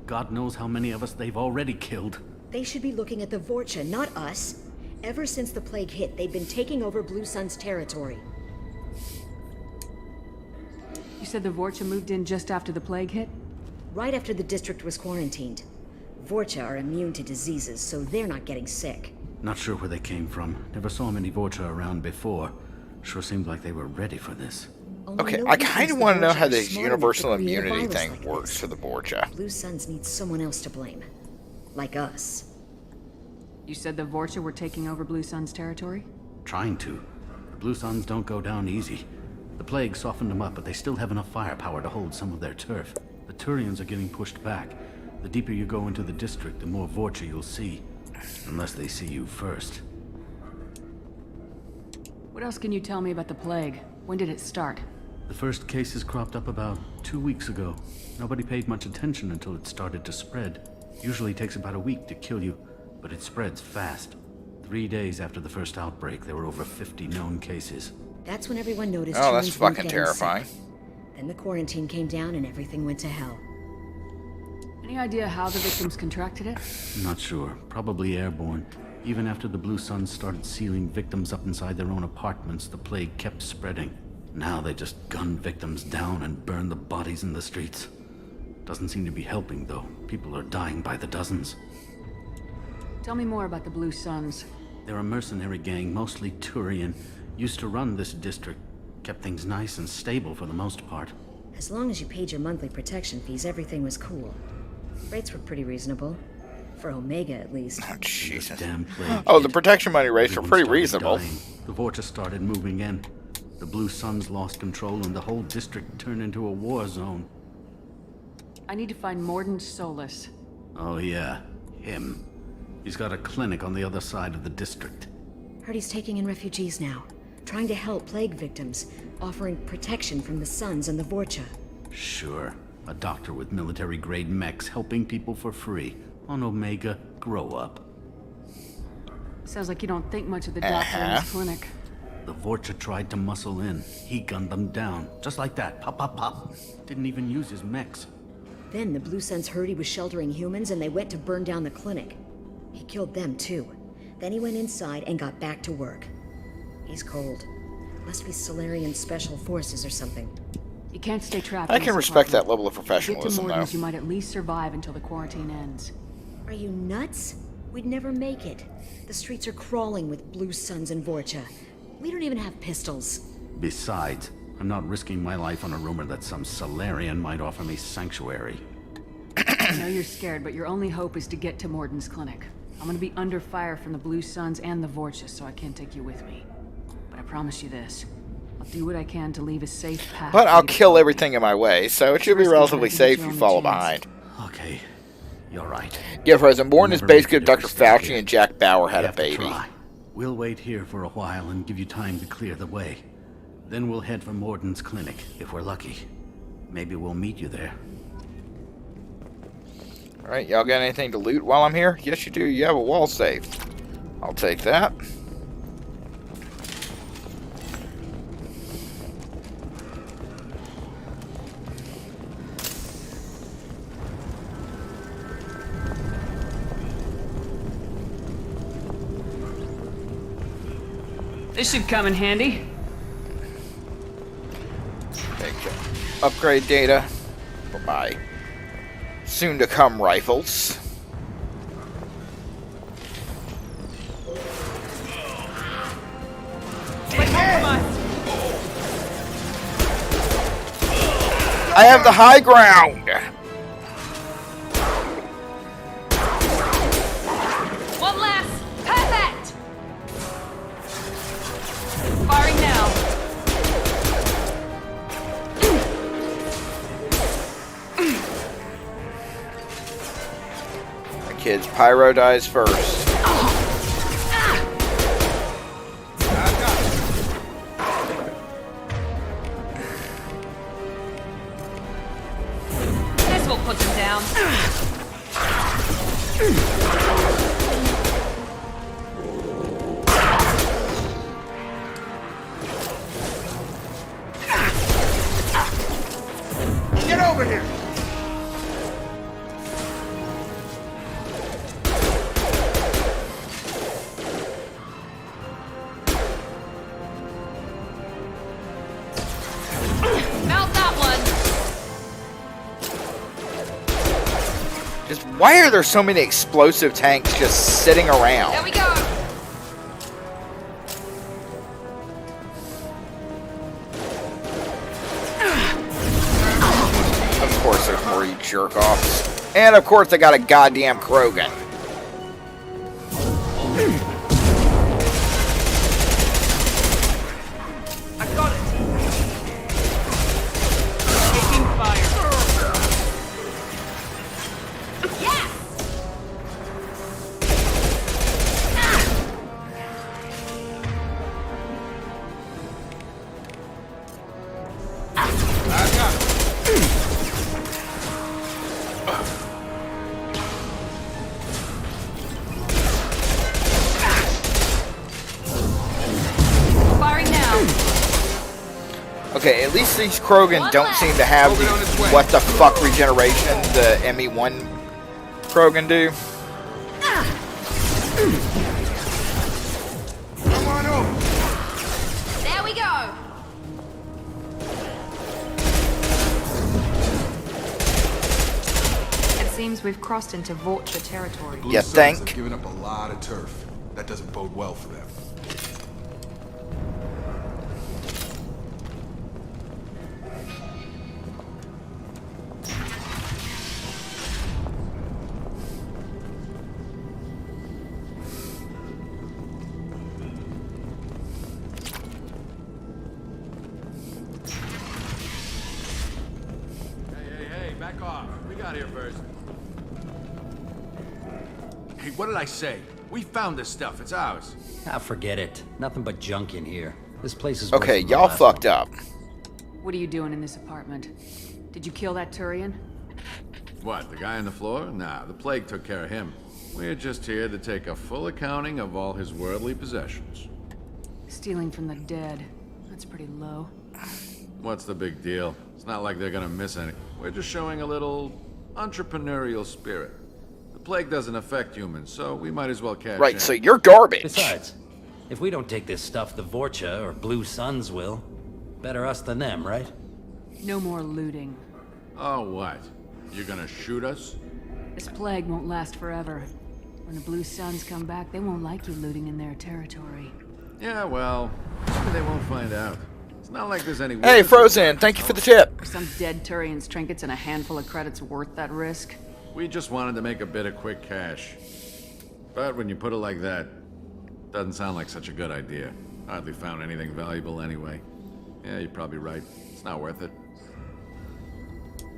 God knows how many of us they've already killed. They should be looking at the Vorcha, not us. Ever since the plague hit, they've been taking over Blue Sun's territory. You said the Vorcha moved in just after the plague hit? Right after the district was quarantined. Vorcha are immune to diseases, so they're not getting sick. Not sure where they came from. Never saw many Vorcha around before. Sure seemed like they were ready for this. Okay, I kind of want to know how this universal immunity thing works for the Vorcha. Blue Suns need someone else to blame. Like us. You said the Vorcha were taking over Blue Sun's territory? Trying to. The Blue Suns don't go down easy. The plague softened them up, but they still have enough firepower to hold some of their turf. The Turians are getting pushed back. The deeper you go into the district, the more Vorcha you'll see. Unless they see you first. What else can you tell me about the plague? When did it start? The first cases cropped up about 2 weeks ago. Nobody paid much attention until it started to spread. Usually takes about a week to kill you, but it spreads fast. 3 days after the first outbreak, there were over 50 known cases. That's when everyone noticed. Oh, that's fucking terrifying. Then the quarantine came down and everything went to hell. Any idea how the victims contracted it? Not sure. Probably airborne. Even after the Blue Suns started sealing victims up inside their own apartments, the plague kept spreading. Now they just gun victims down and burn the bodies in the streets. Doesn't seem to be helping, though. People are dying by the dozens. Tell me more about the Blue Suns. They're a mercenary gang, mostly Turian. Used to run this district. Kept things nice and stable for the most part. As long as you paid your monthly protection fees, everything was cool. Rates were pretty reasonable. For Omega, at least. Oh, Jesus. Damn plague. Oh, the protection money rates are pretty reasonable. Dying. The Vorcha started moving in. The Blue Suns lost control and the whole district turned into a war zone. I need to find Mordin Solus. Oh yeah, him. He's got a clinic on the other side of the district. Heard he's taking in refugees now. Trying to help plague victims. Offering protection from the Suns and the Vorcha. Sure. A doctor with military-grade mechs helping people for free. On Omega, grow up. Sounds like you don't think much of the doctor in his clinic. The Vorcha tried to muscle in. He gunned them down. Just like that. Pop, pop, pop. Didn't even use his mechs. Then the Blue Suns heard he was sheltering humans and they went to burn down the clinic. He killed them too. Then he went inside and got back to work. He's cold. Must be Solarian Special Forces or something. You can't stay trapped. I can respect that level of professionalism, though. though. You might at least survive until the quarantine ends. Are you nuts? We'd never make it. The streets are crawling with Blue Suns and Vorcha. We don't even have pistols. Besides, I'm not risking my life on a rumor that some Solarian might offer me sanctuary. I know you're scared, but your only hope is to get to Mordin's clinic. I'm gonna be under fire from the Blue Suns and the Vorcha, so I can't take you with me. But I promise you this. I'll do what I can to leave a safe path. But I'll kill everything in my way, so it should be relatively safe if you follow behind. Okay, you're right. Yeah, President Mordin is basically Dr. Fauci and Jack Bauer had a baby. We'll wait here for a while and give you time to clear the way. Then we'll head for Mordin's clinic, if we're lucky. Maybe we'll meet you there. Alright, y'all got anything to loot while I'm here? Yes, you do. You have a wall safe. I'll take that. This should come in handy. upgrade data for my soon-to-come rifles. I have the high ground! One last! Perfect! Firing now. My kid's pyro dies first. This will put them down. Get over here! Mount that one. Just why are there so many explosive tanks just sitting around? There we go. Of course there's more, you jerk-offs. And of course they got a goddamn Krogan. I got it. Taking fire. Yes! Firing now. Okay, at least these Krogan don't seem to have the what the fuck regeneration the ME1 Krogan do. Come on over! There we go. It seems we've crossed into Vorcha territory. Blue You Suns think? have given up a lot of turf. That doesn't bode well for them. Hey, back off. We got here first. Hey, what did I say? We found this stuff. It's ours. Ah, forget it. Nothing but junk in here. This place is Okay, worse than the y'all last fucked up. What are you doing in this apartment? Did you kill that Turian? What, the guy on the floor? Nah, the plague took care of him. We're just here to take a full accounting of all his worldly possessions. Stealing from the dead. That's pretty low. What's the big deal? It's not like they're gonna miss any. We're just showing a little entrepreneurial spirit. The plague doesn't affect humans, so we might as well cash in. Right, so you're garbage. Besides, if we don't take this stuff, the Vorcha or Blue Suns will. Better us than them, right? No more looting. Oh, what? You're gonna shoot us? This plague won't last forever. When the Blue Suns come back, they won't like you looting in their territory. Yeah, well, maybe they won't find out. It's not like there's any... Hey, Frozen, thank you for the tip. Are some dead Turian's trinkets and a handful of credits worth that risk? We just wanted to make a bit of quick cash. But when you put it like that, doesn't sound like such a good idea. Hardly found anything valuable anyway. Yeah, you're probably right. It's not worth it.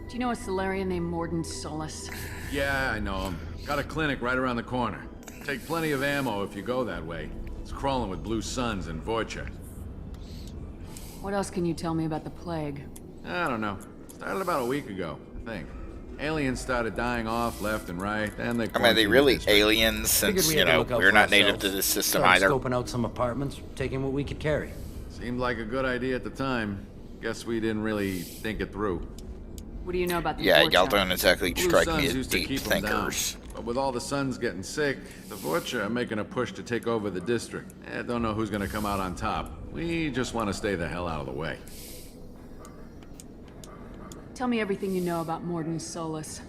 Do you know a Solarian named Mordin Solus? Yeah, I know him. Got a clinic right around the corner. Take plenty of ammo if you go that way. It's crawling with Blue Suns and Vorcha. What else can you tell me about the plague? I don't know. Started about a week ago, I think. Aliens started dying off left and right, and they... I mean, are they really aliens since, you know, we're not native to this system either? Scoping out some apartments, taking what we could carry. Seemed like a good idea at the time. Guess we didn't really think it through. What do you know about the Yeah, Vorcha? y'all don't exactly Blue strike Suns me as used to deep keep 'em down. thinkers. But with all the Suns getting sick, the Vorcha are making a push to take over the district. Don't know who's gonna come out on top. We just want to stay the hell out of the way. Tell me everything you know about Mordin Solus.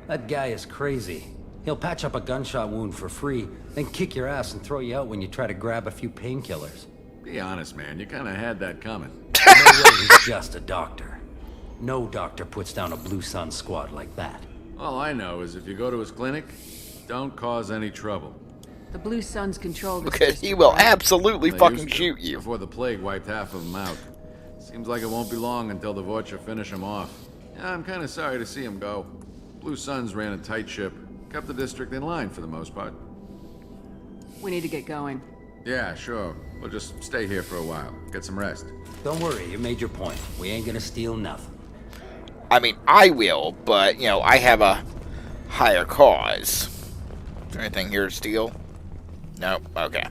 That guy is crazy. He'll patch up a gunshot wound for free, then kick your ass and throw you out when you try to grab a few painkillers. Be honest, man. You kind of had that coming. No way he's just a doctor. No doctor puts down a Blue Sun squad like that. All I know is if you go to his clinic, don't cause any trouble. The Blue Suns control the Because he will absolutely fucking shoot you. Before the plague wiped half of them out. Seems like it won't be long until the Vorcha finish him off. Yeah, I'm kind of sorry to see him go. Blue Suns ran a tight ship. Kept the district in line for the most part. We need to get going. Yeah, sure. We'll just stay here for a while. Get some rest. Don't worry, you made your point. We ain't gonna steal nothing. I mean, I will, but, you know, I have a higher cause. Is there anything here to steal? No? Okay.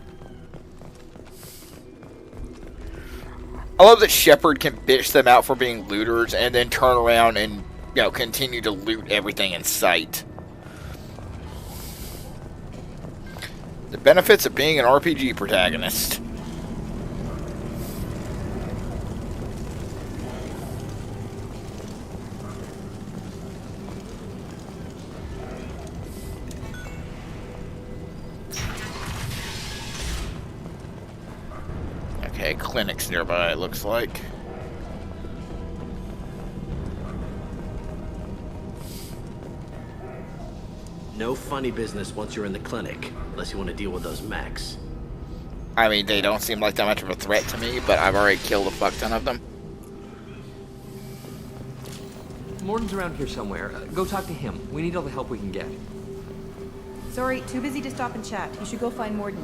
I love that Shepard can bitch them out for being looters and then turn around and, you know, continue to loot everything in sight. The benefits of being an RPG protagonist. Okay, clinics nearby, it looks like. No funny business once you're in the clinic, unless you want to deal with those mechs. I mean, they don't seem like that much of a threat to me, but I've already killed a fuck ton of them. Mordin's around here somewhere. Go talk to him. We need all the help we can get. Sorry, too busy to stop and chat. You should go find Mordin.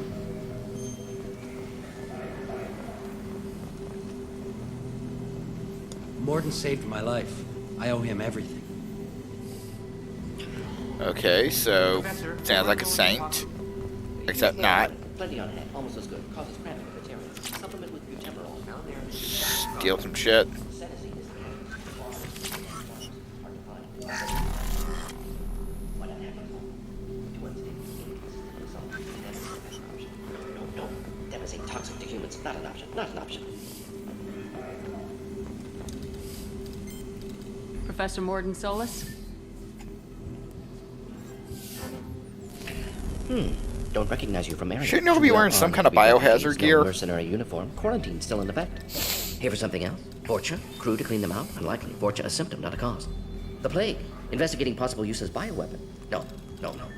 Mordin saved my life. I owe him everything. Okay, so sounds like a saint, except not. Plenty on hand, almost as good. Causes cramping of material. Supplement with buterol. Found there. Steal some shit. No, demonstrate toxic to humans. Not an option. Not an option. Professor Mordin Solus? Don't recognize you from area. Shouldn't you be wearing some kind of biohazard gear? No mercenary uniform. Quarantine still in effect. Here for something else? Vorcha? Crew to clean them out? Unlikely. Vorcha a symptom, not a cause. The plague. Investigating possible use as bioweapon. No.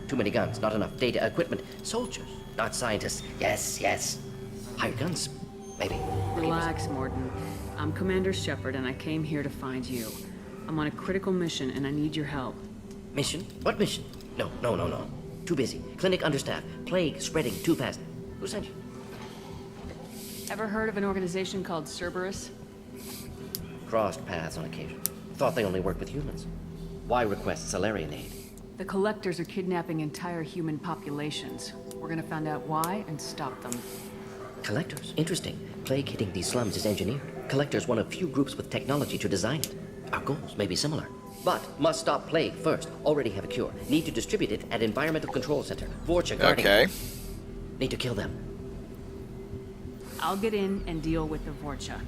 Too many guns, not enough data, equipment. Soldiers, not scientists. Yes. Hired guns, maybe. Relax, Mordin. I'm Commander Shepard, and I came here to find you. I'm on a critical mission, and I need your help. Mission? What mission? No. Too busy. Clinic understaffed. Plague spreading too fast. Who sent you? Ever heard of an organization called Cerberus? Crossed paths on occasion. Thought they only worked with humans. Why request Salarian aid? The Collectors are kidnapping entire human populations. We're gonna find out why and stop them. Collectors? Interesting. Plague hitting these slums is engineered. Collectors one of few groups with technology to design it. Our goals may be similar. But must stop plague first. Already have a cure. Need to distribute it at Environmental Control Center. Vorcha guarding. Okay. Need to kill them. I'll get in and deal with the Vorcha.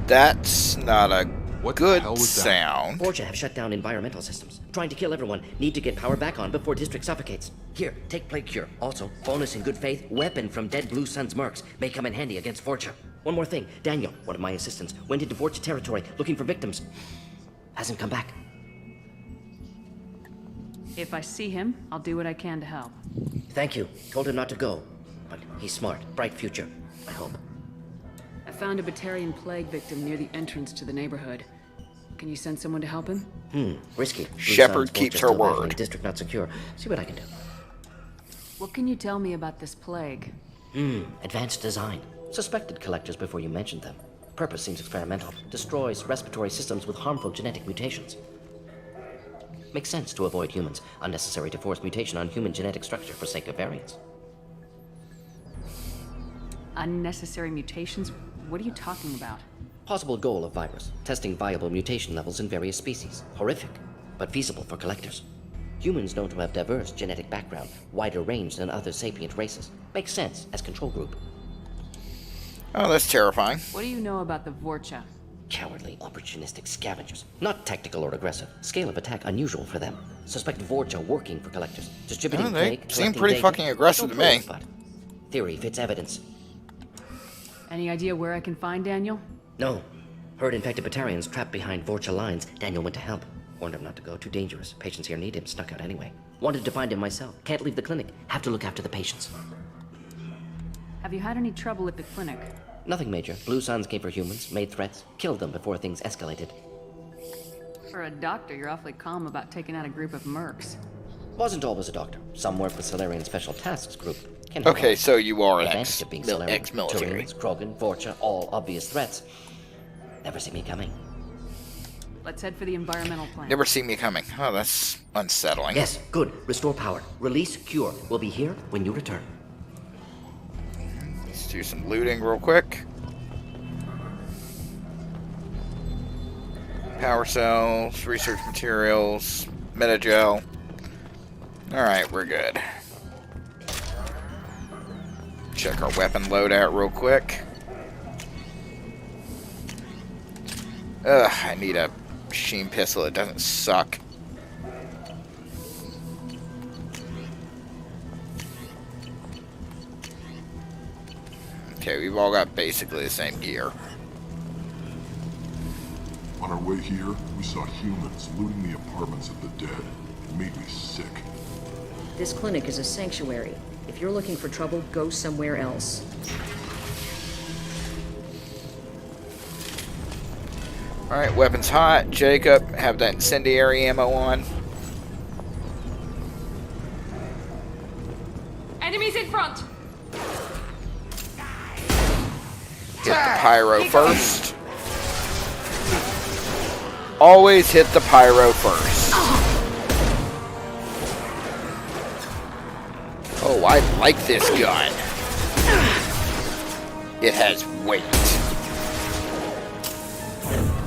That's not a good sound. Vorcha have shut down environmental systems. Trying to kill everyone. Need to get power back on before district suffocates. Here, take plague cure. Also, bonus in good faith, weapon from dead Blue Sun's mercs. May come in handy against Vorcha. One more thing. Daniel, one of my assistants, went into Vorcha territory looking for victims. Hasn't come back. If I see him, I'll do what I can to help. Thank you. Told him not to go. But he's smart. Bright future, I hope. I found a Batarian plague victim near the entrance to the neighborhood. Can you send someone to help him? Risky. Shepard keeps her word. District not secure. See what I can do. What can you tell me about this plague? Advanced design. Suspected collectors before you mentioned them. Purpose seems experimental. Destroys respiratory systems with harmful genetic mutations. Makes sense to avoid humans. Unnecessary to force mutation on human genetic structure for sake of variance. Unnecessary mutations? What are you talking about? Possible goal of virus. Testing viable mutation levels in various species. Horrific, but feasible for collectors. Humans known to have diverse genetic background, wider range than other sapient races. Makes sense as control group. Oh, that's terrifying. What do you know about the Vorcha? Cowardly, opportunistic scavengers. Not tactical or aggressive. Scale of attack unusual for them. Suspect Vorcha working for collectors. Distributing They plague, seem collecting pretty data. fucking aggressive No to me. proof, but theory fits evidence. Any idea where I can find Daniel? No. Heard infected Batarians trapped behind Vorcha lines. Daniel went to help. Warned him not to go. Too dangerous. Patients here need him. Snuck out anyway. Wanted to find him myself. Can't leave the clinic. Have to look after the patients. Have you had any trouble at the clinic? Nothing major. Blue Suns came for humans, made threats, killed them before things escalated. For a doctor, you're awfully calm about taking out a group of mercs. Wasn't always a doctor. Some worked with Solarian Special Tasks Group. Okay, so you are an Advantage of being Solarian. ex-military. Turians, Krogan, Vorcha, all obvious threats. Never see me coming. Let's head for the environmental plant. Never see me coming. Oh, that's unsettling. Yes, good. Restore power. Release cure. We'll be here when you return. Let's do some looting real quick. Power cells, research materials, metagel. Alright, we're good. Check our weapon loadout real quick. Ugh, I need a machine pistol that doesn't suck. Okay, we've all got basically the same gear. On our way here, we saw humans looting the apartments of the dead. It made me sick. This clinic is a sanctuary. If you're looking for trouble, go somewhere else. Alright, weapons hot. Jacob, have that incendiary ammo on. Enemies in front! Hit the pyro first. Always hit the pyro first. Oh, I like this gun. It has weight.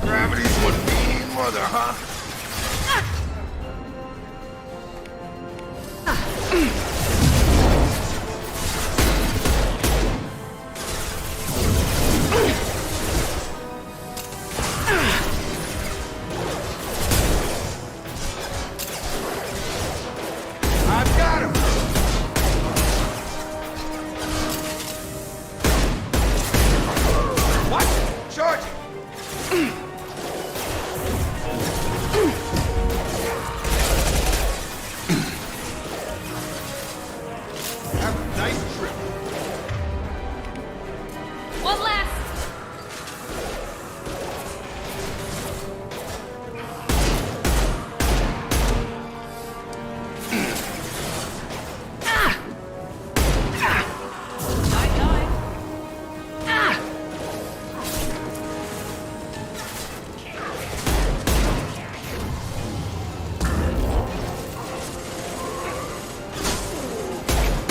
Gravity's one mean mother, huh? I've got him! What? Charging! Have a nice trip. One last!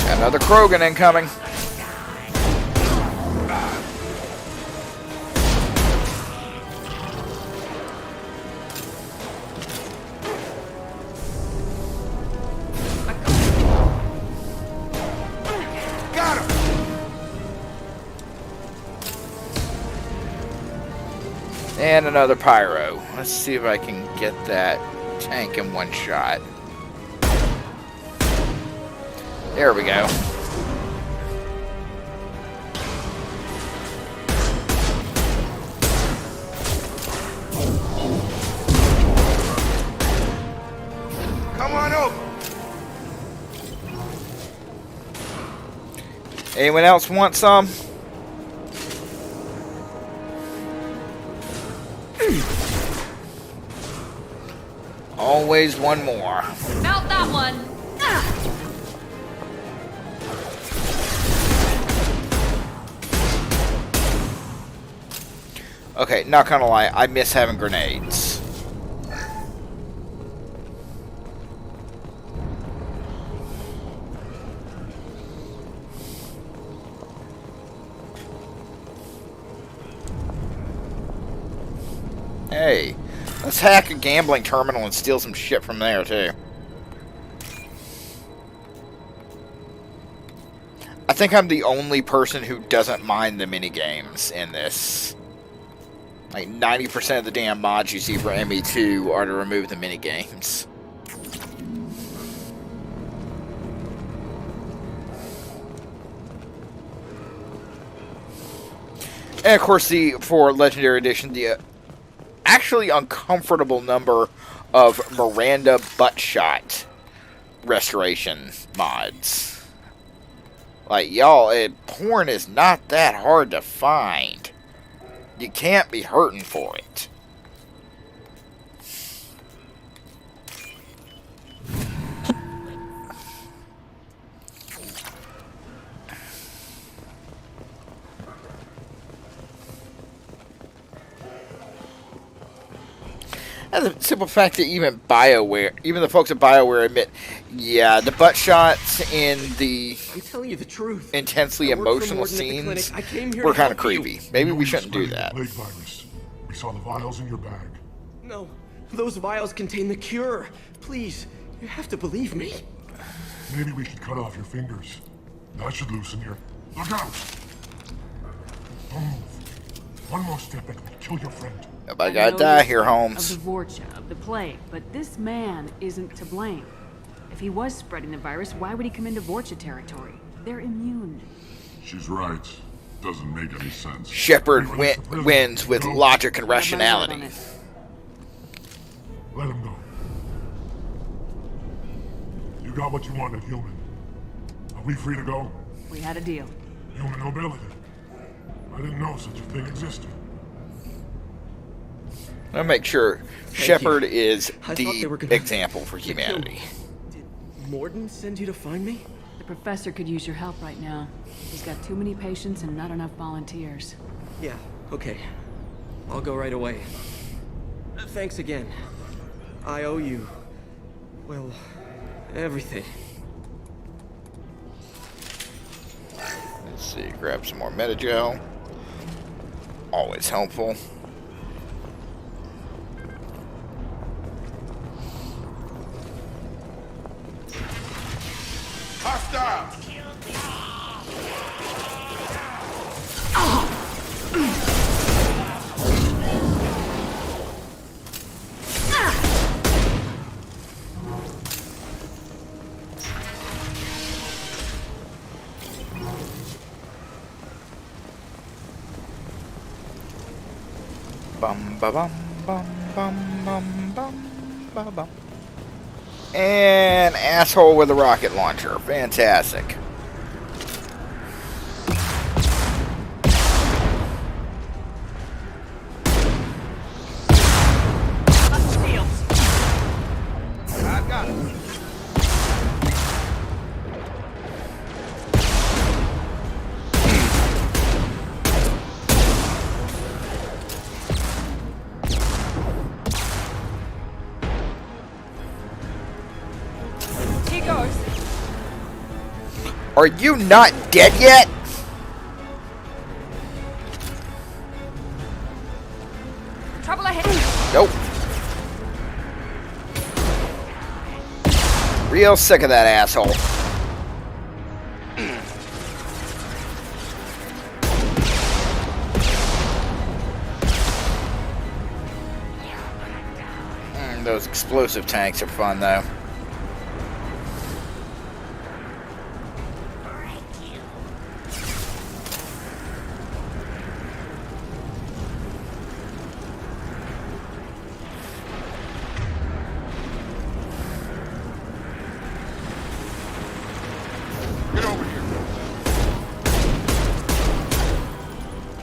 Another Krogan incoming. Got him! And another pyro. Let's see if I can get that tank in one shot. There we go. Come on over. Anyone else want some? Always one more. Mount that one! Okay, not gonna lie, I miss having grenades. Hey, let's hack a gambling terminal and steal some shit from there, too. I think I'm the only person who doesn't mind the minigames in this. Like 90% of the damn mods you see for ME2 are to remove the minigames. And of course, for Legendary Edition, the actually uncomfortable number of Miranda Buttshot restoration mods. Like, y'all, porn is not that hard to find. You can't be hurting for it. And the simple fact that even the folks at BioWare admit, yeah, the butt shots in the I'm telling you the truth. Intensely emotional scenes were kind of creepy. Maybe we shouldn't do that. Plague virus. We saw the vials in your bag. No, those vials contain the cure. Please, you have to believe me. Maybe we should cut off your fingers. That should loosen your... Look out! Don't move. One more step and we'll kill your friend. Nobody gotta die here, Holmes. Of the Vorcha, of the plague, but this man isn't to blame. If he was spreading the virus, why would he come into Vorcha territory? They're immune. She's right. Doesn't make any sense. Shepard wins with logic and rationality. Let him go. You got what you wanted, human. Are we free to go? We had a deal. Human nobility. I didn't know such a thing existed. I'll make sure Shepard is the example for humanity. Did Mordin send you to find me? The professor could use your help right now. He's got too many patients and not enough volunteers. Yeah, okay. I'll go right away. Thanks again. I owe you... well, everything. Let's see, grab some more Metagel. Always helpful. Hostile! Bum ba bum bum bum bum bum ba bum. And asshole with a rocket launcher. Fantastic. I've got it. Are you not dead yet? Trouble ahead. Nope. Real sick of that asshole. Those explosive tanks are fun, though.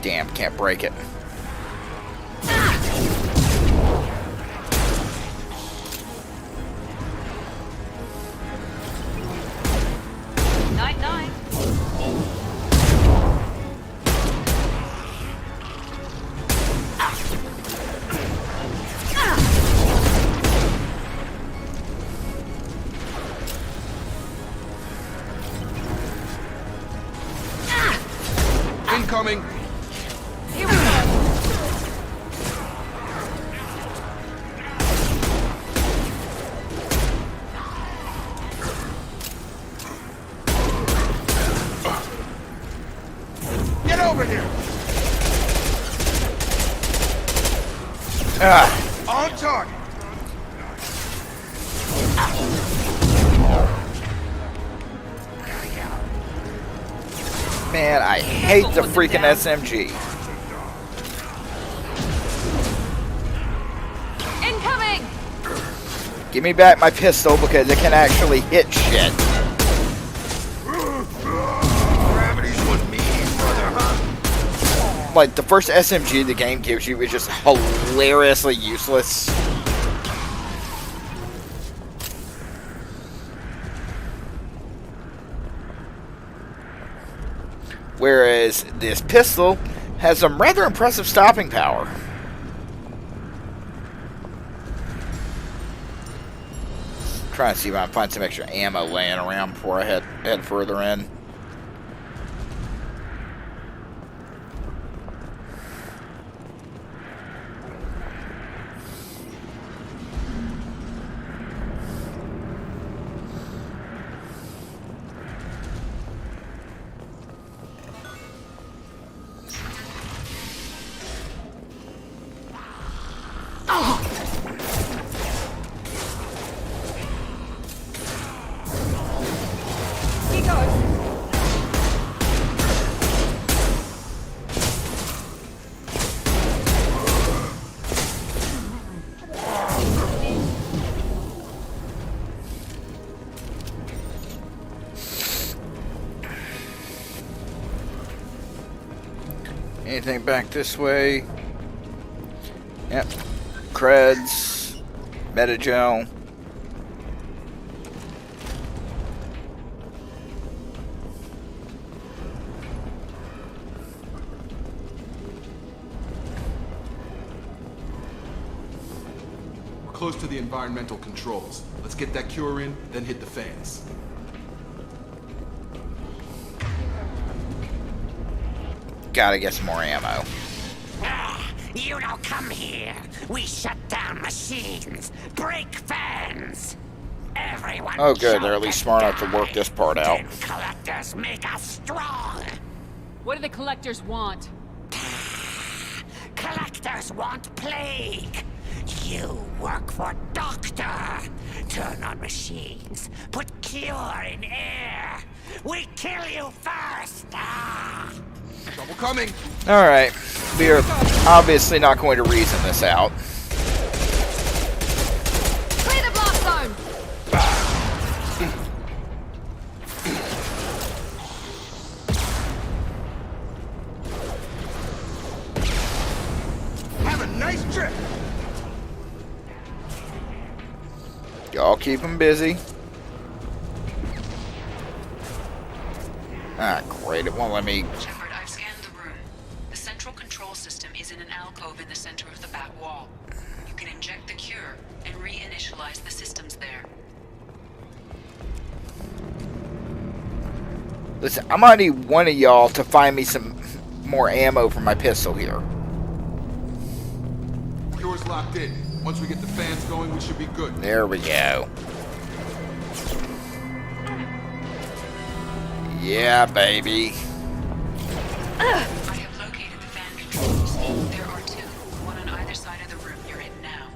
Damn, can't break it. Night-night. Incoming! Here we go. Get over here! On target. Man, I hate the freaking SMG. Incoming! Give me back my pistol because it can actually hit shit. Gravity's what me, brother, huh? Like, the first SMG the game gives you is just hilariously useless. Whereas this pistol has some rather impressive stopping power. Trying to see if I can find some extra ammo laying around before I head further in. Anything back this way? Yep. Creds. Metagel. We're close to the environmental controls. Let's get that cure in, then hit the fans. Gotta get some more ammo. You don't come here. We shut down machines, break fans. Everyone. Oh good, they're at least smart enough to work this part out. Collectors make us strong. What do the collectors want? Collectors want plague. You work for Doctor. Turn on machines. Put cure in air. We kill you first. Trouble coming. Alright. We are obviously not going to reason this out. Clear the blast zone! Have a nice trip. Y'all keep them busy. Ah, great. It won't let me... Shepard, I've scanned the room. The central control system is in an alcove in the center of the back wall. You can inject the cure and reinitialize the systems there. Listen, I might need one of y'all to find me some more ammo for my pistol here. Cure's locked in. Once we get the fans going, we should be good. There we go. Yeah, baby. I have located the fan controls. There are two, one on either side of the room you're in now.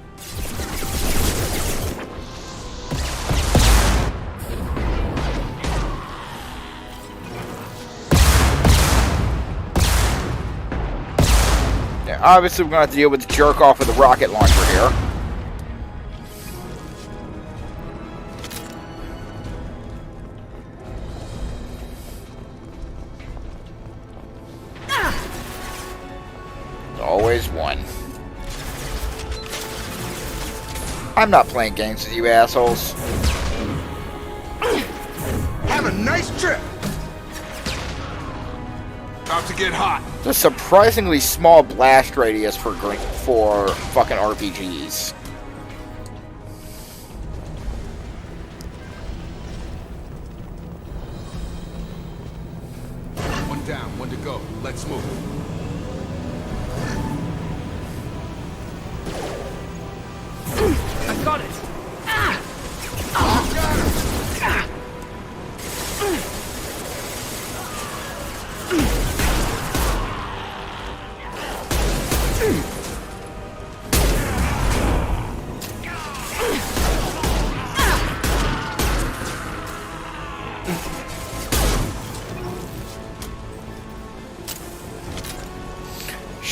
Yeah, obviously we're going to have to deal with the jerk off of the rocket launcher here. Always one. I'm not playing games with you assholes. Have a nice trip. About to get hot. It's a surprisingly small blast radius for fucking RPGs. One down, one to go. Let's move. I got it.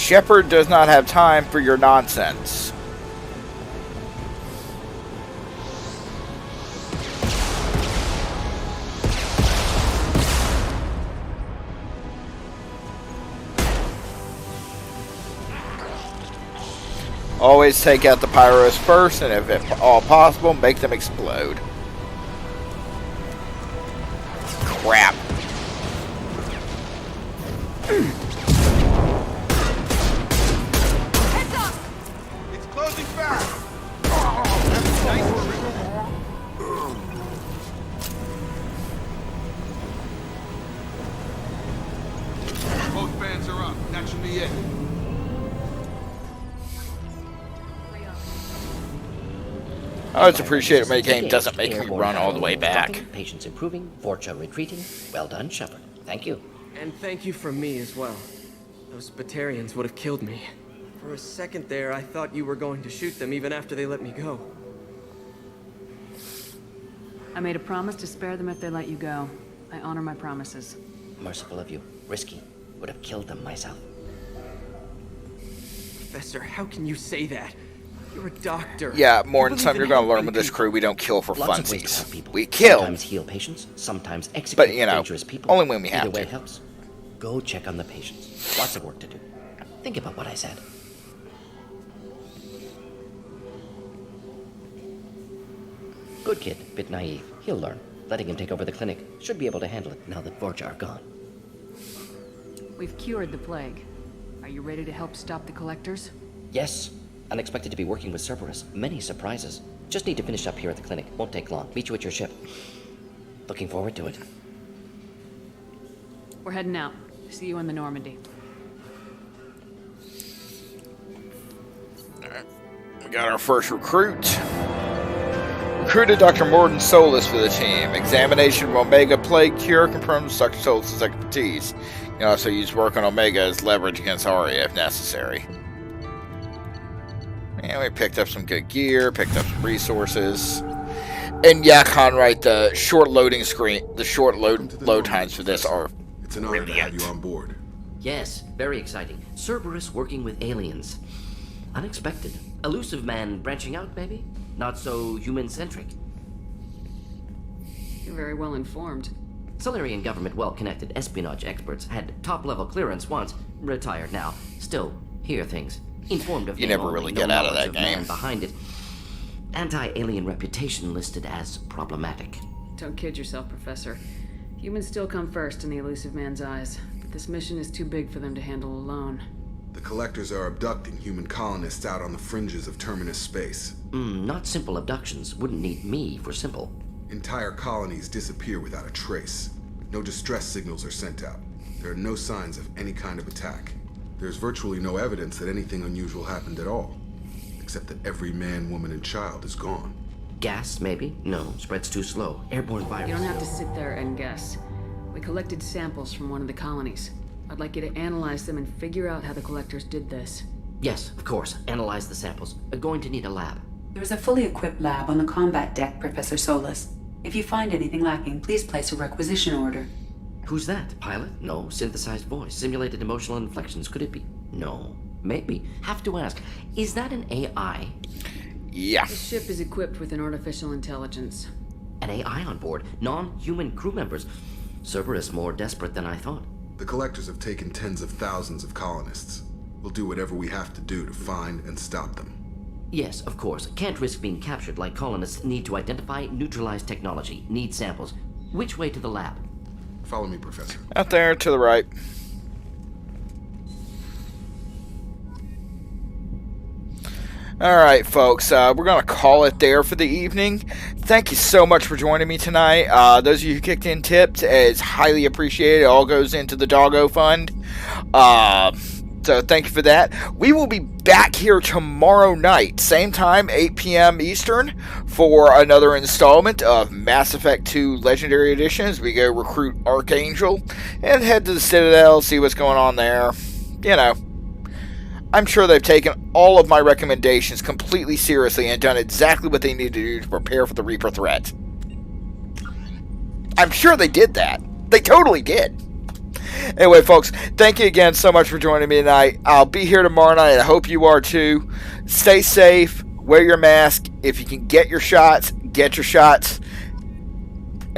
Shepard does not have time for your nonsense. Always take out the pyros first, and if at all possible, make them explode. Crap. Heads up! It's closing fast! Oh, that's nice. Both bands are up. That should be it. I always appreciate it when a game doesn't make me run all the way back. Patience improving, Vorcha retreating. Well done, Shepard. Thank you. And thank you from me as well. Those Batarians would have killed me. For a second there, I thought you were going to shoot them even after they let me go. I made a promise to spare them if they let you go. I honor my promises. Merciful of you. Risky. Would have killed them myself. Professor, how can you say that? You're a doctor. Yeah, more than something you're going to learn with this crew. We don't kill for Lots of ways to funsies. help people. We kill. Sometimes heal patients, sometimes execute But, you know, dangerous people. only when we have Either way to. helps. Go check on the patients. Lots of work to do. Think about what I said. Good kid, bit naive. He'll learn. Letting him take over the clinic. Should be able to handle it now that Vorcha are gone. We've cured the plague. Are you ready to help stop the collectors? Yes. Unexpected to be working with Cerberus. Many surprises. Just need to finish up here at the clinic. Won't take long. Meet you at your ship. Looking forward to it. We're heading out. See you in the Normandy. Alright. We got our first recruit. Recruited Dr. Morden Solis for the team. Examination of Omega Plague Cure confirms Dr. Solis' expertise. You can also use work on Omega as leverage against Aria if necessary. And we picked up some good gear, picked up some resources. And yeah, Conrad, the short loading screen, the short load times for this are It's an honor to have you on board. Yes, very exciting. Cerberus working with aliens. Unexpected. Elusive man branching out, maybe? Not so human-centric. You're very well informed. Solarian government well-connected espionage experts had top-level clearance once, retired now. Still, hear things. Informed of You never really get out of that game. Man behind it. Anti-alien reputation listed as problematic. Don't kid yourself, Professor. Humans still come first in the elusive man's eyes, but this mission is too big for them to handle alone. The Collectors are abducting human colonists out on the fringes of Terminus space. Not simple abductions. Wouldn't need me for simple. Entire colonies disappear without a trace. No distress signals are sent out. There are no signs of any kind of attack. There's virtually no evidence that anything unusual happened at all. Except that every man, woman, and child is gone. Gas, maybe? No, spreads too slow. Airborne virus. You don't have to sit there and guess. We collected samples from one of the colonies. I'd like you to analyze them and figure out how the Collectors did this. Yes, of course. Analyze the samples. Going to need a lab. There's a fully equipped lab on the combat deck, Professor Solis. If you find anything lacking, please place a requisition order. Who's that? Pilot? No. Synthesized voice. Simulated emotional inflections. Could it be? No. Maybe. Have to ask. Is that an AI? Yeah. The ship is equipped with an artificial intelligence. An AI on board. Non-human crew members. Cerberus more desperate than I thought. The Collectors have taken tens of thousands of colonists. We'll do whatever we have to do to find and stop them. Yes, of course. Can't risk being captured like colonists need to identify, neutralize technology, need samples. Which way to the lab? Follow me, Professor. Out there to the right. Alright, folks, we're going to call it there for the evening. Thank you so much for joining me tonight. Those of you who kicked in tips, it's highly appreciated. It all goes into the Doggo Fund. So thank you for that. We will be back here tomorrow night, same time, 8 p.m. Eastern, for another installment of Mass Effect 2 Legendary Edition as we go recruit Archangel and head to the Citadel, see what's going on there. You know, I'm sure they've taken all of my recommendations completely seriously and done exactly what they need to do to prepare for the Reaper threat. I'm sure they did that. They totally did. Anyway, folks, thank you again so much for joining me tonight. I'll be here tomorrow night. I hope you are too. Stay safe. Wear your mask. If you can get your shots, get your shots.